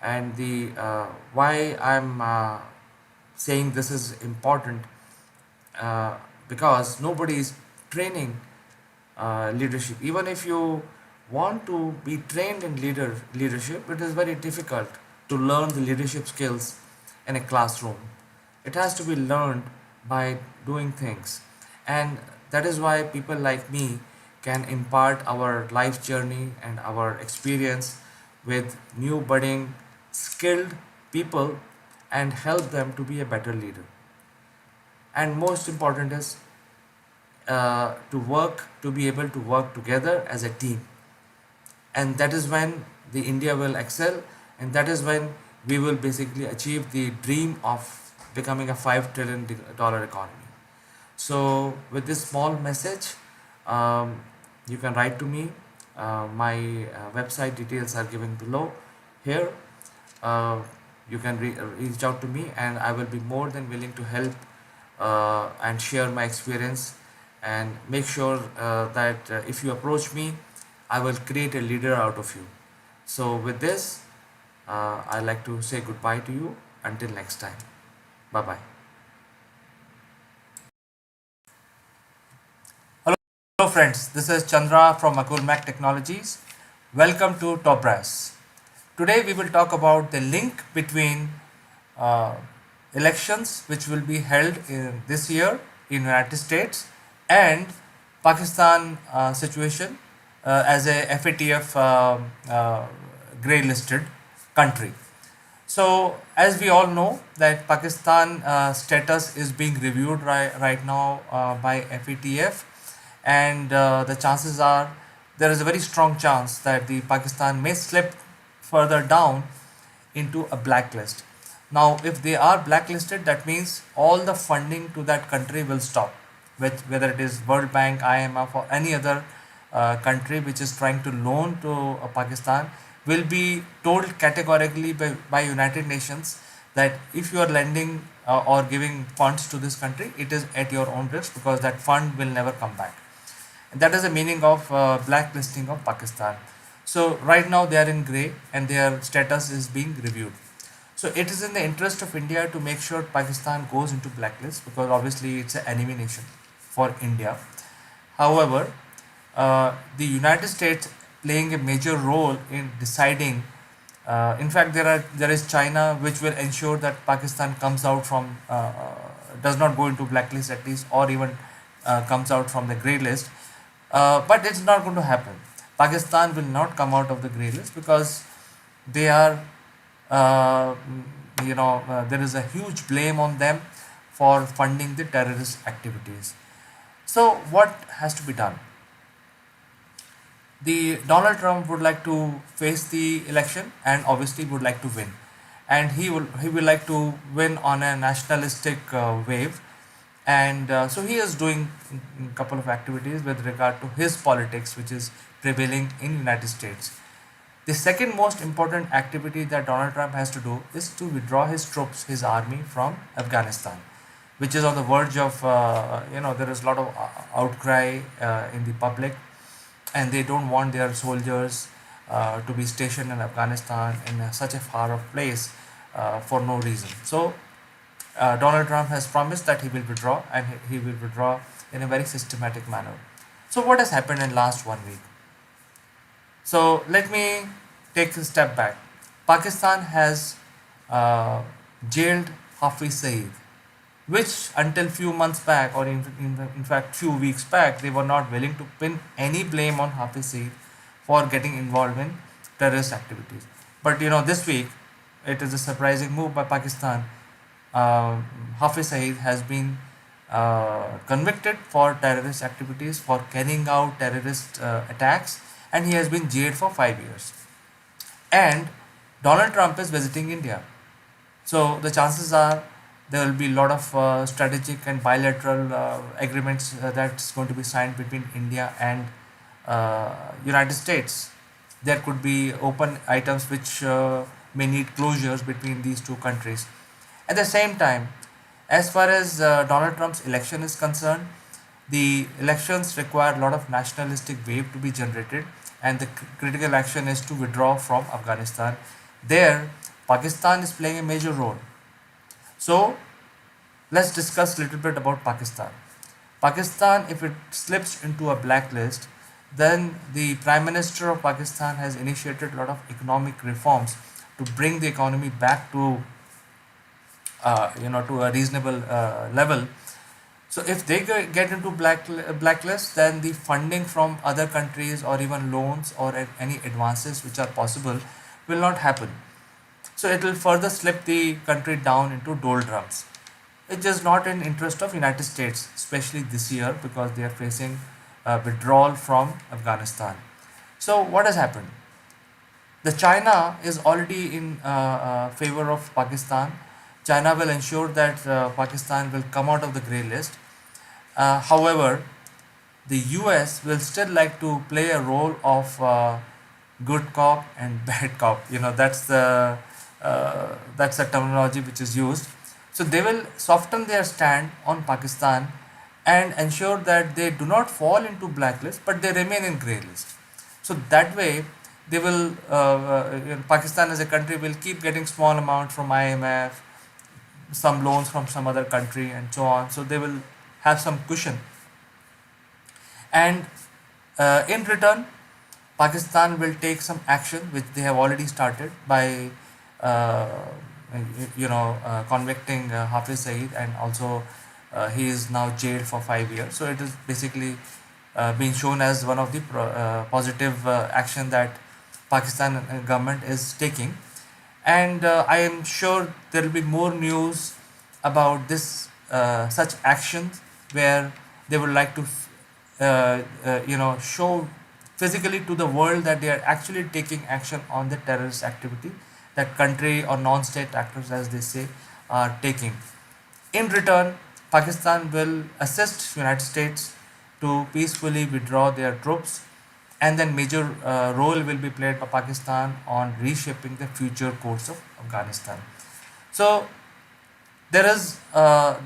And the why I'm saying this is important, uh, because nobody is training leadership. Even if you want to be trained in leadership, it is very difficult to learn the leadership skills in a classroom. It has to be learned by doing things, and that is why people like me can impart our life journey and our experience with new budding skilled people and help them to be a better leader. And most important is to be able to work together as a team, and that is when the India will excel, and that is when we will basically achieve the dream of becoming a $5 trillion economy. So with this small message, um, you can write to me. My website details are given below here. uh, you can reach out to me, and I will be more than willing to help and share my experience, and make sure that if you approach me, I will create a leader out of you. So with this, I like to say goodbye to you until next time. Bye bye. Hello friends, this is Chandra from Akulmach Technologies. Welcome to Top Brass. Today we will talk about the link between uh, elections which will be held in this year in United States and Pakistan situation as a FATF grey listed country. So, as we all know, that Pakistan status is being reviewed right now by FATF, and the chances are there is a very strong chance that the Pakistan may slip further down into a blacklist. Now, if they are blacklisted, that means all the funding to that country will stop, with whether it is World Bank, IMF, or any other country which is trying to loan to Pakistan, will be told categorically by United Nations that if you are lending or giving funds to this country, it is at your own risk, because that fund will never come back. And that is the meaning of blacklisting of Pakistan. So right now they are in grey and their status is being reviewed. So it is in the interest of India to make sure Pakistan goes into blacklist, because obviously it's an enemy nation for India. However, the United States playing a major role in deciding. In fact, there is China, which will ensure that Pakistan comes out from does not go into blacklist at least, or even comes out from the grey list. But it's not going to happen. Pakistan will not come out of the grey list, because they are uh, there is a huge blame on them for funding the terrorist activities. So what has to be done? The Donald Trump would like to face the election and obviously would like to win, and he will like to win on a nationalistic wave, and so he is doing a couple of activities with regard to his politics, which is prevailing in United States. The second most important activity that Donald Trump has to do is to withdraw his troops, his army from Afghanistan, which is on the verge of, there is a lot of outcry in the public, and they don't want their soldiers to be stationed in Afghanistan in such a far off place for no reason. So Donald Trump has promised that he will withdraw, and he will withdraw in a very systematic manner. So what has happened in last 1 week? So let me take a step back. Pakistan has uh, jailed Hafiz Saeed, which until few months back, or in fact few weeks back, they were not willing to pin any blame on Hafiz Saeed for getting involved in terrorist activities. But this week, it is a surprising move by Pakistan. Hafiz Saeed has been convicted for terrorist activities, for carrying out terrorist attacks, and he has been jailed for 5 years. And Donald Trump is visiting India. So the chances are there will be a lot of strategic and bilateral agreements that's going to be signed between India and United States. There could be open items which may need closures between these two countries. At the same time, as far as Donald Trump's election is concerned, the elections require a lot of nationalistic wave to be generated, and the critical action is to withdraw from Afghanistan. There, Pakistan is playing a major role. So, let's discuss a little bit about Pakistan. Pakistan, if it slips into a blacklist, then the Prime Minister of Pakistan has initiated a lot of economic reforms to bring the economy back to to a reasonable level. So if they get into blacklist, then the funding from other countries or even loans or any advances which are possible will not happen. So it will further slip the country down into doldrums. It is not in interest of United States, especially this year, because they are facing withdrawal from Afghanistan. So what has happened? The China is already in favor of Pakistan. China will ensure that Pakistan will come out of the grey list. However, the US will still like to play a role of good cop and bad cop. That's the terminology which is used. So they will soften their stand on Pakistan and ensure that they do not fall into blacklist, but they remain in grey list. So that way, they will Pakistan as a country will keep getting small amount from IMF, some loans from some other country, and so on. So they will have some cushion, and in return, Pakistan will take some action, which they have already started by uh, convicting Hafiz Saeed, and also he is now jailed for 5 years. So it is basically being shown as one of the positive action that Pakistan government is taking, and I am sure there will be more news about this such actions, where they would like to show physically to the world that they are actually taking action on the terrorist activity that country or non-state actors, as they say, are taking. In return, Pakistan will assist United States to peacefully withdraw their troops, and then major role will be played by Pakistan on reshaping the future course of Afghanistan. So there is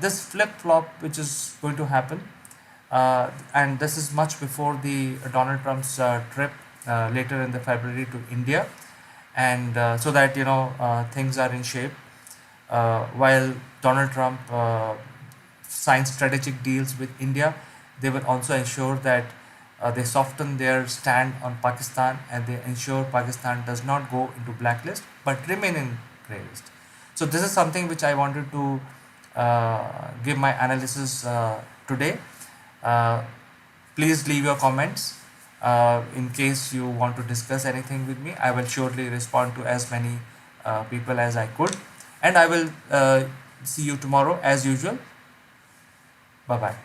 this flip-flop which is going to happen, and this is much before the Donald Trump's trip later in the February to India, and so that things are in shape. While Donald Trump signs strategic deals with India, they will also ensure that they soften their stand on Pakistan, and they ensure Pakistan does not go into blacklist but remain in grey list. So this is something which I wanted to give my analysis today. Uh, Please leave your comments. In case you want to discuss anything with me, I will surely respond to as many people as I could. And I will see you tomorrow as usual. Bye bye.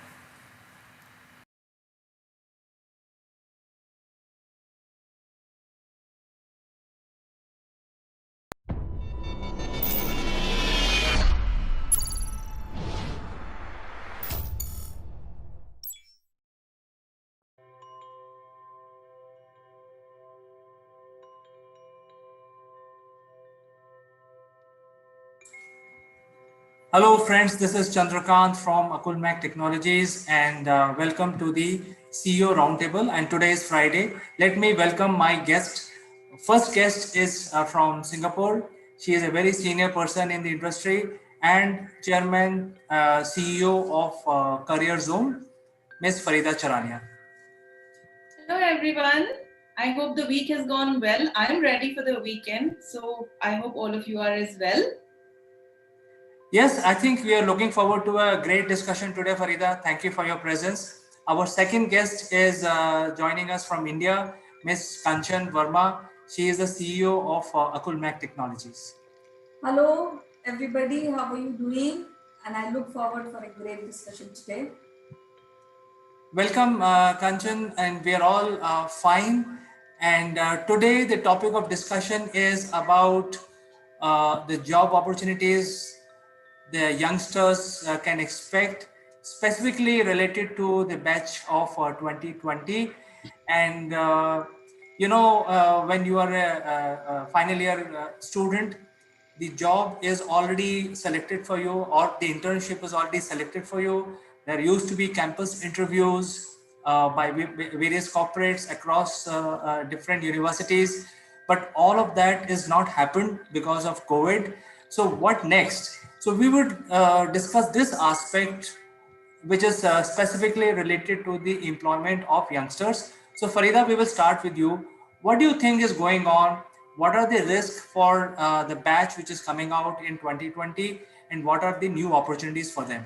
Hello, friends. This is Chandrakant from Akulmach Technologies, and welcome to the CEO Roundtable. And today is Friday. Let me welcome my guest. First guest is from Singapore. She is a very senior person in the industry and chairman, CEO of Career Zone, Ms. Farida Charania. Hello, everyone. I hope the week has gone well. I'm ready for the weekend, so I hope all of you are as well. Yes, I think we are looking forward to a great discussion today, Farida. Thank you for your presence. Our second guest is joining us from India, Ms. Kanchan Verma. She is the CEO of Akulmach Technologies. Hello, everybody. How are you doing? And I look forward for a great discussion today. Welcome, Kanchan, and we are all fine. And today, the topic of discussion is about the job opportunities the youngsters can expect, specifically related to the batch of 2020. And when you are a final year student, the job is already selected for you, or the internship is already selected for you. There used to be campus interviews by various corporates across different universities, but all of that is not happened because of COVID. So what next? So we would discuss this aspect, which is specifically related to the employment of youngsters. So Farida, we will start with you. What do you think is going on? What are the risks for the batch which is coming out in 2020, and what are the new opportunities for them?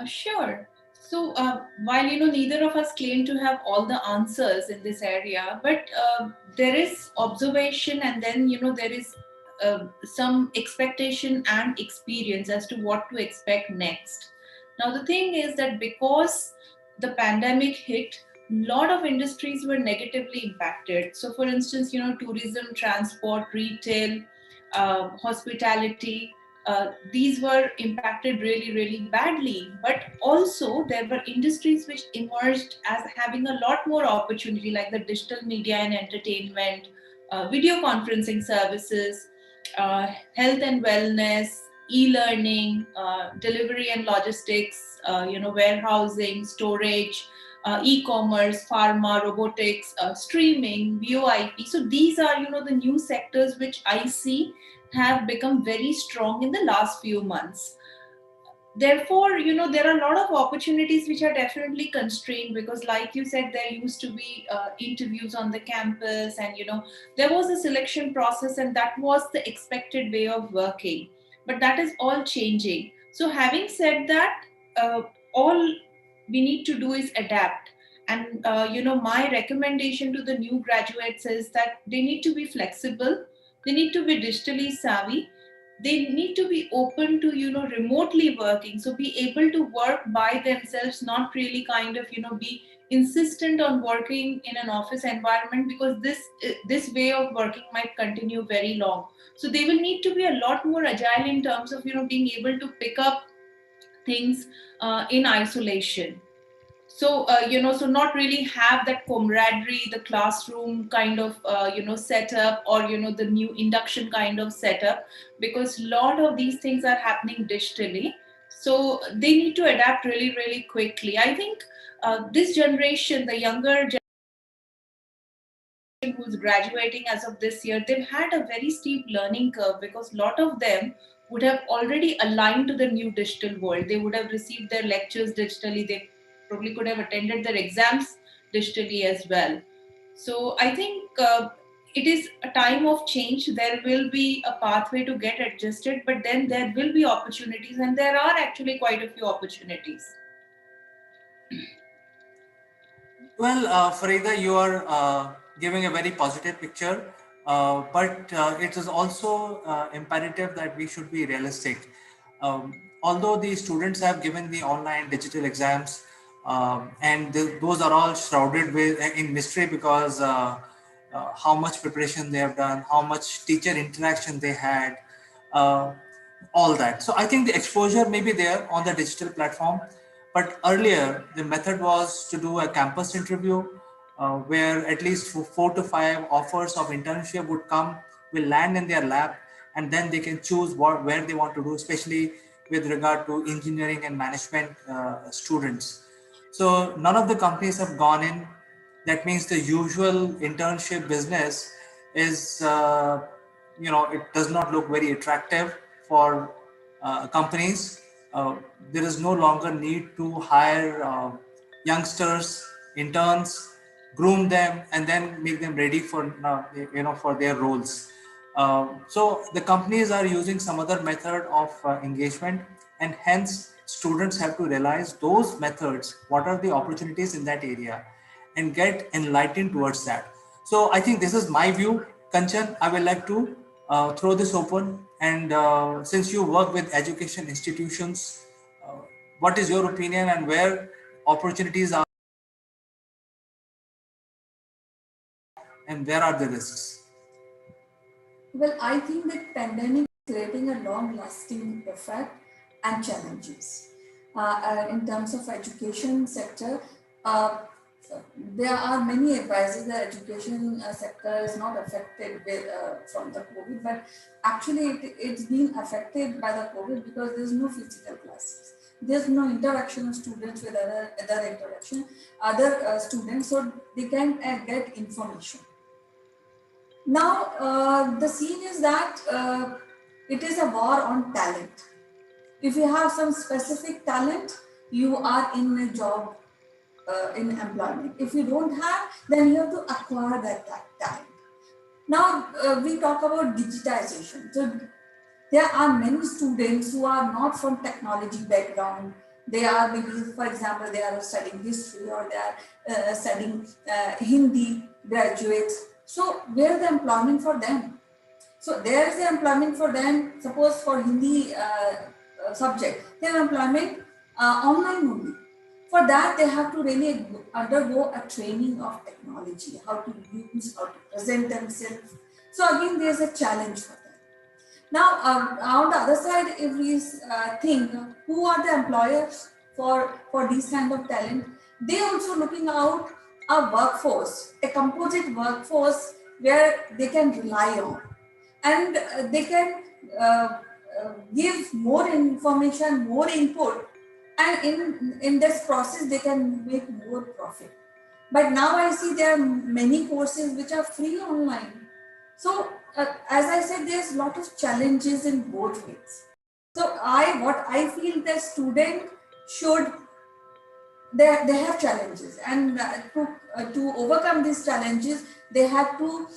Sure. So while neither of us claim to have all the answers in this area, but there is observation, and then there is some expectation and experience as to what to expect next. Now the thing is that because the pandemic hit, a lot of industries were negatively impacted. So for instance, tourism, transport, retail, hospitality, these were impacted really, really badly. But also, there were industries which emerged as having a lot more opportunity, like the digital media and entertainment, video conferencing services, health and wellness, e-learning, delivery and logistics, warehousing, storage, e-commerce, pharma, robotics, streaming, VoIP. So these are, the new sectors which I see have become very strong in the last few months. Therefore, there are a lot of opportunities which are definitely constrained, because like you said, there used to be interviews on the campus, and there was a selection process, and that was the expected way of working. But that is all changing. So having said that, all we need to do is adapt. And my recommendation to the new graduates is that they need to be flexible, they need to be digitally savvy, they need to be open to remotely working, so be able to work by themselves, not really kind of be insistent on working in an office environment, because this way of working might continue very long. So they will need to be a lot more agile in terms of being able to pick up things in isolation. So so not really have that camaraderie, the classroom kind of setup, or the new induction kind of setup, because a lot of these things are happening digitally. So they need to adapt really, really quickly. I think this generation, the younger generation who's graduating as of this year, they've had a very steep learning curve, because a lot of them would have already aligned to the new digital world. They would have received their lectures digitally. They probably could have attended their exams digitally as well. So I think it is a time of change. There will be a pathway to get adjusted, but then there will be opportunities, and there are actually quite a few opportunities. Well, Farida, you are giving a very positive picture. but it is also imperative that we should be realistic. Although the students have given the online digital exams, and those are all shrouded with in mystery, because how much preparation they have done, how much teacher interaction they had, uh, all that. So I think the exposure may be there on the digital platform, but earlier the method was to do a campus interview, where at least 4 to 5 offers of internship would come, will land in their lap, and then they can choose where they want to do, especially with regard to engineering and management students. So none of the companies have gone in. That means the usual internship business is, it does not look very attractive for companies. There is no longer need to hire youngsters, interns, groom them, and then make them ready for for their roles. So the companies are using some other method of engagement, and hence students have to realize those methods, what are the opportunities in that area, and get enlightened towards that. So I think this is my view. Kanchan, I would like to throw this open, and since you work with education institutions, uh, what is your opinion, and where opportunities are and where are the risks? Well, I think that pandemic is creating a long-lasting effect and challenges. In terms of education sector, uh, there are many advices that education sector is not affected with, from the COVID, but actually it's been affected by the COVID because there's no physical classes. There's no interaction of students with other students, so they can get information. Now, the scene is that it is a war on talent. If you have some specific talent, you are in a job, in employment. If you don't have, then you have to acquire that talent. Now, we talk about digitization. So, there are many students who are not from technology background. They are maybe, for example, they are studying history, or they are studying Hindi graduates. So where is the employment for them? So there is the employment for them. Suppose for Hindi subject, their employment online only. For that, they have to really undergo a training of technology, how to use, how to present themselves. So again, there's a challenge for them. Now, on the other side, if we think who are the employers for these kind of talent, they also looking out a workforce, a composite workforce where they can rely on, and they can give more information, more input, and in this process they can make more profit. But now I see there are many courses which are free online. So, as I said, there's a lot of challenges in both ways. So, what I feel the student should, they have challenges, and to overcome these challenges, they have to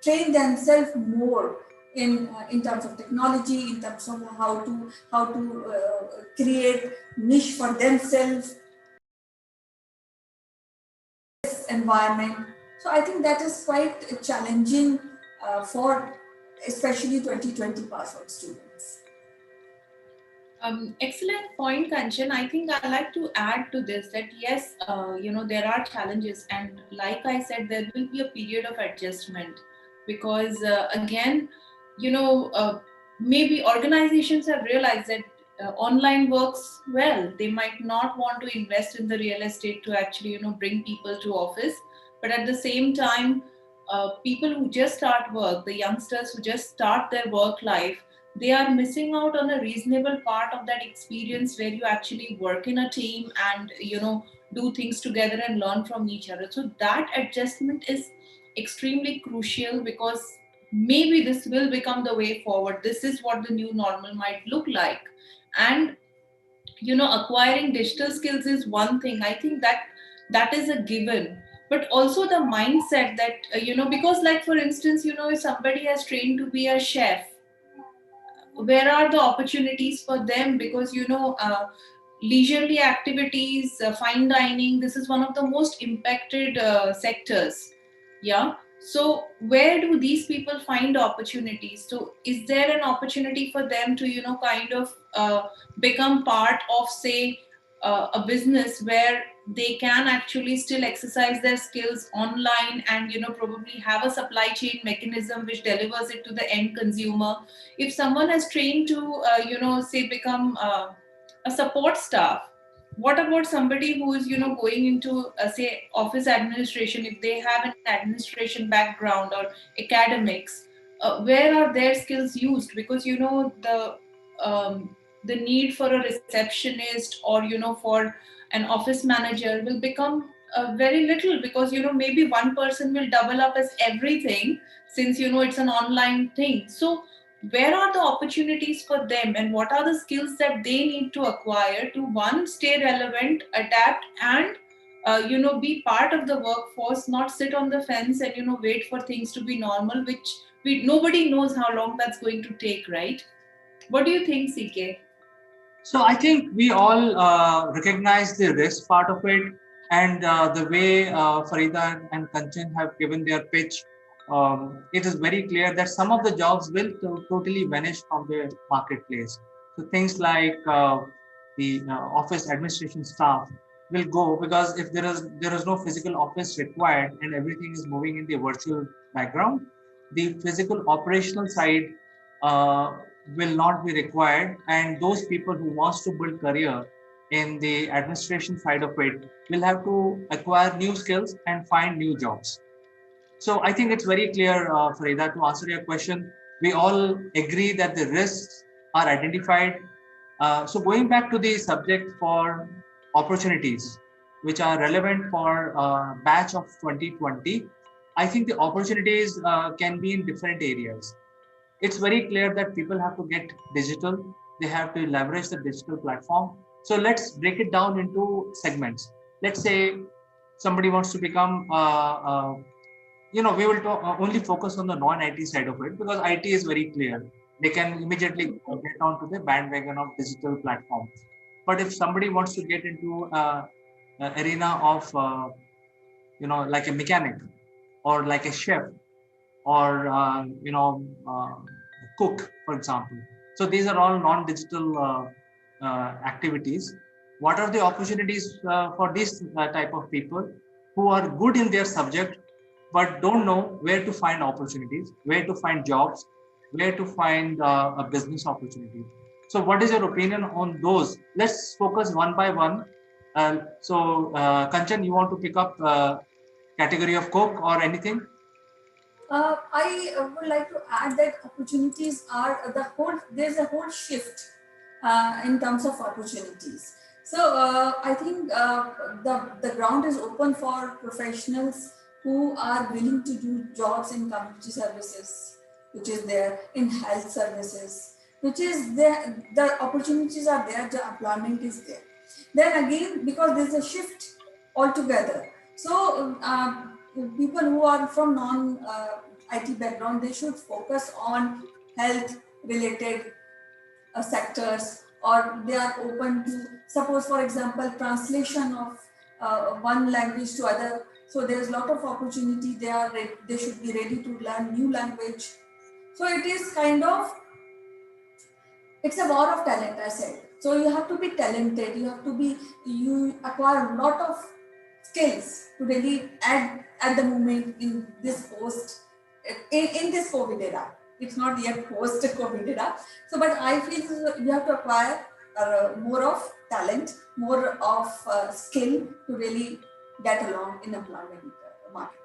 train themselves more in terms of technology, in terms of how to create niche for themselves, environment. So I think that is quite challenging for especially 2020 pass out students. Excellent point, Kanchan. I think I like to add to this that yes, there are challenges, and like I said, there will be a period of adjustment because again, maybe organizations have realized that online works well. They might not want to invest in the real estate to actually bring people to office, but at the same time, people who just start work, the youngsters who just start their work life, they are missing out on a reasonable part of that experience where you actually work in a team and do things together and learn from each other. So that adjustment is extremely crucial because maybe this will become the way forward. This is what the new normal might look like. And acquiring digital skills is one thing. I think that is a given, but also the mindset that because, like, for instance, if somebody has trained to be a chef, where are the opportunities for them? Because leisurely activities, fine dining, this is one of the most impacted sectors. Yeah. So where do these people find opportunities? So is there an opportunity for them to, kind of become part of, say, a business where they can actually still exercise their skills online and, probably have a supply chain mechanism which delivers it to the end consumer? If someone has trained to, say, become a support staff, what about somebody who is, going into, say, office administration? If they have an administration background or academics, where are their skills used? Because, the need for a receptionist or, for an office manager will become very little, because, maybe one person will double up as everything, since, it's an online thing. So where are the opportunities for them, and what are the skills that they need to acquire to, one, stay relevant, adapt, and be part of the workforce, not sit on the fence and, wait for things to be normal, which nobody knows how long that's going to take, right? What do you think, CK? So I think we all recognize the risk part of it, and the way Farida and Kanchan have given their pitch, it is very clear that some of the jobs will totally vanish from the marketplace. So things like the office administration staff will go, because if there is no physical office required and everything is moving in the virtual background, the physical operational side uh, will not be required, and those people who wants to build career in the administration side of it will have to acquire new skills and find new jobs. So I think it's very clear, Farida, to answer your question, we all agree that the risks are identified. So going back to the subject for opportunities, which are relevant for batch of 2020, I think the opportunities can be in different areas. It's very clear that people have to get digital, they have to leverage the digital platform. So let's break it down into segments. Let's say somebody wants to become we will only focus on the non-IT side of it, because IT is very clear. They can immediately get onto the bandwagon of digital platforms. But if somebody wants to get into an arena of, like a mechanic or like a chef or, cook, for example. So these are all non-digital activities. What are the opportunities for these type of people who are good in their subject but don't know where to find opportunities, where to find jobs, where to find a business opportunity? So what is your opinion on those? Let's focus one by one. Kanchan, you want to pick up category of Coke or anything? I would like to add that opportunities are there's a whole shift in terms of opportunities. So I think the ground is open for professionals who are willing to do jobs in community services, which is there, in health services, which is there. The opportunities are there, the employment is there. Then again, because there's a shift altogether. So people who are from non-IT background, they should focus on health related sectors, or they are open to, suppose for example, translation of one language to other. So there's a lot of opportunity. They should be ready to learn new language. So it is kind of, it's a war of talent, I said. So you have to be talented, you acquire a lot of skills to really add at the moment in this in this COVID era. It's not yet post COVID era. So, but I feel you have to acquire more of talent, more of skill to really get along in employment market.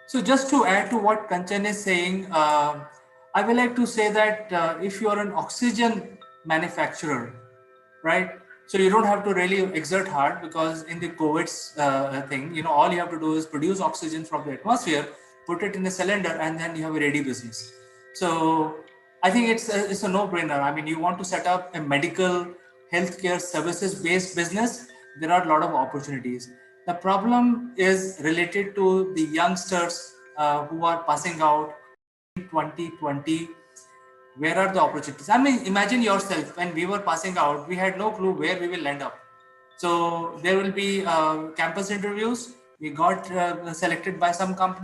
So just to add to what Kanchan is saying, I would like to say that if you are an oxygen manufacturer, right? So you don't have to really exert hard, because in the COVID thing, all you have to do is produce oxygen from the atmosphere, put it in a cylinder, and then you have a ready business. So I think it's a no-brainer. I mean, you want to set up a medical healthcare services based business, there are a lot of opportunities. The problem is related to the youngsters who are passing out in 2020. Where are the opportunities? I mean, imagine yourself, when we were passing out, we had no clue where we will end up. So there will be campus interviews. We got selected by some company.